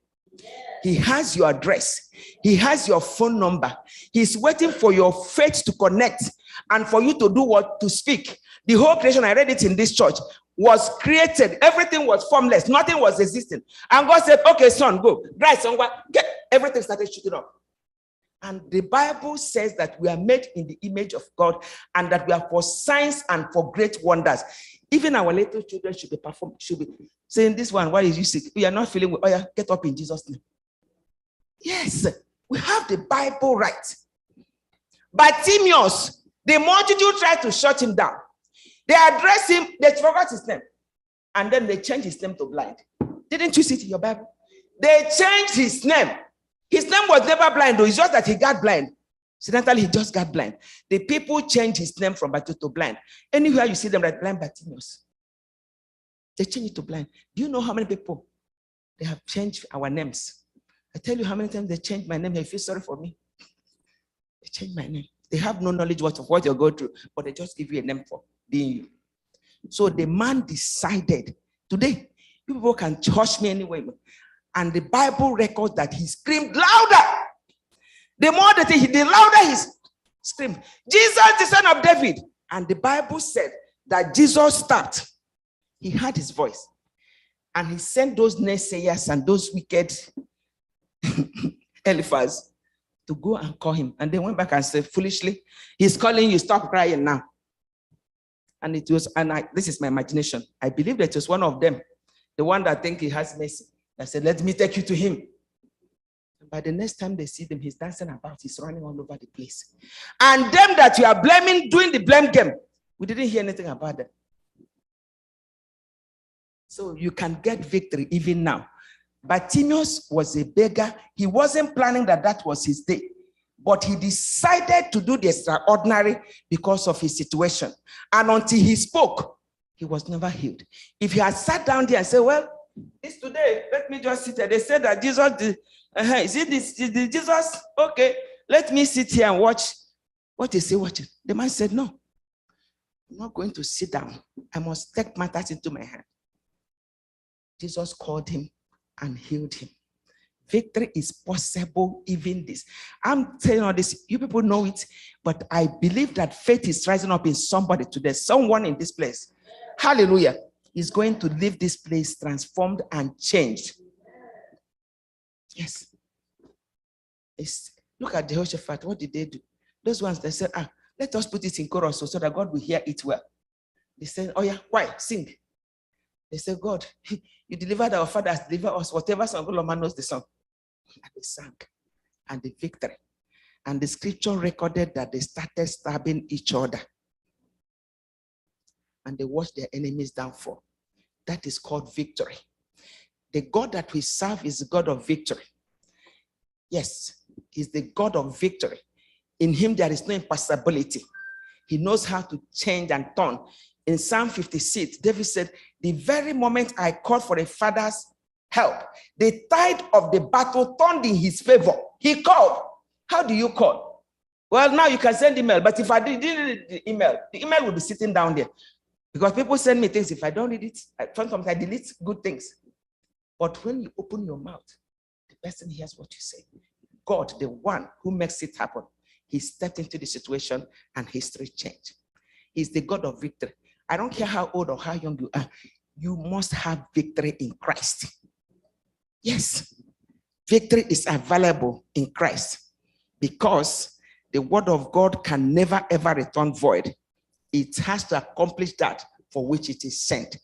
Speaker 12: He has your address. He has your phone number. He's waiting for your faith to connect and for you to do what? To speak. The whole creation, I read it in this church, was created. Everything was formless. Nothing was existing. And God said, okay, son, go. Right, son, get. Everything started shooting up. And the Bible says that we are made in the image of God and that we are for signs and for great wonders. Even our little children should be saying, this one, why is you sick? We are not feeling well. Oh yeah, get up in Jesus' name. Yes, we have the Bible right. Bartimaeus, the multitude tried to shut him down. They addressed him, they forgot his name. And then they changed his name to blind. Didn't you see it in your Bible? They changed his name. His name was never blind, though. It's just that he got blind. Incidentally, he just got blind. The people changed his name from Bartimaeus to blind. Anywhere you see them, like blind Bartimaeus. They changed it to blind. Do you know how many people they have changed our names? I tell you how many times they changed my name. They feel sorry for me. They changed my name. They have no knowledge of what you're going through, but they just give you a name for being you. So the man decided, today, people can touch me anyway. And the Bible records that he screamed louder. The more the louder he screamed, Jesus, the son of David. And the Bible said that Jesus stopped. He heard his voice. And he sent those naysayers and those wicked Eliphaz to go and call him. And they went back and said, foolishly, he's calling you, stop crying now. And it was, this is my imagination. I believe that it was one of them, the one that think he has mercy. I said, let me take you to him. And by the next time they see them, he's dancing about, he's running all over the place. And them that you are blaming, doing the blame game, we didn't hear anything about them. So you can get victory even now. Bartimaeus was a beggar. He wasn't planning that was his day, but he decided to do the extraordinary because of his situation. And until he spoke, he was never healed. If he had sat down there and said, well, It's today. Let me just sit there. They said that Jesus did. Is it this? Is it Jesus? Okay, let me sit here and watch. What is he watching? The man said, no, I'm not going to sit down. I must take matters into my hand. Jesus called him and healed him. Victory is possible, even this. I'm telling you this, you people know it, but I believe that faith is rising up in somebody today, someone in this place. Hallelujah. Is going to leave this place transformed and changed. Yes. Look at Jehoshaphat. What did they do? Those ones, they said, let us put it in chorus so that God will hear it well. They said, oh yeah, why? Sing. They said, God, you delivered our fathers, deliver us, whatever song, God knows the song. And they sang. And the victory. And the scripture recorded that they started stabbing each other. And they watched their enemies downfall. That is called victory. The God that we serve is the God of victory. Yes, he's the God of victory. In him there is no impossibility. He knows how to change and turn. In Psalm 56, David said, the very moment I called for a father's help, the tide of the battle turned in his favor. He called. How do you call? Well, now you can send email, but if I didn't read the email will be sitting down there. Because people send me things, if I don't read it, sometimes I delete good things. But when you open your mouth, the person hears what you say. God, the one who makes it happen, he stepped into the situation and history changed. He's the God of victory. I don't care how old or how young you are, you must have victory in Christ. Yes, victory is available in Christ because the word of God can never ever return void. It has to accomplish that for which it is sent.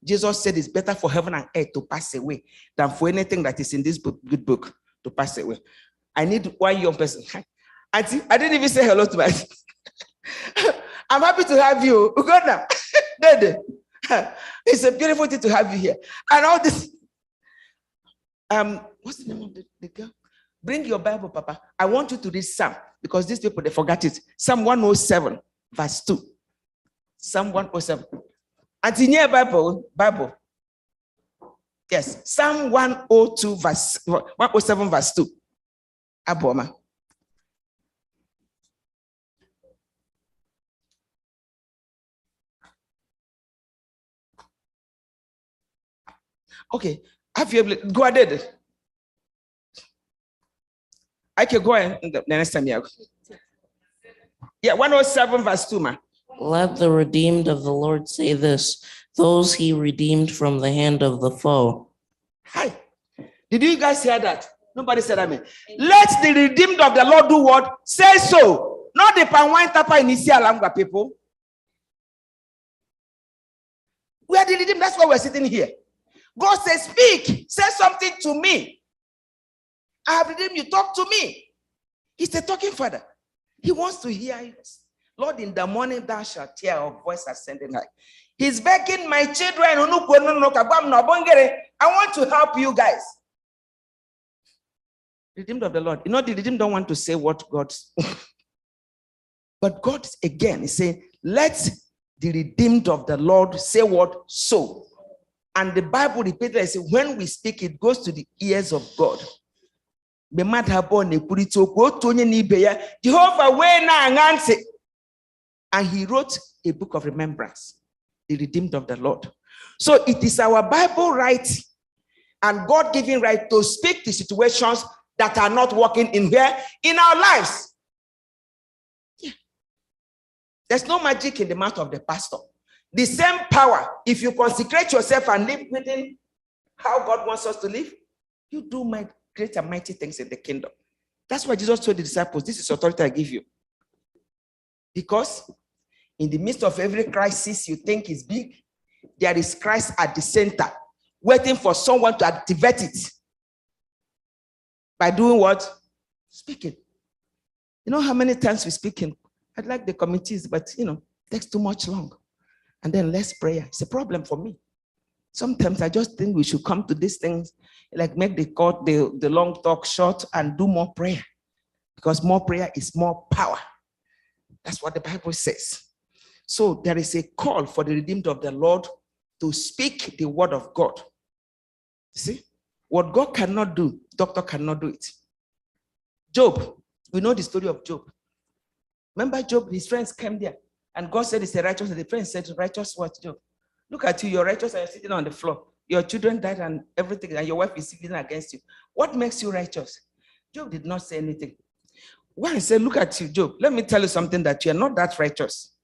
Speaker 12: Jesus said it's better for heaven and earth to pass away than for anything that is in this good book to pass away. I need one young person. I didn't even say hello to my I'm happy to have you. Uganda. It's a beautiful thing to have you here. And all this. What's the name of the girl? Bring your Bible, Papa. I want you to read Psalm because these people, they forgot it. Psalm 107, verse 2. Psalm 107. And in your Bible. Yes, Psalm 102, verse 107, verse 2. Aboma. Okay, have you go ahead? I can go ahead the next time. Yeah, 107 verse 2, ma.
Speaker 14: Let the redeemed of the Lord say this, those he redeemed from the hand of the foe.
Speaker 12: Hi. Did you guys hear that? Nobody said amen. Let the redeemed of the Lord do what? Say so. Not the Panwine Tapa Inisia Langa people. We are the redeemed. That's why we're sitting here. God says, speak. Say something to me. I have redeemed you. Talk to me. He's the talking father. He wants to hear you. Lord, in the morning thou shalt hear a voice ascending high. He's begging my children. I want to help you guys. Redeemed of the Lord. You know, the redeemed don't want to say what God. But God again is saying, let the redeemed of the Lord say what? So. And the Bible repeated, I say, when we speak, it goes to the ears of God. Jehovah, and he wrote a book of remembrance, the redeemed of the Lord. So it is our Bible right and God-given right to speak to situations that are not working in our lives. Yeah. There's no magic in the mouth of the pastor. The same power, if you consecrate yourself and live within how God wants us to live, you do great and mighty things in the kingdom. That's why Jesus told the disciples, this is authority I give you. Because in the midst of every crisis you think is big, there is Christ at the center, waiting for someone to activate it. By doing what? Speaking. You know how many times we speak in? I'd like the committees, but it takes too much long. And then less prayer. It's a problem for me. Sometimes I just think we should come to these things, like make the long talk short and do more prayer. Because more prayer is more power. That's what the Bible says. So there is a call for the redeemed of the Lord to speak the word of God. See, what God cannot do, doctor cannot do it. Job, we know the story of Job. Remember Job, his friends came there, and God said he's a righteous, and the friends said, righteous what, Job? Look at you, you're righteous and you're sitting on the floor. Your children died and everything, and your wife is sitting against you. What makes you righteous? Job did not say anything. When I say, look at you, Job, let me tell you something, that you are not that righteous.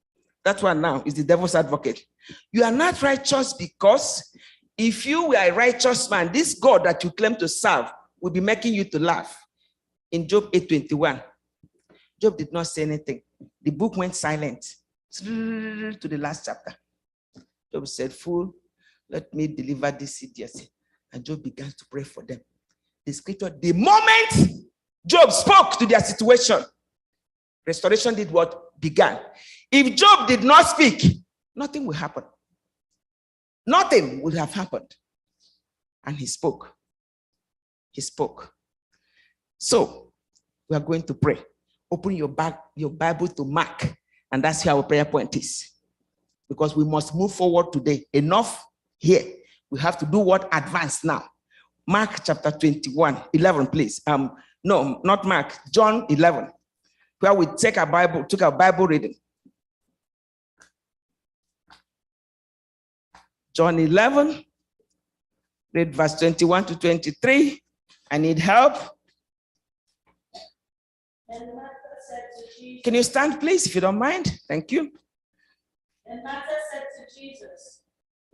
Speaker 12: That one now is the devil's advocate. You are not righteous because if you were a righteous man, this God that you claim to serve will be making you to laugh. In Job 8:21, Job did not say anything. The book went silent to the last chapter. Job said, fool, let me deliver this idiocy. And Job began to pray for them. The scripture, the moment Job spoke to their situation, restoration did what began. If Job did not speak, nothing will happen. Nothing would have happened. And he spoke. He spoke. So we are going to pray. Open your Bible to Mark, and that's here our prayer point is. Because we must move forward today. Enough here. We have to do what? Advance now. Mark chapter 21, 11, please. No, not Mark, John 11, where we took our Bible reading. John 11, read verse 21 to 23. I need help. Can you stand, please, if you don't mind? Thank you.
Speaker 15: And Martha said to Jesus,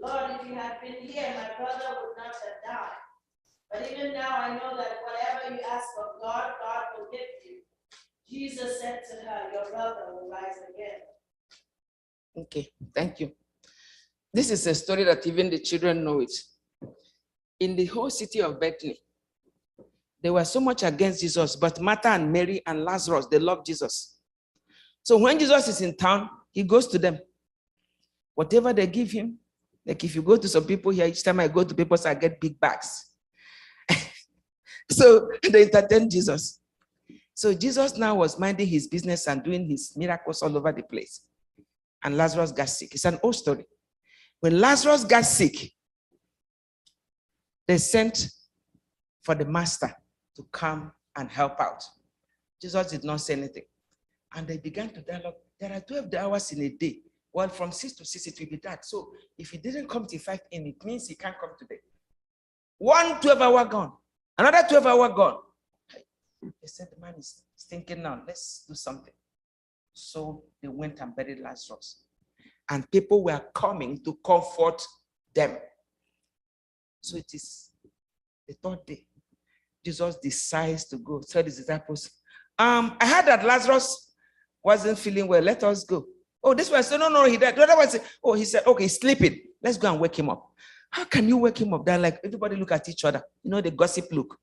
Speaker 15: Lord, if you had been here, my brother would not have died. But even now I know that whatever you ask of God, God will give you. Jesus said to her, your brother will rise again.
Speaker 12: Okay, thank you. This is a story that even the children know it. In the whole city of Bethany, they were so much against Jesus, but Martha and Mary and Lazarus, they loved Jesus. So when Jesus is in town, he goes to them. Whatever they give him, like if you go to some people here, each time I go to people, I get big bags. So they entertain Jesus. So Jesus now was minding his business and doing his miracles all over the place. And Lazarus got sick. It's an old story. When Lazarus got sick, they sent for the master to come and help out. Jesus did not say anything. And they began to dialogue. There are 12 hours in a day. Well, from 6 to 6, it will be dark. So if he didn't come till 5 in, it means he can't come today. 1 12-hour gone. Another 12-hour gone. They said, the man is thinking now, let's do something. So they went and buried Lazarus. And people were coming to comfort them. So it is the third day. Jesus decides to go. Tell his disciples, I heard that Lazarus wasn't feeling well. Let us go. Oh, this one said, no, he died. The other one said, oh, he said, okay, he's sleeping. Let's go and wake him up. How can you wake him up? They're like, everybody look at each other. You know, the gossip look.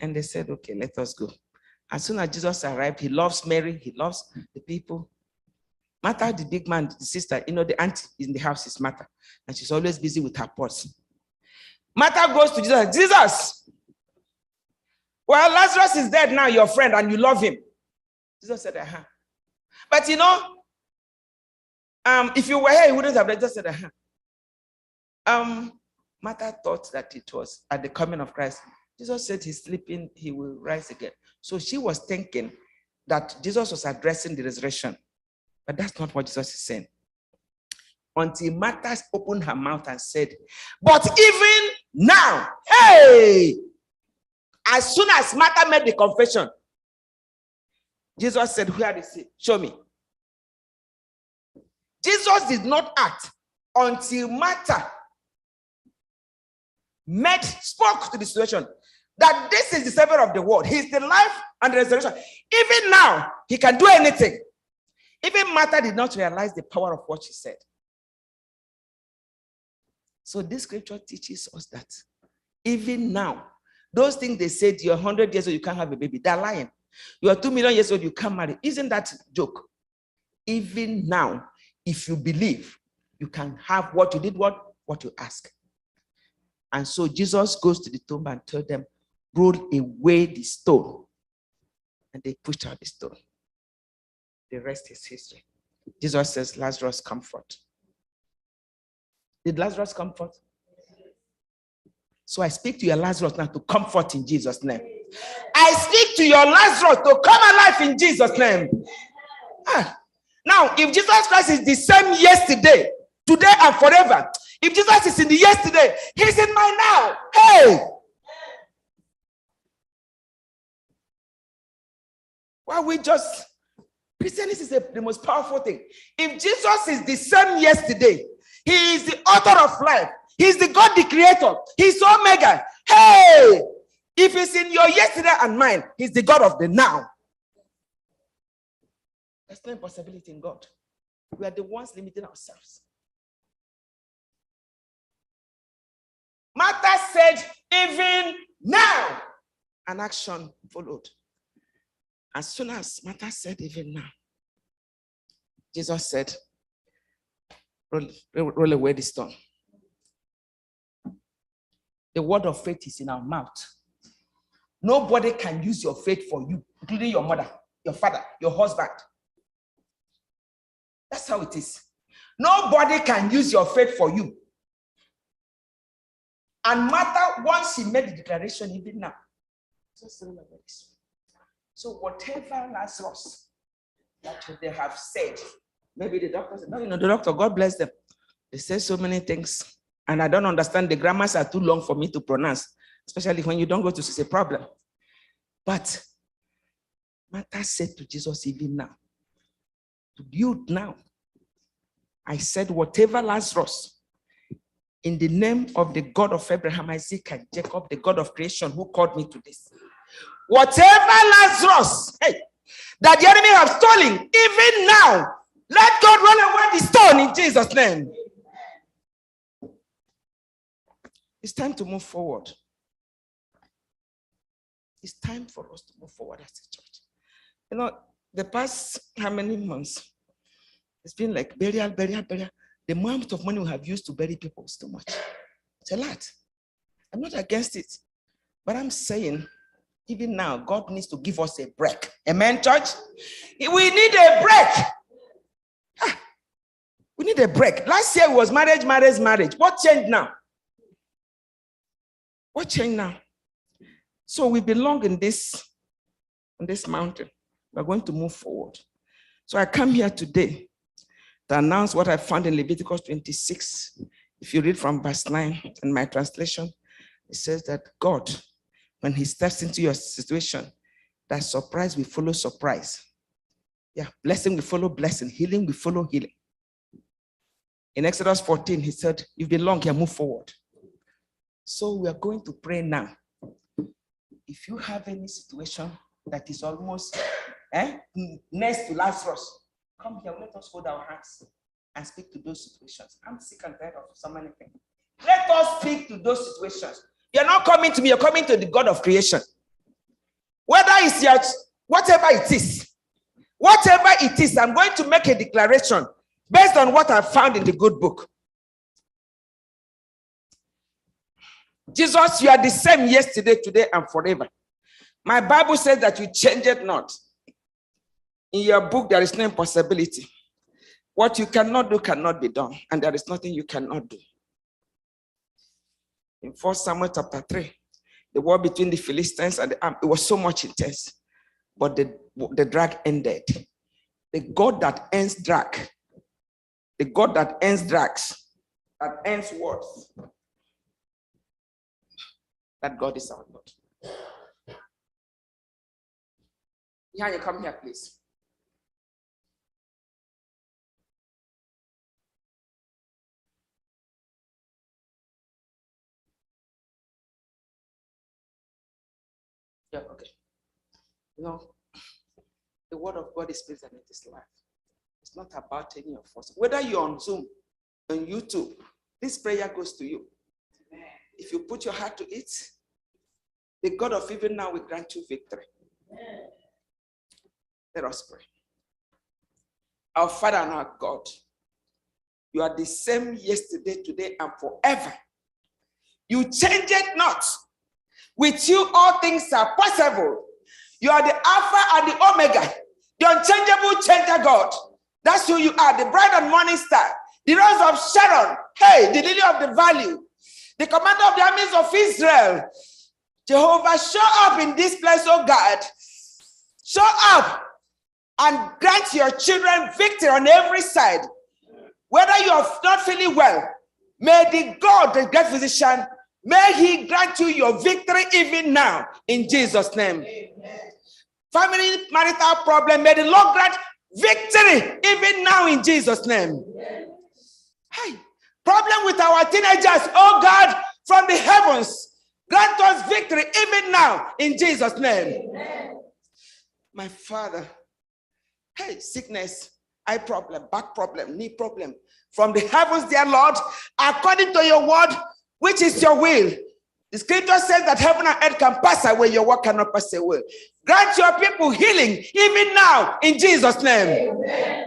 Speaker 12: And they said, okay, let us go. As soon as Jesus arrived, he loves Mary. He loves the people. Martha, the big man, the sister, you know, the aunt in the house is Martha. And she's always busy with her pots. Martha goes to Jesus. Jesus, well, Lazarus is dead now, your friend, and you love him. Jesus said, uh-huh. But you know, if you were here, you wouldn't have just said, uh-huh. Martha thought that it was at the coming of Christ. Jesus said he's sleeping, he will rise again. So she was thinking that Jesus was addressing the resurrection. But that's not what Jesus is saying. Until Martha opened her mouth and said, but even now, hey! As soon as Martha made the confession, Jesus said, where is he? Show me. Jesus did not act until Martha spoke to the situation that this is the Savior of the world. He's the life and the resurrection. Even now, he can do anything. Even Martha did not realize the power of what she said. So this scripture teaches us that even now, those things they said, you're 100 years old, you can't have a baby. They're lying. You are 2 million years old, you can't marry. Isn't that a joke? Even now, if you believe, you can have what you did, what you ask. And so Jesus goes to the tomb and told them, roll away the stone. And they pushed out the stone. The rest is history. Jesus says, Lazarus, comfort. Did Lazarus comfort? So I speak to your Lazarus now to comfort in Jesus' name. I speak to your Lazarus to come alive in Jesus' name. Now, if Jesus Christ is the same yesterday, today, and forever, if Jesus is in the yesterday, he's in my now. Hey! Why we just... Christianity is the most powerful thing. If Jesus is the same yesterday, he is the author of life. He's the God, the creator. He's Omega. Hey! If he's in your yesterday and mine, he's the God of the now. There's no impossibility in God. We are the ones limiting ourselves. Martha said, even now, an action followed. As soon as Martha said, even now, Jesus said, roll away the stone. The word of faith is in our mouth. Nobody can use your faith for you, including your mother, your father, your husband. That's how it is. Nobody can use your faith for you. And Martha, once she made the declaration, even now, just roll away the stone. So whatever Lazarus that they have said, maybe the doctor said, no, the doctor, God bless them. They say so many things, and I don't understand. The grammars are too long for me to pronounce, especially when you don't go to see a problem. But Martha said to Jesus, even now, to you now, I said, whatever Lazarus, in the name of the God of Abraham, Isaac, and Jacob, the God of creation who called me to this, whatever Lazarus, hey, that the enemy have stolen, even now, let God roll away the stone in Jesus' name. It's time to move forward. It's time for us to move forward as a church. You know, the past how many months? It's been like burial. The amount of money we have used to bury people is too much. It's a lot. I'm not against it, but I'm saying, even now, God needs to give us a break. Amen, church? We need a break. We need a break. Last year was marriage. What changed now? What changed now? So we belong in this mountain. We're going to move forward. So I come here today to announce what I found in Leviticus 26. If you read from verse 9 in my translation, it says that God, when he steps into your situation, that surprise will follow surprise. Yeah, blessing will follow blessing. Healing will follow healing. In Exodus 14, he said, you belong here, move forward. So we are going to pray now. If you have any situation that is almost next to Lazarus, come here, let us hold our hands and speak to those situations. I'm sick and tired of so many things. Let us speak to those situations. You're not coming to me, you're coming to the God of creation. Whether it's your, whatever it is, I'm going to make a declaration based on what I found in the good book. Jesus, you are the same yesterday, today, and forever. My Bible says that you change it not. In your book, there is no impossibility. What you cannot do cannot be done, and there is nothing you cannot do. In 1 Samuel chapter 3, the war between the Philistines and the army, it was so much intense, but the drag ended. The God that ends drag, the God that ends drags, that ends wars, that God is our God. Yeah, you come here, please. Yeah, okay. You know, the word of God is spirit and it is life. It's not about any of us. Whether you're on Zoom, on YouTube, this prayer goes to you. If you put your heart to it, the God of even now will grant you victory. Let us pray. Our Father and our God, you are the same yesterday, today, and forever. You change it not. With you, all things are possible. You are the Alpha and the Omega, the unchangeable changer God. That's who you are, the bright and morning star, the rose of Sharon, hey, the lily of the valley, the commander of the armies of Israel. Jehovah, show up in this place, oh God. Show up and grant your children victory on every side. Whether you are not feeling well, may the God, the great physician, may he grant you your victory even now in Jesus' name. Amen. Family marital problem, may the Lord grant victory even now in Jesus' name. Amen. Hey, problem with our teenagers, oh God, from the heavens, grant us victory even now in Jesus' name. Amen. My Father, hey, sickness, eye problem, back problem, knee problem, from the heavens, dear Lord, according to your word, which is your will. The scripture says that heaven and earth can pass away, your word cannot pass away. Grant your people healing even now in Jesus' name. Amen.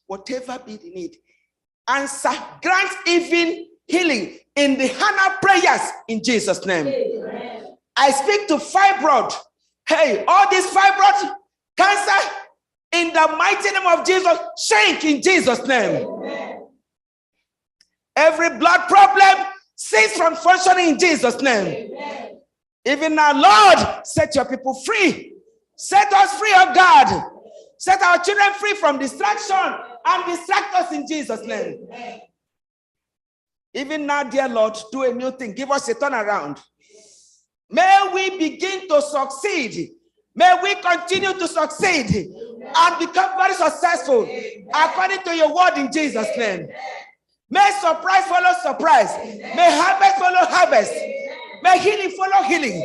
Speaker 12: Whatever be the need, answer, grant even healing in the Hannah prayers in Jesus' name. Amen. I speak to fibroid. Hey, all these fibroid, cancer, in the mighty name of Jesus, shrink in Jesus' name. Amen. Every blood problem, cease from functioning in Jesus' name. Amen. Even now, Lord, set your people free. Set us free, oh God. Set our children free from distraction and distract us in Jesus' name. Amen. Even now, dear Lord, do a new thing. Give us a turnaround. May we begin to succeed. May we continue to succeed and become very successful according to your word in Jesus' name. May surprise follow surprise. May harvest follow harvest. May healing follow healing.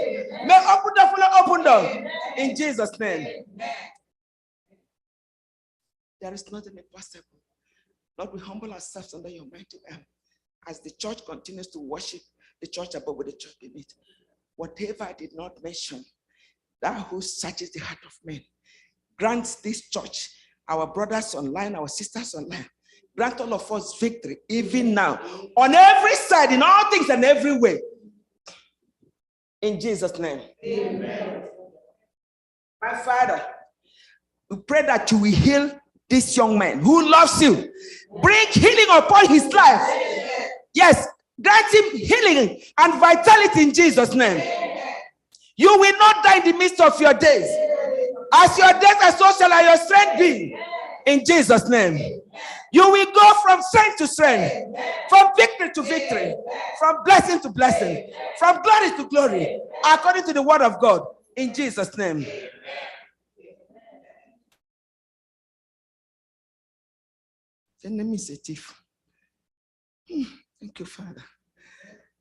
Speaker 12: May open door follow open door. In Jesus' name. There is nothing impossible. Lord, we humble ourselves under your mighty arm as the church continues to worship the church above with the church beneath. Whatever I did not mention, that who searches the heart of men, grants this church, our brothers online, our sisters online, grant all of us victory, even now, on every side, in all things and every way. In Jesus' name. Amen. My Father, we pray that you will heal this young man who loves you. Bring healing upon his life. Yes, grant him healing and vitality in Jesus' name. You will not die in the midst of your days. As your days are, so shall your strength be. In Jesus' name. You will go from strength to strength, from victory to victory, from blessing to blessing, from glory to glory, according to the word of God. In Jesus' name. The enemy is a thief. Thank you, Father.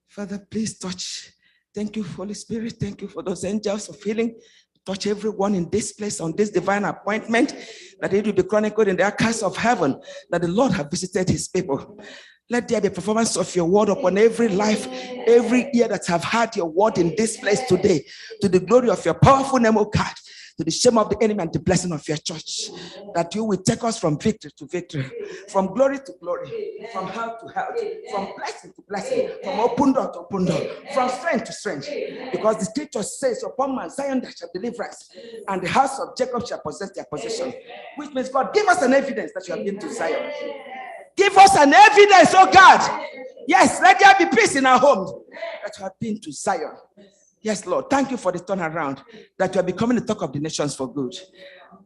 Speaker 12: Father, please touch. Thank you, Holy Spirit. Thank you for those angels of healing. Touch everyone in this place on this divine appointment, that it will be chronicled in the archives of heaven, that the Lord has visited his people. Let there be a performance of your word upon every life, every ear that have heard your word in this place today, to the glory of your powerful name, O God, to the shame of the enemy and the blessing of your church, that you will take us from victory to victory, from glory to glory, from health to health, from blessing to blessing, from open door to open door, from strength to strength. Because the scripture says, upon Mount Zion there shall be deliverance, and the house of Jacob shall possess their possession. Which means, God, give us an evidence that you have been to Zion. Give us an evidence, oh God. Yes, let there be peace in our homes, that you have been to Zion. Yes, Lord, thank you for the turnaround, that you are becoming the talk of the nations for good.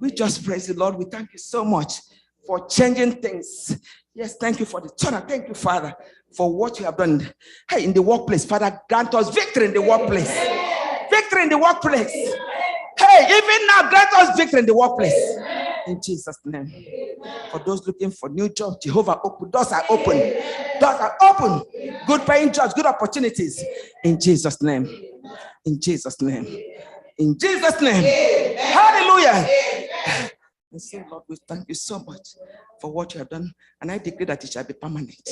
Speaker 12: We just praise the Lord. We thank you so much for changing things. Yes, thank you for the turnaround. Thank you, Father, for what you have done. Hey, in the workplace, Father, grant us victory in the workplace. Victory in the workplace. Hey, even now, grant us victory in the workplace. In Jesus' name. For those looking for new jobs, Jehovah, open doors are open. Doors are open. Good paying jobs, good opportunities. In Jesus' name. In Jesus' name. In Jesus' name. Hallelujah. And so, Lord, we thank you so much for what you have done. And I decree that it shall be permanent.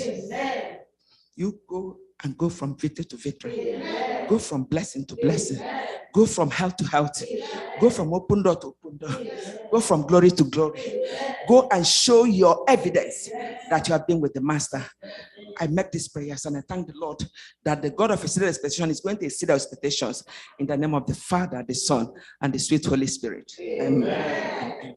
Speaker 12: You go and go from victory to victory. Go from blessing to blessing. Go from health to health. Go from open door to open door. Go from glory to glory. Go and show your evidence that you have been with the Master. I make these prayers and I thank the Lord that the God of exceeding expectation is going to exceed our expectations, in the name of the Father, the Son, and the sweet Holy Spirit. Amen. Amen.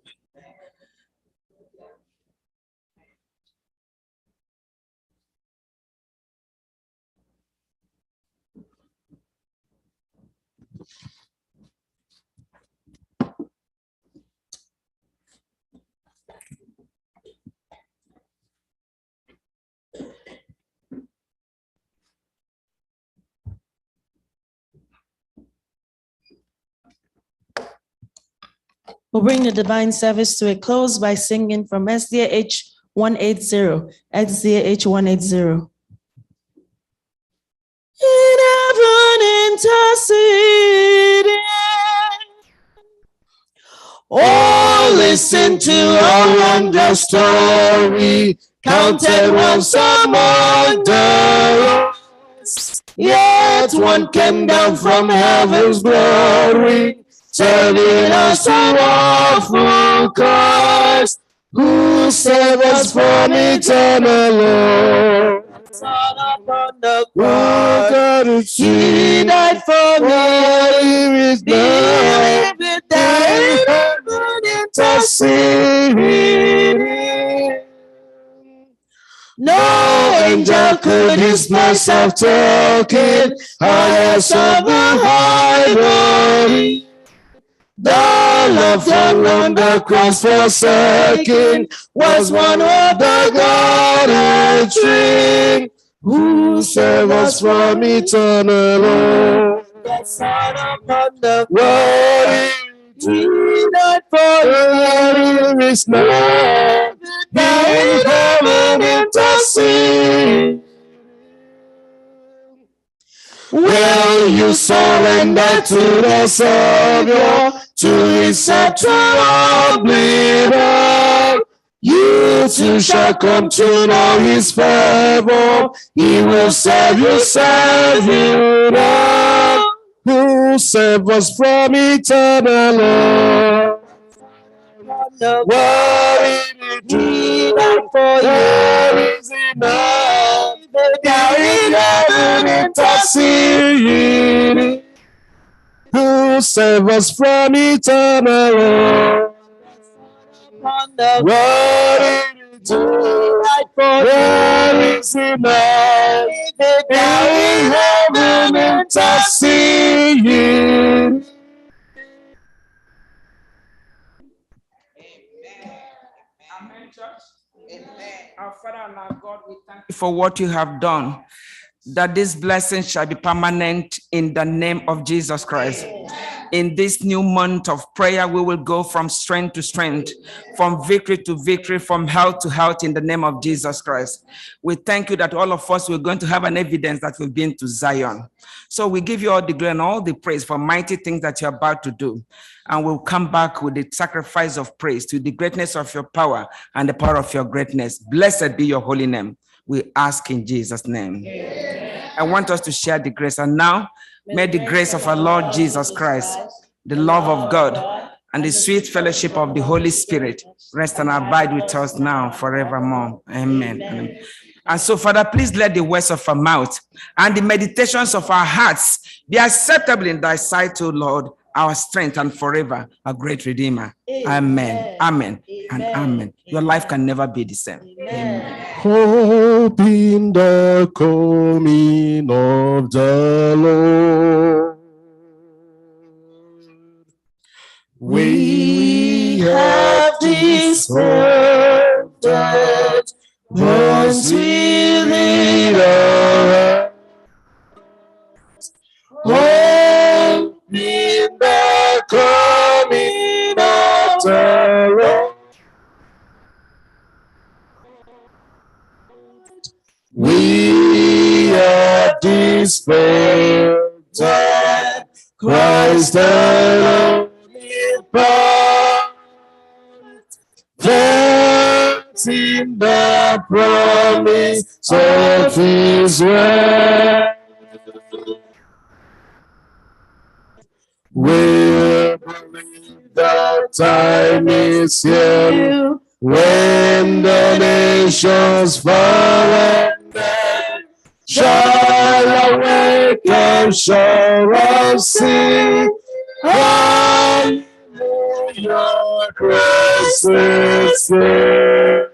Speaker 8: We'll bring the divine service to a close by singing from SDA 180. SDA 180. In heaven interceding.
Speaker 13: Oh, listen to our wondrous story, counted once among the lost. Yet one came down from heaven's glory, turning us to our full Christ, who saved us from eternal loss.
Speaker 8: Son upon the
Speaker 13: cross,
Speaker 8: He died for me.
Speaker 13: Believe it that interceding. No angel could his voice have taken, highest of the high glory. The love hung on the cross forsaken was one of the Godhead tree, who saved us from eternal loss.
Speaker 8: The Son upon the
Speaker 13: Glory
Speaker 8: He died for
Speaker 13: there is none in heaven intercede. Will you surrender to the Savior, to his sexual oblivion? You too shall come to know his favor. He will save you now. Who save us from eternal loss? What did he do for you? There is enough. There is heaven interceding. Who save us from eternal loss? What did he do for you? There is enough. There is heaven interceding.
Speaker 12: Amen, church. Our Father and our God, we thank you for what you have done, that this blessing shall be permanent in the name of Jesus Christ. In this new month of prayer, we will go from strength to strength, from victory to victory, from health to health in the name of Jesus Christ. We thank you that all of us we're going to have an evidence that we've been to Zion. So we give you all the glory and all the praise for mighty things that you're about to do. And we'll come back with the sacrifice of praise to the greatness of your power and the power of your greatness. Blessed be your holy name. We ask in Jesus' name. Amen. I want us to share the grace. And now, may the grace of our Lord Jesus Christ, the love of God, and the sweet fellowship of the Holy Spirit rest and abide with us now forevermore. Amen. Amen. And so, Father, please let the words of our mouth and the meditations of our hearts be acceptable in thy sight, O Lord, our strength and forever, our great Redeemer. Amen. Amen. And amen. Your life can never be the same. Amen.
Speaker 13: Hope in the coming of the Lord. We have this hope that runs within our hearts. Hope in the coming of the Lord. We are dispelled that Christ alone is born. That's in the promise of his word. We believe that time is here when the nations fall and men shall awake and shall sing. Hallelujah, Christ is here.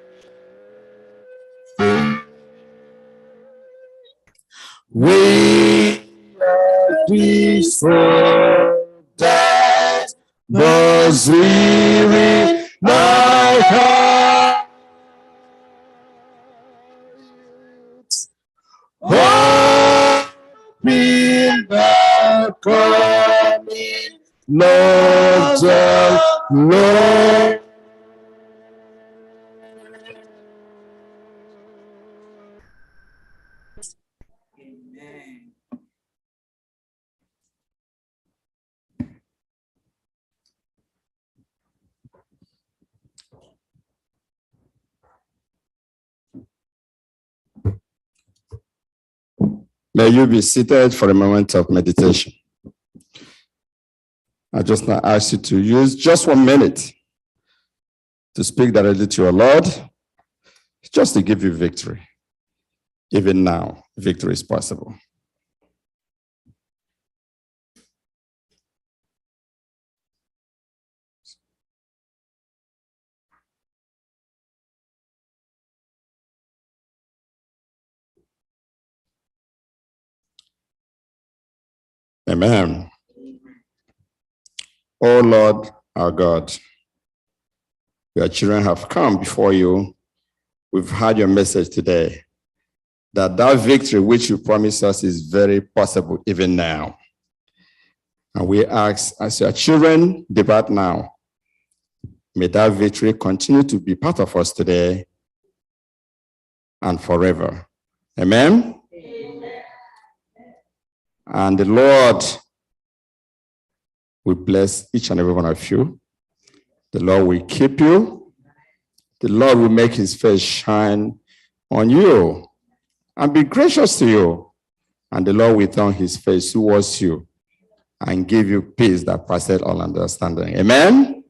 Speaker 13: We are deserved that was weary my heart. Hope in the coming, Lord, Lord. May you be seated for a moment of meditation. I just now ask you to use just 1 minute to speak directly to your Lord, just to give you victory. Even now, victory is possible. Amen. Oh Lord, our God, your children have come before you. We've heard your message today, that victory which you promised us is very possible even now. And we ask, as your children depart now, may that victory continue to be part of us today and forever. Amen. And the Lord will bless each and every one of you. The Lord will keep you. The Lord will make his face shine on you and be gracious to you. And the Lord will turn his face towards you and give you peace that passeth all understanding. Amen.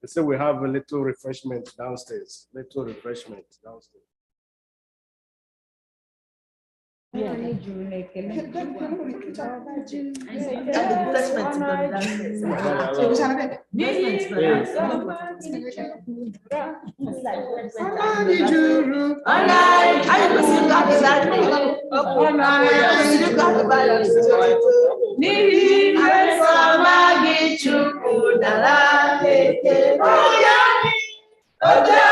Speaker 16: So we have a little refreshment downstairs. Little refreshment downstairs.
Speaker 15: Oh, yeah.